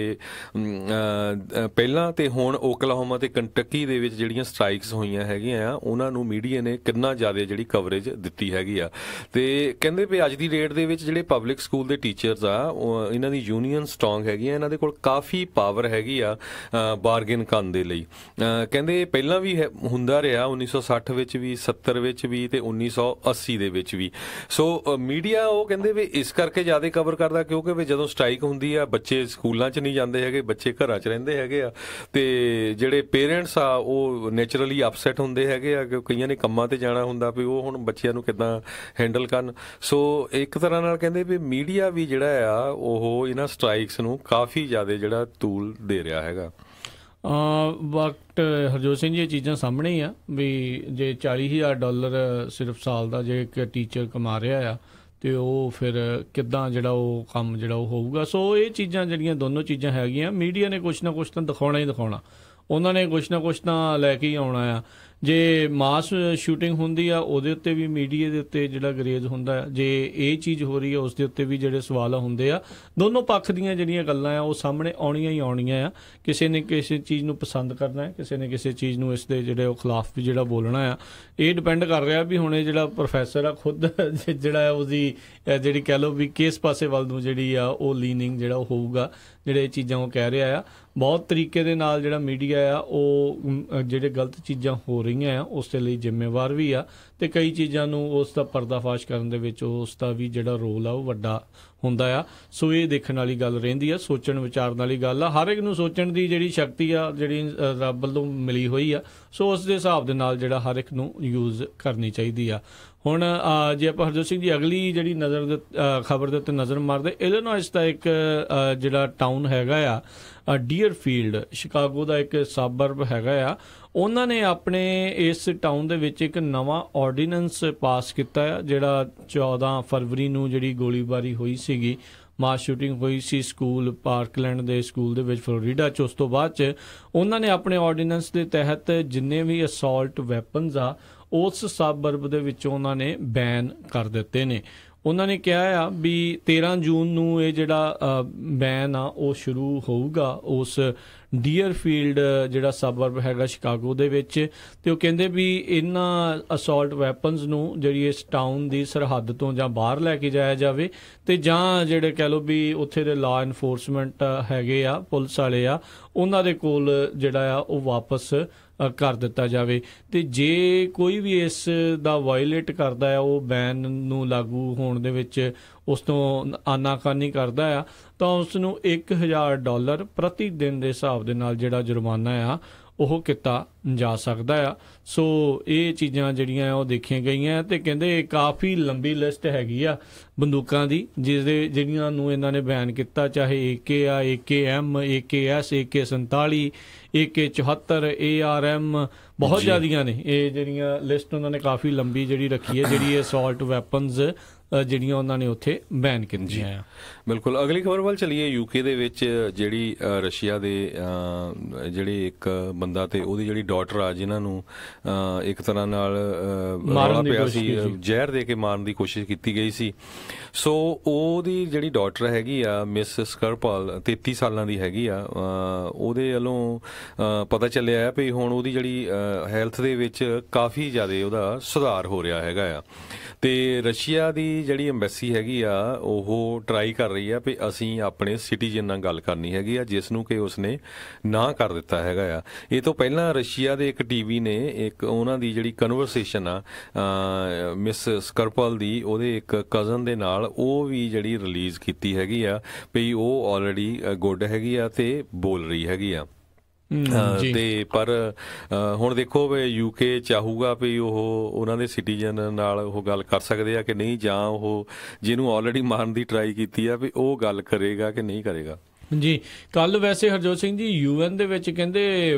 ਪਹਿਲਾਂ ਤੇ ਹੁਣ ਓਕਲਾਹੋਮਾ ਤੇ ਕੰਟਕੀ ਦੇ ਵਿੱਚ ਜਿਹੜੀਆਂ ਸਟ੍ਰਾਈਕਸ ਹੋਈਆਂ ਹੈਗੀਆਂ ਆ ਉਹਨਾਂ ਨੂੰ ਮੀਡੀਆ ਨੇ ਕਿੰਨਾ ਜ਼ਿਆਦਾ ਜਿਹੜੀ ਕਵਰੇਜ ਦਿੱਤੀ ਹੈਗੀ ਆ। ਤੇ ਕਹਿੰਦੇ ਵੀ ਅੱਜ ਦੀ ਡੇਟ ਦੇ ਵਿੱਚ ਜਿਹੜੇ ਪਬਲਿਕ ਸਕੂਲ ਦੇ ਟੀਚਰਸ ਆ ਇਹਨਾਂ ਦੀ ਯੂਨੀਅਨ ਸਟਰੋਂਗ ਹੈਗੀ ਆ, ਇਹਨਾਂ ਦੇ ਕੋਲ ਕਾਫੀ ਪਾਵਰ ਹੈਗੀ ਆ ਬਾਰਗੇਨ ਕਰਨ ਦੇ ਲਈ। ਕਹਿੰਦੇ ਪਹਿਲਾਂ ਵੀ ਹੁੰਦਾ ਰਿਹਾ 1960 ਵਿੱਚ ਵੀ, 70 ਵਿੱਚ ਵੀ ਤੇ 1980 ਦੇ ਵਿੱਚ ਵੀ। ਸੋ ਮੀਡੀਆ ਉਹ ਕਹਿੰਦੇ ਵੀ ਇਸ ਕਰਕੇ ਜ਼ਿਆਦਾ ਕਵਰ ਕਰਦਾ ਕਿਉਂਕਿ ਵੀ ਜਦੋਂ ਸਟ੍ਰਾਈਕ ਹੁੰਦੀ ਆ ਬੱਚੇ ਸਕੂਲਾਂ 'ਚ ਨਹੀਂ ਜਾਂਦੇ ਹੈਗੇ, ਬੱਚੇ ਘਰਾਂ 'ਚ ਰਹਿੰਦੇ ਹੈਗੇ ਆ ਤੇ ਜਿਹੜੇ ਪੇਰੈਂਟਸ ਆ ਉਹ ਨੇਚਰਲੀ ਅਪਸੈਟ ਹੁੰਦੇ ਹੈਗੇ ਆ ਕਿ ਕਈਆਂ ਨੇ ਕੰਮਾਂ ਤੇ ਜਾਣਾ ਹੁੰਦਾ ਵੀ ਉਹ ਹੁਣ ਬੱਚਿਆਂ ਨੂੰ ਕਿੱਦਾਂ ਹੈਂਡਲ ਕਰਨ। ਸੋ ਇੱਕ ਤਰ੍ਹਾਂ ਨਾਲ ਕਹਿੰਦੇ ਵੀ ਮੀਡੀਆ ਵੀ ਜਿਹੜਾ ਆ ਉਹ ਇਹਨਾਂ ਸਟ੍ਰਾਈਕਸ ਨੂੰ ਕਾਫੀ ਜ਼ਿਆਦਾ ਜਿਹੜਾ ਤੂਲ ਦੇ ਰਿਹਾ ਹੈਗਾ। ਬਟ ਹਰਜੋਤ ਸਿੰਘ ਜੀ ਇਹ ਚੀਜ਼ਾਂ ਸਾਹਮਣੇ ਹੀ ਆ ਵੀ ਜੇ $40,000 ਸਿਰਫ ਸਾਲ ਦਾ ਜੇ ਇੱਕ ਟੀਚਰ ਕਮਾ ਰਿਹਾ ਆ ਤੇ ਉਹ ਫਿਰ ਕਿੱਦਾਂ ਜਿਹੜਾ ਉਹ ਕੰਮ ਜਿਹੜਾ ਉਹ ਹੋਊਗਾ। ਸੋ ਇਹ ਚੀਜ਼ਾਂ ਜਿਹੜੀਆਂ ਦੋਨੋਂ ਚੀਜ਼ਾਂ ਹੈਗੀਆਂ, ਮੀਡੀਆ ਨੇ ਕੁਛ ਨਾ ਕੁਛ ਤਾਂ ਦਿਖਾਉਣਾ ਹੀ ਦਿਖਾਉਣਾ, ਉਹਨਾਂ ਨੇ ਕੁਛ ਨਾ ਕੁਛ ਤਾਂ ਲੈ ਕੇ ਹੀ ਆਉਣਾ ਆ। ਜੇ ਮਾਸ ਸ਼ੂਟਿੰਗ ਹੁੰਦੀ ਆ ਉਹਦੇ ਉੱਤੇ ਵੀ ਮੀਡੀਆ ਦੇ ਉੱਤੇ ਜਿਹੜਾ ਗਰੇਜ਼ ਹੁੰਦਾ ਆ, ਜੇ ਇਹ ਚੀਜ਼ ਹੋ ਰਹੀ ਆ ਉਸ ਦੇ ਉੱਤੇ ਵੀ ਜਿਹੜੇ ਸਵਾਲ ਹੁੰਦੇ ਆ। ਦੋਨੋਂ ਪੱਖ ਦੀਆਂ ਜਿਹੜੀਆਂ ਗੱਲਾਂ ਆ ਉਹ ਸਾਹਮਣੇ ਆਉਣੀਆਂ ਹੀ ਆਉਣੀਆਂ ਆ। ਕਿਸੇ ਨੇ ਕਿਸੇ ਚੀਜ਼ ਨੂੰ ਪਸੰਦ ਕਰਨਾ ਹੈ, ਕਿਸੇ ਨੇ ਕਿਸੇ ਚੀਜ਼ ਨੂੰ ਇਸ ਦੇ ਜਿਹੜੇ ਉਹ ਖਿਲਾਫ ਵੀ ਜਿਹੜਾ ਬੋਲਣਾ ਆ। ਇਹ ਡਿਪੈਂਡ ਕਰ ਰਿਹਾ ਵੀ ਹੁਣ ਇਹ ਜਿਹੜਾ ਪ੍ਰੋਫੈਸਰ ਆ ਖੁਦ ਜਿਹੜਾ ਉਹਦੀ ਜਿਹੜੀ ਕਹਿ ਲਓ ਵੀ ਕਿਸ ਪਾਸੇ ਵੱਲ ਨੂੰ ਜਿਹੜੀ ਆ ਉਹ ਲੀਨਿੰਗ ਜਿਹੜਾ ਉਹ ਹੋਊਗਾ, ਜਿਹੜੇ ਚੀਜ਼ਾਂ ਉਹ ਕਹਿ ਰਿਹਾ ਆ। ਬਹੁਤ ਤਰੀਕੇ ਦੇ ਨਾਲ ਜਿਹੜਾ ਮੀਡੀਆ ਆ ਉਹ ਜਿਹੜੇ ਗਲਤ ਚੀਜ਼ਾਂ ਹੋ ਰਹੀਆਂ ਆ ਉਸ ਦੇ ਲਈ ਜ਼ਿੰਮੇਵਾਰ ਵੀ ਆ ਤੇ ਕਈ ਚੀਜ਼ਾਂ ਨੂੰ ਉਸ ਦਾ ਪਰਦਾਫਾਸ਼ ਕਰਨ ਦੇ ਵਿੱਚ ਉਸ ਦਾ ਵੀ ਜਿਹੜਾ ਰੋਲ ਆ ਉਹ ਵੱਡਾ ਹੁੰਦਾ ਆ। ਸੋ ਇਹ ਦੇਖਣ ਵਾਲੀ ਗੱਲ ਰਹਿੰਦੀ ਆ, ਸੋਚਣ ਵਿਚਾਰਨ ਵਾਲੀ ਗੱਲ ਆ। ਹਰ ਇੱਕ ਨੂੰ ਸੋਚਣ ਦੀ ਜਿਹੜੀ ਸ਼ਕਤੀ ਆ ਜਿਹੜੀ ਰੱਬ ਵੱਲੋਂ ਮਿਲੀ ਹੋਈ ਆ, ਸੋ ਉਸ ਦੇ ਹਿਸਾਬ ਦੇ ਨਾਲ ਜਿਹੜਾ ਹਰ ਇੱਕ ਨੂੰ ਯੂਜ਼ ਕਰਨੀ ਚਾਹੀਦੀ ਆ। ਹੁਣ ਜੇ ਆਪਾਂ ਹਰਜੋਤ ਸਿੰਘ ਜੀ ਅਗਲੀ ਜਿਹੜੀ ਖਬਰ ਦੇ ਉੱਤੇ ਨਜ਼ਰ ਮਾਰਦੇ, ਇਲੀਨੋਇਸ ਦਾ ਇੱਕ ਜਿਹੜਾ ਟਾਊਨ ਹੈਗਾ ਆ ਡੀਅਰਫੀਲਡ, ਸ਼ਿਕਾਗੋ ਦਾ ਇੱਕ ਸਬਰਬ ਹੈਗਾ ਆ, ਉਹਨਾਂ ਨੇ ਆਪਣੇ ਇਸ ਟਾਊਨ ਦੇ ਵਿੱਚ ਇੱਕ ਨਵਾਂ ਆਰਡੀਨੈਂਸ ਪਾਸ ਕੀਤਾ ਆ, ਜਿਹੜਾ 14 ਫਰਵਰੀ ਨੂੰ ਜਿਹੜੀ ਗੋਲੀਬਾਰੀ ਹੋਈ ਸੀਗੀ, ਮਾਸ ਸ਼ੂਟਿੰਗ ਹੋਈ ਸੀ ਸਕੂਲ ਪਾਰਕਲੈਂਡ ਦੇ ਸਕੂਲ ਦੇ ਵਿੱਚ ਫਲੋਰੀਡਾ 'ਚ। ਉਸ ਤੋਂ ਬਾਅਦ 'ਚ ਉਹਨਾਂ ਨੇ ਆਪਣੇ ਆਰਡੀਨੈਂਸ ਦੇ ਤਹਿਤ ਜਿੰਨੇ ਵੀ ਅਸੌਲਟ ਵੈਪਨਸ ਆ ਉਸ ਸਬਰਬ ਦੇ ਵਿੱਚੋਂ ਉਹਨਾਂ ਨੇ ਬੈਨ ਕਰ ਦਿੱਤੇ ਨੇ। ਉਹਨਾਂ ਨੇ ਕਿਹਾ ਆ ਵੀ 13 ਜੂਨ ਨੂੰ ਇਹ ਜਿਹੜਾ ਬੈਨ ਆ ਉਹ ਸ਼ੁਰੂ ਹੋਊਗਾ ਉਸ ਡੀਅਰਫੀਲਡ ਜਿਹੜਾ ਸਬਰਬ ਹੈਗਾ ਸ਼ਿਕਾਗੋ ਦੇ ਵਿੱਚ। ਤੇ ਉਹ ਕਹਿੰਦੇ ਵੀ ਇਹਨਾਂ ਅਸੌਲਟ ਵੈਪਨਸ ਨੂੰ ਜਿਹੜੀ ਇਸ ਟਾਊਨ ਦੀ ਸਰਹੱਦ ਤੋਂ ਜਾਂ ਬਾਹਰ ਲੈ ਕੇ ਜਾਇਆ ਜਾਵੇ, ਤੇ ਜਾਂ ਜਿਹੜੇ ਕਹਿ ਲਓ ਵੀ ਉੱਥੇ ਦੇ ਲਾ ਇਨਫੋਰਸਮੈਂਟ ਹੈਗੇ ਆ, ਪੁਲਿਸ ਵਾਲੇ ਆ, ਉਹਨਾਂ ਦੇ ਕੋਲ ਜਿਹੜਾ ਆ ਉਹ ਵਾਪਸ ਕਰ ਦਿੱਤਾ ਜਾਵੇ। ਤੇ ਜੇ ਕੋਈ ਵੀ ਇਸ ਦਾ ਵਾਇਲੇਟ ਕਰਦਾ ਆ, ਉਹ ਬੈਨ ਨੂੰ ਲਾਗੂ ਹੋਣ ਦੇ ਵਿੱਚ ਉਸ ਤੋਂ ਆਨਾਕਾਨੀ ਕਰਦਾ ਆ, ਤਾਂ ਉਸ ਨੂੰ $1000 ਪ੍ਰਤੀ ਦਿਨ ਦੇ ਹਿਸਾਬ ਦੇ ਨਾਲ ਜਿਹੜਾ ਜੁਰਮਾਨਾ ਆ ਉਹ ਕੀਤਾ ਜਾ ਸਕਦਾ ਆ। ਸੋ ਇਹ ਚੀਜ਼ਾਂ ਜਿਹੜੀਆਂ ਉਹ ਦੇਖੀਆਂ ਗਈਆਂ, ਤੇ ਕਹਿੰਦੇ ਕਾਫੀ ਲੰਬੀ ਲਿਸਟ ਹੈਗੀ ਆ ਬੰਦੂਕਾਂ ਦੀ ਜਿਹੜੀਆਂ ਨੂੰ ਇਹਨਾਂ ਨੇ ਬੈਨ ਕੀਤਾ, ਚਾਹੇ AK ਆ, AKM, AKS, AK-47, AK-74, ARM, ਬਹੁਤ ਜ਼ਿਆਦੀਆਂ ਨੇ ਇਹ ਜਿਹੜੀਆਂ ਲਿਸਟ ਉਹਨਾਂ ਨੇ ਕਾਫੀ ਲੰਬੀ ਜਿਹੜੀ ਰੱਖੀ ਹੈ, ਜਿਹੜੀ ਅਸੌਲਟ ਵੈਪਨਸ ਜਿਹੜੀਆਂ ਉਹਨਾਂ ਨੇ ਉੱਥੇ ਬੈਨ ਕੀਤੀਆਂ ਆ। ਬਿਲਕੁਲ। ਅਗਲੀ ਖਬਰ ਵੱਲ ਚਲੀਏ। UK ਦੇ ਵਿੱਚ ਜਿਹੜੀ ਰਸ਼ੀਆ ਦੇ ਜਿਹੜੇ ਇੱਕ ਬੰਦਾ ਤੇ ਉਹਦੀ ਜਿਹੜੀ ਡਾਟਰ ਆ, ਜਿਨ੍ਹਾਂ ਨੂੰ ਇੱਕ ਤਰ੍ਹਾਂ ਨਾਲ ਮਾਰਨ ਪਿਆ ਸੀ, ਜ਼ਹਿਰ ਦੇ ਕੇ ਮਾਰਨ ਦੀ ਕੋਸ਼ਿਸ਼ ਕੀਤੀ ਗਈ ਸੀ। ਸੋ ਉਹਦੀ ਜਿਹੜੀ ਡਾਟਰ ਹੈਗੀ ਆ ਮਿਸ ਸਕਰਪਲ, 33 ਸਾਲਾਂ ਦੀ ਹੈਗੀ ਆ, ਉਹਦੇ ਵੱਲੋਂ ਪਤਾ ਚੱਲਿਆ ਆ ਵੀ ਹੁਣ ਉਹਦੀ ਜਿਹੜੀ ਹੈਲਥ ਦੇ ਵਿੱਚ ਕਾਫੀ ਜ਼ਿਆਦਾ ਉਹਦਾ ਸੁਧਾਰ ਹੋ ਰਿਹਾ ਹੈਗਾ ਆ। ਤੇ ਰਸ਼ੀਆ ਦੀ ਜਿਹੜੀ ਐਮਬੈਸੀ ਹੈਗੀ ਆ ਉਹ ਟਰਾਈ ਕਰ ਰਹੀ ਆ ਵੀ ਅਸੀਂ ਆਪਣੇ ਸਿਟੀਜ਼ਨ ਨਾਲ ਗੱਲ ਕਰਨੀ ਹੈਗੀ ਆ, ਜਿਸ ਨੂੰ ਕਿ ਉਸਨੇ ਨਾ ਕਰ ਦਿੱਤਾ ਹੈਗਾ ਆ। ਇਹ ਤੋਂ ਪਹਿਲਾਂ ਰਸ਼ੀਆ ਦੇ ਇੱਕ ਟੀਵੀ ਨੇ ਇੱਕ ਉਹਨਾਂ ਦੀ ਜਿਹੜੀ ਕਨਵਰਸੇਸ਼ਨ ਆ ਮਿਸ ਸਕਰਪਲ ਦੀ ਉਹਦੇ ਇੱਕ ਕਜ਼ਨ ਦੇ ਨਾਲ, ਉਹ ਵੀ ਜਿਹੜੀ ਰਿਲੀਜ਼ ਕੀਤੀ ਹੈਗੀ ਆ ਵੀ ਉਹ ਆਲਰੇਡੀ ਗੁੱਡ ਹੈਗੀ ਆ ਤੇ ਬੋਲ ਰਹੀ ਹੈਗੀ ਆ। ਤੇ ਪਰ ਹੁਣ ਦੇਖੋ ਵੀ UK ਚਾਹੂਗਾ ਵੀ ਉਹ ਉਹਨਾਂ ਦੇ ਸਿਟੀਜ਼ਨ ਨਾਲ ਉਹ ਗੱਲ ਕਰ ਸਕਦੇ ਆ ਕਿ ਨਹੀਂ, ਜਾਂ ਉਹ ਜਿਹਨੂੰ ਆਲਰੇਡੀ ਮਾਰਨ ਦੀ ਟਰਾਈ ਕੀਤੀ ਆ ਵੀ ਉਹ ਗੱਲ ਕਰੇਗਾ ਕਿ ਨਹੀਂ ਕਰੇਗਾ। ਜੀ ਕੱਲ ਵੈਸੇ ਹਰਜੋਤ ਸਿੰਘ ਜੀ UN ਦੇ ਵਿੱਚ ਕਹਿੰਦੇ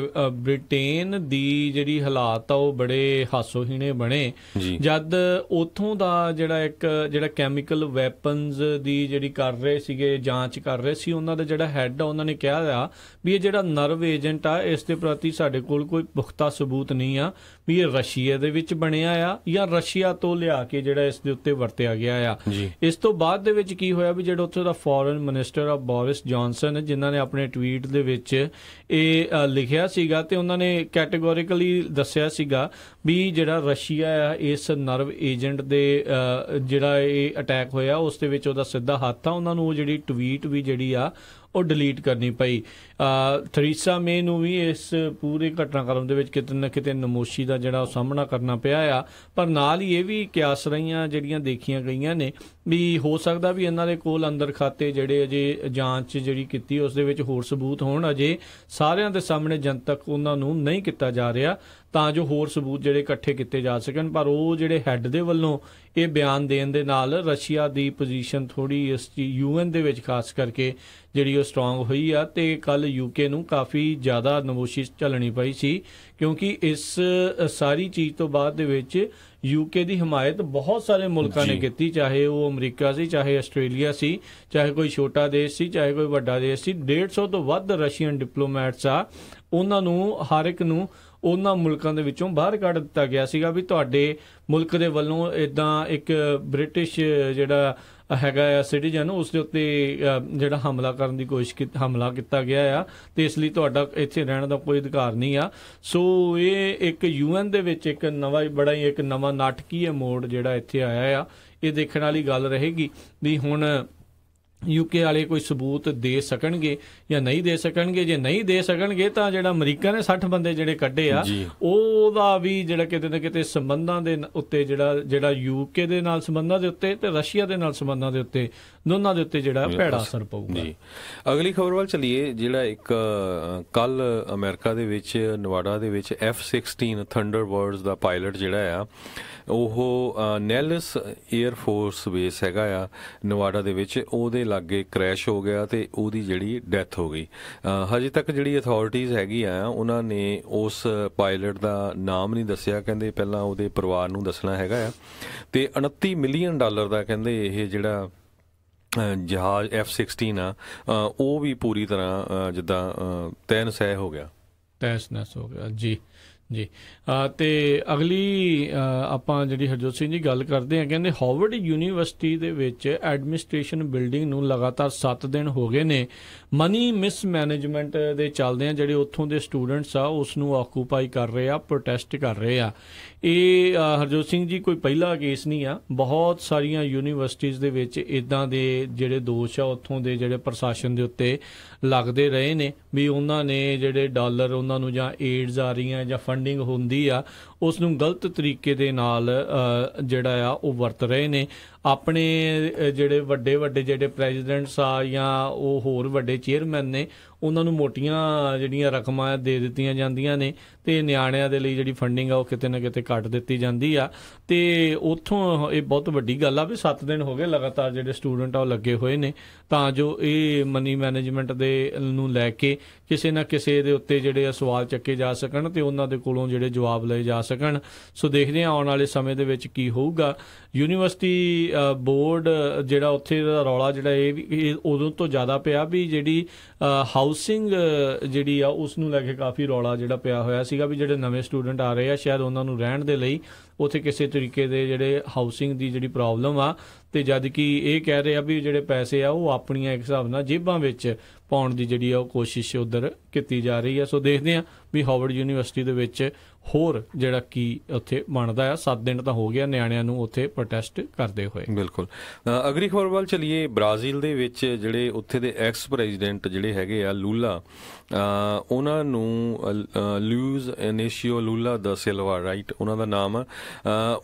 ਬ੍ਰਿਟੇਨ ਦੀ ਜਿਹੜੀ ਹਾਲਾਤ ਆ ਉਹ ਬੜੇ ਹਾਸੋਹੀਣੇ ਬਣੇ ਜਦ ਉੱਥੋਂ ਦਾ ਜਿਹੜਾ ਕੈਮੀਕਲ ਵੈਪਨਸ ਦੀ ਜਿਹੜੀ ਕਰ ਰਹੇ ਸੀਗੇ, ਜਾਂਚ ਕਰ ਰਹੇ ਸੀ, ਉਹਨਾਂ ਦਾ ਜਿਹੜਾ ਹੈੱਡ ਆ ਉਹਨਾਂ ਨੇ ਕਿਹਾ ਆ ਵੀ ਇਹ ਜਿਹੜਾ ਨਰਵ ਏਜੰਟ ਆ ਇਸ ਦੇ ਪ੍ਰਤੀ ਸਾਡੇ ਕੋਲ ਕੋਈ ਪੁਖਤਾ ਸਬੂਤ ਨਹੀਂ ਆ ਵੀ ਇਹ ਰਸ਼ੀਆ ਦੇ ਵਿੱਚ ਬਣਿਆ ਆ ਜਾਂ ਰਸ਼ੀਆ ਤੋਂ ਲਿਆ ਕੇ ਜਿਹੜਾ ਇਸ ਦੇ ਉੱਤੇ ਵਰਤਿਆ ਗਿਆ ਆ। ਇਸ ਤੋਂ ਬਾਅਦ ਦੇ ਵਿੱਚ ਕੀ ਹੋਇਆ ਵੀ ਜਿਹੜਾ ਉੱਥੇ ਦਾ ਫੋਰਨ ਮਿਨਿਸਟਰ ਆ ਬੋਰਿਸ ਜੌਨਸਨ, ਜਿਨ੍ਹਾਂ ਨੇ ਆਪਣੇ ਟਵੀਟ ਦੇ ਵਿੱਚ ਇਹ ਲਿਖਿਆ ਸੀਗਾ ਤੇ ਉਹਨਾਂ ਨੇ ਕੈਟੇਗੋਰੀਕਲੀ ਦੱਸਿਆ ਸੀਗਾ ਵੀ ਜਿਹੜਾ ਰਸ਼ੀਆ ਆ ਇਸ ਨਰਵ ਏਜੰਟ ਦੇ ਜਿਹੜਾ ਇਹ ਅਟੈਕ ਹੋਇਆ ਉਸ ਦੇ ਵਿੱਚ ਉਹਦਾ ਸਿੱਧਾ ਹੱਥ ਆ। ਉਹਨਾਂ ਨੂੰ ਉਹ ਜਿਹੜੀ ਟਵੀਟ ਵੀ ਜਿਹੜੀ ਆ ਉਹ ਡਿਲੀਟ ਕਰਨੀ ਪਈ। ਥਰੀਸਾ ਮੇ ਨੂੰ ਵੀ ਇਸ ਪੂਰੇ ਘਟਨਾਕ੍ਰਮ ਦੇ ਵਿੱਚ ਕਿਤੇ ਨਾ ਕਿਤੇ ਨਮੋਸ਼ੀ ਦਾ ਜਿਹੜਾ ਸਾਹਮਣਾ ਕਰਨਾ ਪਿਆ ਆ, ਪਰ ਨਾਲ ਹੀ ਇਹ ਵੀ ਕਿਆਸ ਰਹੀਆਂ ਜਿਹੜੀਆਂ ਦੇਖੀਆਂ ਗਈਆਂ ਨੇ ਵੀ ਹੋ ਸਕਦਾ ਵੀ ਇਹਨਾਂ ਦੇ ਕੋਲ ਅੰਦਰ ਖਾਤੇ ਜਿਹੜੇ ਅਜੇ ਜਾਂਚ ਜਿਹੜੀ ਕੀਤੀ ਉਸ ਦੇ ਵਿੱਚ ਹੋਰ ਸਬੂਤ ਹੋਣ, ਅਜੇ ਸਾਰਿਆਂ ਦੇ ਸਾਹਮਣੇ ਜਨਤਕ ਉਹਨਾਂ ਨੂੰ ਨਹੀਂ ਕੀਤਾ ਜਾ ਰਿਹਾ ਤਾਂ ਜੋ ਹੋਰ ਸਬੂਤ ਜਿਹੜੇ ਇਕੱਠੇ ਕੀਤੇ ਜਾ ਸਕਣ। ਪਰ ਉਹ ਜਿਹੜੇ ਹੈੱਡ ਦੇ ਵੱਲੋਂ ਇਹ ਬਿਆਨ ਦੇਣ ਦੇ ਨਾਲ ਰਸ਼ੀਆ ਦੀ ਪੋਜੀਸ਼ਨ ਥੋੜੀ ਇਸ UN ਦੇ ਵਿੱਚ ਖਾਸ ਕਰਕੇ ਜਿਹੜੀ ਉਹ ਸਟਰੋਂਗ ਹੋਈ ਆ ਤੇ ਕੱਲ UK ਨੂੰ ਕਾਫੀ ਜ਼ਿਆਦਾ ਨਮੋਸ਼ੀ ਝੱਲਣੀ ਪਈ ਸੀ ਕਿਉਂਕਿ ਇਸ ਸਾਰੀ ਚੀਜ਼ ਤੋਂ ਬਾਅਦ ਦੇ ਵਿੱਚ UK ਦੀ ਹਮਾਇਤ ਬਹੁਤ ਸਾਰੇ ਮੁਲਕਾਂ ਨੇ ਕੀਤੀ, ਚਾਹੇ ਉਹ ਅਮਰੀਕਾ ਸੀ, ਚਾਹੇ ਆਸਟ੍ਰੇਲੀਆ ਸੀ, ਚਾਹੇ ਕੋਈ ਛੋਟਾ ਦੇਸ਼ ਸੀ, ਚਾਹੇ ਕੋਈ ਵੱਡਾ ਦੇਸ਼ ਸੀ। 150 ਤੋਂ ਵੱਧ ਰਸ਼ੀਅਨ ਡਿਪਲੋਮੈਟਸ ਆ, ਉਹਨਾਂ ਨੂੰ ਹਰ ਇੱਕ ਨੂੰ ਉਹਨਾਂ ਮੁਲਕਾਂ ਦੇ ਵਿੱਚੋਂ ਬਾਹਰ ਕੱਢ ਦਿੱਤਾ ਗਿਆ ਸੀਗਾ ਵੀ ਤੁਹਾਡੇ ਮੁਲਕ ਦੇ ਵੱਲੋਂ ਇੱਦਾਂ ਇੱਕ ਬ੍ਰਿਟਿਸ਼ ਜਿਹੜਾ ਹੈਗਾ ਆ ਸਿਟੀਜ਼ਨ ਉਸ ਦੇ ਉੱਤੇ ਜਿਹੜਾ ਹਮਲਾ ਕਰਨ ਦੀ ਹਮਲਾ ਕੀਤਾ ਗਿਆ ਆ ਤੇ ਇਸ ਲਈ ਤੁਹਾਡਾ ਇੱਥੇ ਰਹਿਣ ਦਾ ਕੋਈ ਅਧਿਕਾਰ ਨਹੀਂ ਆ। ਸੋ ਇਹ ਇੱਕ UN ਦੇ ਵਿੱਚ ਇੱਕ ਨਵਾਂ ਨਾਟਕੀ ਮੋੜ ਜਿਹੜਾ ਇੱਥੇ ਆਇਆ ਆ। ਇਹ ਦੇਖਣ ਵਾਲੀ ਗੱਲ ਰਹੇਗੀ ਵੀ ਹੁਣ UK ਵਾਲੇ ਕੋਈ ਸਬੂਤ ਦੇ ਸਕਣਗੇ ਜਾਂ ਨਹੀਂ ਦੇ ਸਕਣਗੇ। ਜੇ ਨਹੀਂ ਦੇ ਸਕਣਗੇ ਤਾਂ ਜਿਹੜਾ ਅਮਰੀਕਾ ਨੇ 60 ਬੰਦੇ ਜਿਹੜੇ ਕੱਢੇ ਆ ਉਹਦਾ ਵੀ ਜਿਹੜਾ ਕਿਤੇ ਨਾ ਕਿਤੇ ਸੰਬੰਧਾਂ ਦੇ ਉੱਤੇ ਜਿਹੜਾ UK ਦੇ ਨਾਲ ਸੰਬੰਧਾਂ ਦੇ ਉੱਤੇ ਤੇ ਰਸ਼ੀਆ ਦੇ ਨਾਲ ਸੰਬੰਧਾਂ ਦੇ ਉੱਤੇ ਦੋਨਾਂ ਦੇ ਉੱਤੇ ਜਿਹੜਾ ਭੈੜਾ ਅਸਰ ਪਊਗਾ। ਜੀ ਅਗਲੀ ਖਬਰ ਵੱਲ ਚੱਲੀਏ। ਜਿਹੜਾ ਇੱਕ ਕੱਲ ਅਮਰੀਕਾ ਦੇ ਵਿੱਚ ਨਵਾਡਾ ਦੇ ਵਿੱਚ F-16 ਥੰਡਰਬਰਡਸ ਦਾ ਪਾਇਲਟ ਜਿਹੜਾ ਆ ਉਹ ਨੈਲਿਸ ਏਅਰ ਫੋਰਸ ਬੇਸ ਹੈਗਾ ਆ ਨਵਾਡਾ ਦੇ ਵਿੱਚ, ਉਹਦੇ ਲਾਗੇ ਕ੍ਰੈਸ਼ ਹੋ ਗਿਆ ਤੇ ਉਹਦੀ ਜਿਹੜੀ ਡੈਥ ਹੋ ਗਈ। ਹਜੇ ਤੱਕ ਜਿਹੜੀ ਅਥਾਰਟੀਜ਼ ਹੈਗੀ ਆ ਉਹਨਾਂ ਨੇ ਉਸ ਪਾਇਲਟ ਦਾ ਨਾਮ ਨਹੀਂ ਦੱਸਿਆ, ਕਹਿੰਦੇ ਪਹਿਲਾਂ ਉਹਦੇ ਪਰਿਵਾਰ ਨੂੰ ਦੱਸਣਾ ਹੈਗਾ ਆ। ਤੇ $29 ਮਿਲੀਅਨ ਦਾ ਕਹਿੰਦੇ ਇਹ ਜਿਹੜਾ ਜਹਾਜ਼ F-16 ਆ ਉਹ ਵੀ ਪੂਰੀ ਤਰ੍ਹਾਂ ਜਿੱਦਾਂ ਤਹਿ-ਨਹਿ ਹੋ ਗਿਆ। ਤਹਿਸ-ਨਹਿਸ ਹੋ ਗਿਆ ਜੀ ਜੀ। ਤੇ ਅਗਲੀ ਆਪਾਂ ਜਿਹੜੀ ਹਰਜੋਤ ਸਿੰਘ ਜੀ ਗੱਲ ਕਰਦੇ ਹਾਂ, ਕਹਿੰਦੇ ਹਾਰਵਰਡ ਯੂਨੀਵਰਸਿਟੀ ਦੇ ਵਿੱਚ ਐਡਮਿਨਿਸਟ੍ਰੇਸ਼ਨ ਬਿਲਡਿੰਗ ਨੂੰ ਲਗਾਤਾਰ 7 ਦਿਨ ਹੋ ਗਏ ਨੇ ਮਨੀ ਮਿਸਮੈਨੇਜਮੈਂਟ ਦੇ ਚੱਲਦੇ ਆ। ਜਿਹੜੇ ਉੱਥੋਂ ਦੇ ਸਟੂਡੈਂਟਸ ਆ ਉਸ ਨੂੰ ਆਕੂਪਾਈ ਕਰ ਰਹੇ ਆ, ਪ੍ਰੋਟੈਸਟ ਕਰ ਰਹੇ ਆ। ਇਹ ਹਰਜੋਤ ਸਿੰਘ ਜੀ ਕੋਈ ਪਹਿਲਾ ਕੇਸ ਨਹੀਂ ਆ, ਬਹੁਤ ਸਾਰੀਆਂ ਯੂਨੀਵਰਸਿਟੀਜ਼ ਦੇ ਵਿੱਚ ਇੱਦਾਂ ਦੇ ਜਿਹੜੇ ਦੋਸ਼ ਆ ਉੱਥੋਂ ਦੇ ਜਿਹੜੇ ਪ੍ਰਸ਼ਾਸਨ ਦੇ ਉੱਤੇ ਲੱਗਦੇ ਰਹੇ ਨੇ ਵੀ ਉਹਨਾਂ ਨੇ ਜਿਹੜੇ ਡਾਲਰ ਉਹਨਾਂ ਨੂੰ ਜਾਂ ਏਡਸ ਆ ਰਹੀਆਂ ਜਾਂ ਫੰਡਿੰਗ ਹੁੰਦੀ ਆ ਉਸ ਨੂੰ ਗਲਤ ਤਰੀਕੇ ਦੇ ਨਾਲ ਜਿਹੜਾ ਆ ਉਹ ਵਰਤ ਰਹੇ ਨੇ। ਆਪਣੇ ਜਿਹੜੇ ਵੱਡੇ ਜਿਹੜੇ ਪ੍ਰੈਜ਼ੀਡੈਂਟਸ ਆ ਜਾਂ ਉਹ ਹੋਰ ਵੱਡੇ ਚੇਅਰਮੈਨ ਨੇ ਉਹਨਾਂ ਨੂੰ ਮੋਟੀਆਂ ਜਿਹੜੀਆਂ ਰਕਮਾਂ ਦੇ ਦਿੱਤੀਆਂ ਜਾਂਦੀਆਂ ਨੇ ਤੇ ਨਿਆਣਿਆਂ ਦੇ ਲਈ ਜਿਹੜੀ ਫੰਡਿੰਗ ਆ ਉਹ ਕਿਤੇ ਨਾ ਕਿਤੇ ਕੱਟ ਦਿੱਤੀ ਜਾਂਦੀ ਆ। ਤੇ ਉੱਥੋਂ ਇਹ ਬਹੁਤ ਵੱਡੀ ਗੱਲ ਆ ਵੀ 7 ਦਿਨ ਹੋ ਗਏ ਲਗਾਤਾਰ ਜਿਹੜੇ ਸਟੂਡੈਂਟ ਆ ਉਹ ਲੱਗੇ ਹੋਏ ਨੇ ਤਾਂ ਜੋ ਇਹ ਮਨੀ ਮੈਨੇਜਮੈਂਟ ਦੇ ਨੂੰ ਲੈ ਕੇ ਕਿਸੇ ਨਾ ਕਿਸੇ ਦੇ ਉੱਤੇ ਜਿਹੜੇ ਸਵਾਲ ਚੱਕੇ ਜਾ ਸਕਣ ਤੇ ਉਹਨਾਂ ਦੇ ਕੋਲੋਂ ਜਿਹੜੇ ਜਵਾਬ ਲਏ ਜਾ ਸਕਣ। ਸੋ ਦੇਖਦੇ ਹਾਂ ਆਉਣ ਵਾਲੇ ਸਮੇਂ ਦੇ ਵਿੱਚ ਕੀ ਹੋਊਗਾ। ਯੂਨੀਵਰਸਿਟੀ ਬੋਰਡ ਜਿਹੜਾ ਉੱਥੇ ਦਾ ਰੌਲਾ ਜਿਹੜਾ ਇਹ ਉਦੋਂ ਤੋਂ ਜ਼ਿਆਦਾ ਪਿਆ ਵੀ ਜਿਹੜੀ ਹਾਊਸਿੰਗ ਜਿਹੜੀ ਆ ਉਸ ਨੂੰ ਲੈ ਕੇ ਕਾਫੀ ਰੌਲਾ ਜਿਹੜਾ ਪਿਆ ਹੋਇਆ ਸੀਗਾ ਵੀ ਜਿਹੜੇ ਨਵੇਂ ਸਟੂਡੈਂਟ ਆ ਰਹੇ ਆ ਸ਼ਾਇਦ ਉਹਨਾਂ ਨੂੰ ਰਹਿਣ ਦੇ ਲਈ ਉੱਥੇ ਕਿਸੇ ਤਰੀਕੇ ਦੇ ਜਿਹੜੇ ਹਾਊਸਿੰਗ ਦੀ ਜਿਹੜੀ ਪ੍ਰੋਬਲਮ ਆ ਤੇ ਜਦ ਕਿ ਇਹ ਕਹਿ ਰਹੇ ਆ ਵੀ ਜਿਹੜੇ ਪੈਸੇ ਆ ਉਹ ਆਪਣੀਆਂ ਇੱਕ ਹਿਸਾਬ ਨਾਲ ਜੇਬਾਂ ਵਿੱਚ ਪਾਉਣ ਦੀ ਜਿਹੜੀ ਆ ਉਹ ਕੋਸ਼ਿਸ਼ ਉੱਧਰ ਕੀਤੀ ਜਾ ਰਹੀ ਆ। ਸੋ ਦੇਖਦੇ ਆ ਵੀ ਹਾਰਵਰਡ ਯੂਨੀਵਰਸਿਟੀ ਦੇ ਵਿੱਚ ਹੋਰ ਜਿਹੜਾ ਕੀ ਉੱਥੇ ਬਣਦਾ ਆ। 7 ਦਿਨ ਤਾਂ ਹੋ ਗਿਆ ਨਿਆਣਿਆਂ ਨੂੰ ਉੱਥੇ ਪ੍ਰੋਟੈਸਟ ਕਰਦੇ ਹੋਏ। ਬਿਲਕੁਲ। ਅਗਲੀ ਖਬਰ ਵੱਲ ਚੱਲੀਏ। ਬ੍ਰਾਜ਼ੀਲ ਦੇ ਵਿੱਚ ਜਿਹੜੇ ਉੱਥੇ ਦੇ ਐਕਸ ਪ੍ਰੈਜ਼ੀਡੈਂਟ ਜਿਹੜੇ ਹੈਗੇ ਆ ਲੂਲਾ, ਉਹਨਾਂ ਨੂੰ ਲੂਇਜ਼ ਇਨੀਸ਼ੀਓ ਲੂਲਾ ਦਾ ਸਿਲਵਾ ਰਾਈਟ ਉਹਨਾਂ ਦਾ ਨਾਮ ਆ,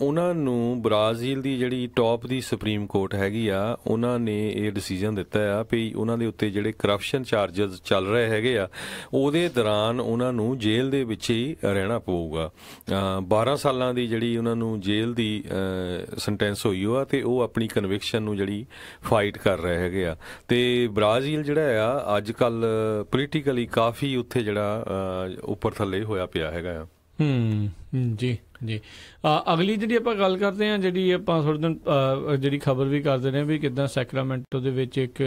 ਉਹਨਾਂ ਨੂੰ ਬ੍ਰਾਜ਼ੀਲ ਦੀ ਜਿਹੜੀ ਟੌਪ ਦੀ ਸੁਪਰੀਮ ਕੋਰਟ ਹੈਗੀ ਆ ਉਹਨਾਂ ਨੇ ਇਹ ਡਿਸੀਜਨ ਦਿੱਤਾ ਆ ਵੀ ਉਹਨਾਂ ਦੇ ਉੱਤੇ ਜਿਹੜੇ ਕਰਪਸ਼ਨ ਚਾਰਜਸ ਚੱਲ ਰਹੇ ਹੈਗੇ ਆ ਉਹਦੇ ਦੌਰਾਨ ਉਹਨਾਂ ਨੂੰ ਜੇਲ੍ਹ ਦੇ ਵਿੱਚ ਹੀ ਰਹਿਣਾ ਪਊਗਾ। 12 ਸਾਲਾਂ ਦੀ ਜਿਹੜੀ ਉਹਨਾਂ ਨੂੰ ਜੇਲ੍ਹ ਦੀ ਸੈਂਟੈਂਸ ਹੋਈ ਆ ਤੇ ਉਹ ਆਪਣੀ ਕਨਵਿਕਸ਼ਨ ਨੂੰ ਜਿਹੜੀ ਫਾਈਟ ਕਰ ਰਹੇ ਹੈਗੇ ਆ। ਤੇ ਬ੍ਰਾਜ਼ੀਲ ਜਿਹੜਾ ਆ ਅੱਜ ਕੱਲ ਪੋਲੀਟੀਕਲੀ ਕਾਫੀ ਉੱਥੇ ਜਿਹੜਾ ਉੱਪਰ ਥੱਲੇ ਹੋਇਆ ਪਿਆ ਹੈਗਾ ਆ। ਜੀ ਜੀ। ਅਗਲੀ ਜਿਹੜੀ ਆਪਾਂ ਗੱਲ ਕਰਦੇ ਹਾਂ, ਜਿਹੜੀ ਆਪਾਂ ਥੋੜ੍ਹੇ ਦਿਨ ਜਿਹੜੀ ਖਬਰ ਵੀ ਕਰਦੇ ਰਹੇ ਵੀ ਕਿੱਦਾਂ ਸੈਕਰਾਮੈਂਟੋ ਦੇ ਵਿੱਚ ਇੱਕ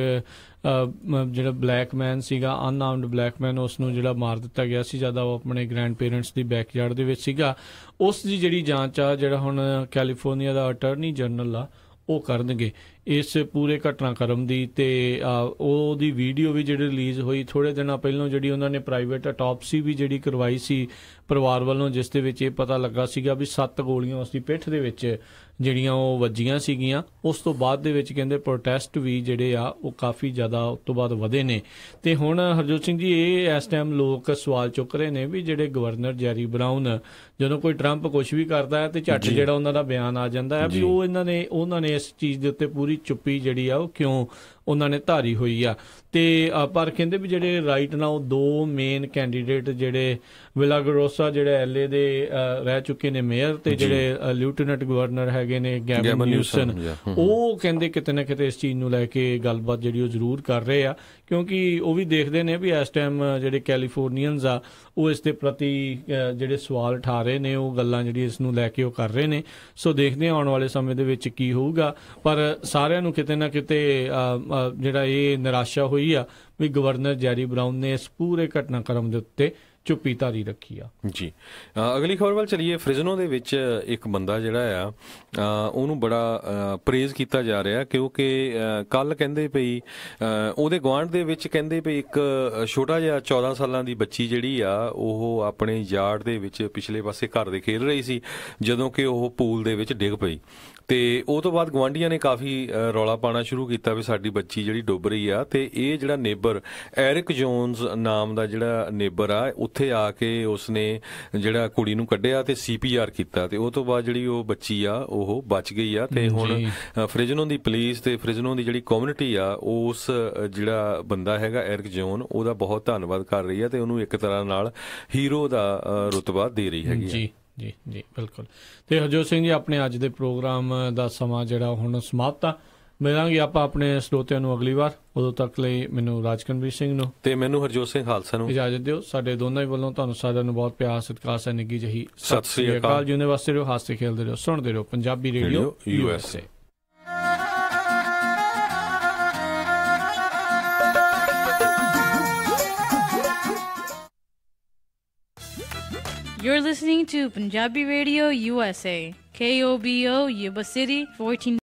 ਜਿਹੜਾ ਬਲੈਕਮੈਨ ਸੀਗਾ, ਅਨਆਰਮਡ ਬਲੈਕਮੈਨ, ਉਸ ਨੂੰ ਜਿਹੜਾ ਮਾਰ ਦਿੱਤਾ ਗਿਆ ਸੀ ਜਦ ਉਹ ਆਪਣੇ ਗ੍ਰੈਂਡ ਪੇਰੈਂਟਸ ਦੀ ਬੈਕਯਾਰਡ ਦੇ ਵਿੱਚ ਸੀਗਾ। ਉਸ ਦੀ ਜਿਹੜੀ ਜਾਂਚ ਆ ਜਿਹੜਾ ਹੁਣ ਕੈਲੀਫੋਰਨੀਆ ਦਾ ਅਟਾਰਨੀ ਜਨਰਲ ਆ ਉਹ ਕਰਨਗੇ ਇਸ ਪੂਰੇ ਘਟਨਾਕ੍ਰਮ ਦੀ। ਤੇ ਉਹਦੀ ਵੀਡੀਓ ਵੀ ਜਿਹੜੀ ਰਿਲੀਜ਼ ਹੋਈ ਥੋੜ੍ਹੇ ਦਿਨਾਂ ਪਹਿਲਾਂ, ਜਿਹੜੀ ਉਹਨਾਂ ਨੇ ਪ੍ਰਾਈਵੇਟ ਅਟੋਪਸੀ ਵੀ ਜਿਹੜੀ ਕਰਵਾਈ ਸੀ ਪਰਿਵਾਰ ਵੱਲੋਂ, ਜਿਸ ਦੇ ਵਿੱਚ ਇਹ ਪਤਾ ਲੱਗਾ ਸੀਗਾ ਵੀ 7 ਗੋਲੀਆਂ ਉਸ ਦੀ ਪਿੱਠ ਦੇ ਵਿੱਚ ਜਿਹੜੀਆਂ ਉਹ ਵੱਜੀਆਂ ਸੀਗੀਆਂ। ਉਸ ਤੋਂ ਬਾਅਦ ਦੇ ਵਿੱਚ ਕਹਿੰਦੇ ਪ੍ਰੋਟੈਸਟ ਵੀ ਜਿਹੜੇ ਆ ਉਹ ਕਾਫੀ ਜ਼ਿਆਦਾ ਉਸ ਤੋਂ ਬਾਅਦ ਵਧੇ ਨੇ। ਤੇ ਹੁਣ ਹਰਜੋਤ ਸਿੰਘ ਜੀ ਇਹ ਇਸ ਟਾਈਮ ਲੋਕ ਸਵਾਲ ਚੁੱਕ ਰਹੇ ਨੇ ਵੀ ਜਿਹੜੇ ਗਵਰਨਰ ਜੈਰੀ ਬਰਾਊਨ, ਜਦੋਂ ਕੋਈ ਟਰੰਪ ਕੁਛ ਵੀ ਕਰਦਾ ਹੈ ਤੇ ਝੱਟ ਜਿਹੜਾ ਉਹਨਾਂ ਦਾ ਬਿਆਨ ਆ ਜਾਂਦਾ ਹੈ ਵੀ ਉਹ ਉਹਨਾਂ ਨੇ ਇਸ ਚੀਜ਼ ਦੇ ਉੱਤੇ ਪੂਰੀ ਚੁੱਪੀ ਜਿਹੜੀ ਆ ਉਹ ਕਿਉਂ ਉਹਨਾਂ ਨੇ ਧਾਰੀ ਹੋਈ ਆ। ਤੇ ਪਰ ਕਹਿੰਦੇ ਵੀ ਜਿਹੜੇ ਰਾਈਟ ਨਾਓ 2 ਮੇਨ ਕੈਂਡੀਡੇਟ ਜਿਹੜੇ ਵਿਲਾਗਰੋਸਾ ਜਿਹੜੇ LA ਦੇ ਰਹਿ ਚੁੱਕੇ ਨੇ ਮੇਅਰ ਤੇ ਜਿਹੜੇ ਲਿeutenant ਗਵਰਨਰ ਹੈਗੇ ਨੇ ਗੈਵਨ ਨਿਊਸਨ, ਉਹ ਕਹਿੰਦੇ ਕਿਤੇ ਨਾ ਕਿਤੇ ਇਸ ਚੀਜ਼ ਨੂੰ ਲੈ ਕੇ ਗੱਲਬਾਤ ਜਿਹੜੀ ਉਹ ਜ਼ਰੂਰ ਕਰ ਰਹੇ ਆ ਕਿਉਂਕਿ ਉਹ ਵੀ ਦੇਖਦੇ ਨੇ ਵੀ ਇਸ ਟਾਈਮ ਜਿਹੜੇ ਕੈਲੀਫੋਰਨੀਅਨਸ ਆ ਉਹ ਇਸ ਦੇ ਪ੍ਰਤੀ ਜਿਹੜੇ ਸਵਾਲ ਉਠਾ ਰਹੇ ਨੇ, ਉਹ ਗੱਲਾਂ ਜਿਹੜੀ ਇਸ ਨੂੰ ਲੈ ਕੇ ਉਹ ਕਰ ਰਹੇ ਨੇ। ਸੋ ਦੇਖਦੇ ਹਾਂ ਆਉਣ ਵਾਲੇ ਸਮੇਂ ਦੇ ਵਿੱਚ ਕੀ ਹੋਊਗਾ। ਪਰ ਸਾਰਿਆਂ ਨੂੰ ਕਿਤੇ ਨਾ ਕਿਤੇ ਜਿਹੜਾ ਇਹ ਨਿਰਾਸ਼ਾ ਹੋਈ ਆ ਵੀ ਗਵਰਨਰ ਜੈਰੀ ਬਰਾਊਨ ਨੇ ਇਸ ਪੂਰੇ ਘਟਨਾਕ੍ਰਮ ਦੇ ਉੱਤੇ ਚੁੱਪੀ ਧਾਰੀ ਰੱਖੀ ਆ। ਜੀ ਅਗਲੀ ਖਬਰ ਵੱਲ ਚਲੀਏ। ਫ੍ਰਿਜ਼ਨੋ ਦੇ ਵਿੱਚ ਇੱਕ ਬੰਦਾ ਜਿਹੜਾ ਆ ਉਹਨੂੰ ਬੜਾ ਪ੍ਰੇਜ਼ ਕੀਤਾ ਜਾ ਰਿਹਾ ਕਿਉਂਕਿ ਕੱਲ ਕਹਿੰਦੇ ਪਈ ਉਹਦੇ ਗੁਆਂਢ ਦੇ ਵਿੱਚ ਕਹਿੰਦੇ ਪਈ ਇੱਕ ਛੋਟਾ ਜਿਹਾ 14 ਸਾਲਾਂ ਦੀ ਬੱਚੀ ਜਿਹੜੀ ਆ ਉਹ ਆਪਣੇ ਯਾਰਡ ਦੇ ਵਿੱਚ ਪਿਛਲੇ ਪਾਸੇ ਘਰ ਦੇ ਖੇਡ ਰਹੀ ਸੀ ਜਦੋਂ ਕਿ ਉਹ ਪੂਲ ਦੇ ਵਿੱਚ ਡਿੱਗ ਪਈ ਤੇ ਉਹ ਤੋਂ ਬਾਅਦ ਗੁਆਂਢੀਆਂ ਨੇ ਕਾਫੀ ਰੌਲਾ ਪਾਉਣਾ ਸ਼ੁਰੂ ਕੀਤਾ ਵੀ ਸਾਡੀ ਬੱਚੀ ਜਿਹੜੀ ਡੁੱਬ ਰਹੀ ਆ। ਤੇ ਇਹ ਜਿਹੜਾ ਨੇਬਰ ਐਰਿਕ ਜੋਨਸ ਨਾਮ ਦਾ ਜਿਹੜਾ ਨੇਬਰ ਆ ਉੱਥੇ ਆ ਕੇ ਉਸਨੇ ਜਿਹੜਾ ਕੁੜੀ ਨੂੰ ਕੱਢਿਆ ਤੇ CPR ਕੀਤਾ ਤੇ ਉਹ ਤੋਂ ਬਾਅਦ ਜਿਹੜੀ ਉਹ ਬੱਚੀ ਆ ਉਹ ਬਚ ਗਈ ਆ। ਤੇ ਹੁਣ ਫ੍ਰਿਜ਼ਨੋ ਦੀ ਪੁਲਿਸ ਤੇ ਫ੍ਰਿਜ਼ਨੋ ਦੀ ਜਿਹੜੀ ਕਮਿਊਨਿਟੀ ਆ ਉਸ ਜਿਹੜਾ ਬੰਦਾ ਹੈਗਾ ਐਰਿਕ ਜੋਨ ਉਹਦਾ ਬਹੁਤ ਧੰਨਵਾਦ ਕਰ ਰਹੀ ਆ ਤੇ ਉਹਨੂੰ ਇੱਕ ਤਰ੍ਹਾਂ ਨਾਲ ਹੀਰੋ ਦਾ ਰੁਤਬਾ ਦੇ ਰਹੀ ਹੈਗੀ ਆ। ਜੀ ਜੀ ਬਿਲਕੁਲ। ਤੇ ਹਰਜੋਤ ਸਿੰਘ ਜੀ ਆਪਣੇ ਅੱਜ ਦੇ ਪ੍ਰੋਗਰਾਮ ਦਾ ਸਮਾਂ ਜਿਹੜਾ ਹੁਣ ਸਮਾਪਤ ਆ। ਮਿਲਾਂਗੇ ਆਪਾਂ ਆਪਣੇ ਸਰੋਤਿਆਂ ਨੂੰ ਅਗਲੀ ਵਾਰ। ਉਦੋਂ ਤੱਕ ਲਈ ਮੈਨੂੰ ਰਾਜਕਨਵੀਰ ਸਿੰਘ ਨੂੰ ਤੇ ਮੈਨੂੰ ਹਰਜੋਤ ਸਿੰਘ ਖਾਲਸਾ ਨੂੰ ਇਜਾਜ਼ਤ ਦਿਓ। ਸਾਡੇ ਦੋਨਾਂ ਹੀ ਵੱਲੋਂ ਤੁਹਾਨੂੰ ਸਾਰਿਆਂ ਨੂੰ ਬਹੁਤ ਪਿਆਰ ਸਤਿਕਾਰ ਸੇ ਨਿੱਘੀ ਜਿਹੀ ਸਤਿ ਸ੍ਰੀ ਅਕਾਲ। ਜਿਉਂਦੇ ਵਾਸਤੇ ਰਹੋ, ਹਾਸੇ ਖੇਲਦੇ ਰਹੋ, ਸੁਣਦੇ ਰਹੋ Punjabi radio USA। You're listening to Punjabi Radio USA, KOBO Yuba City, 14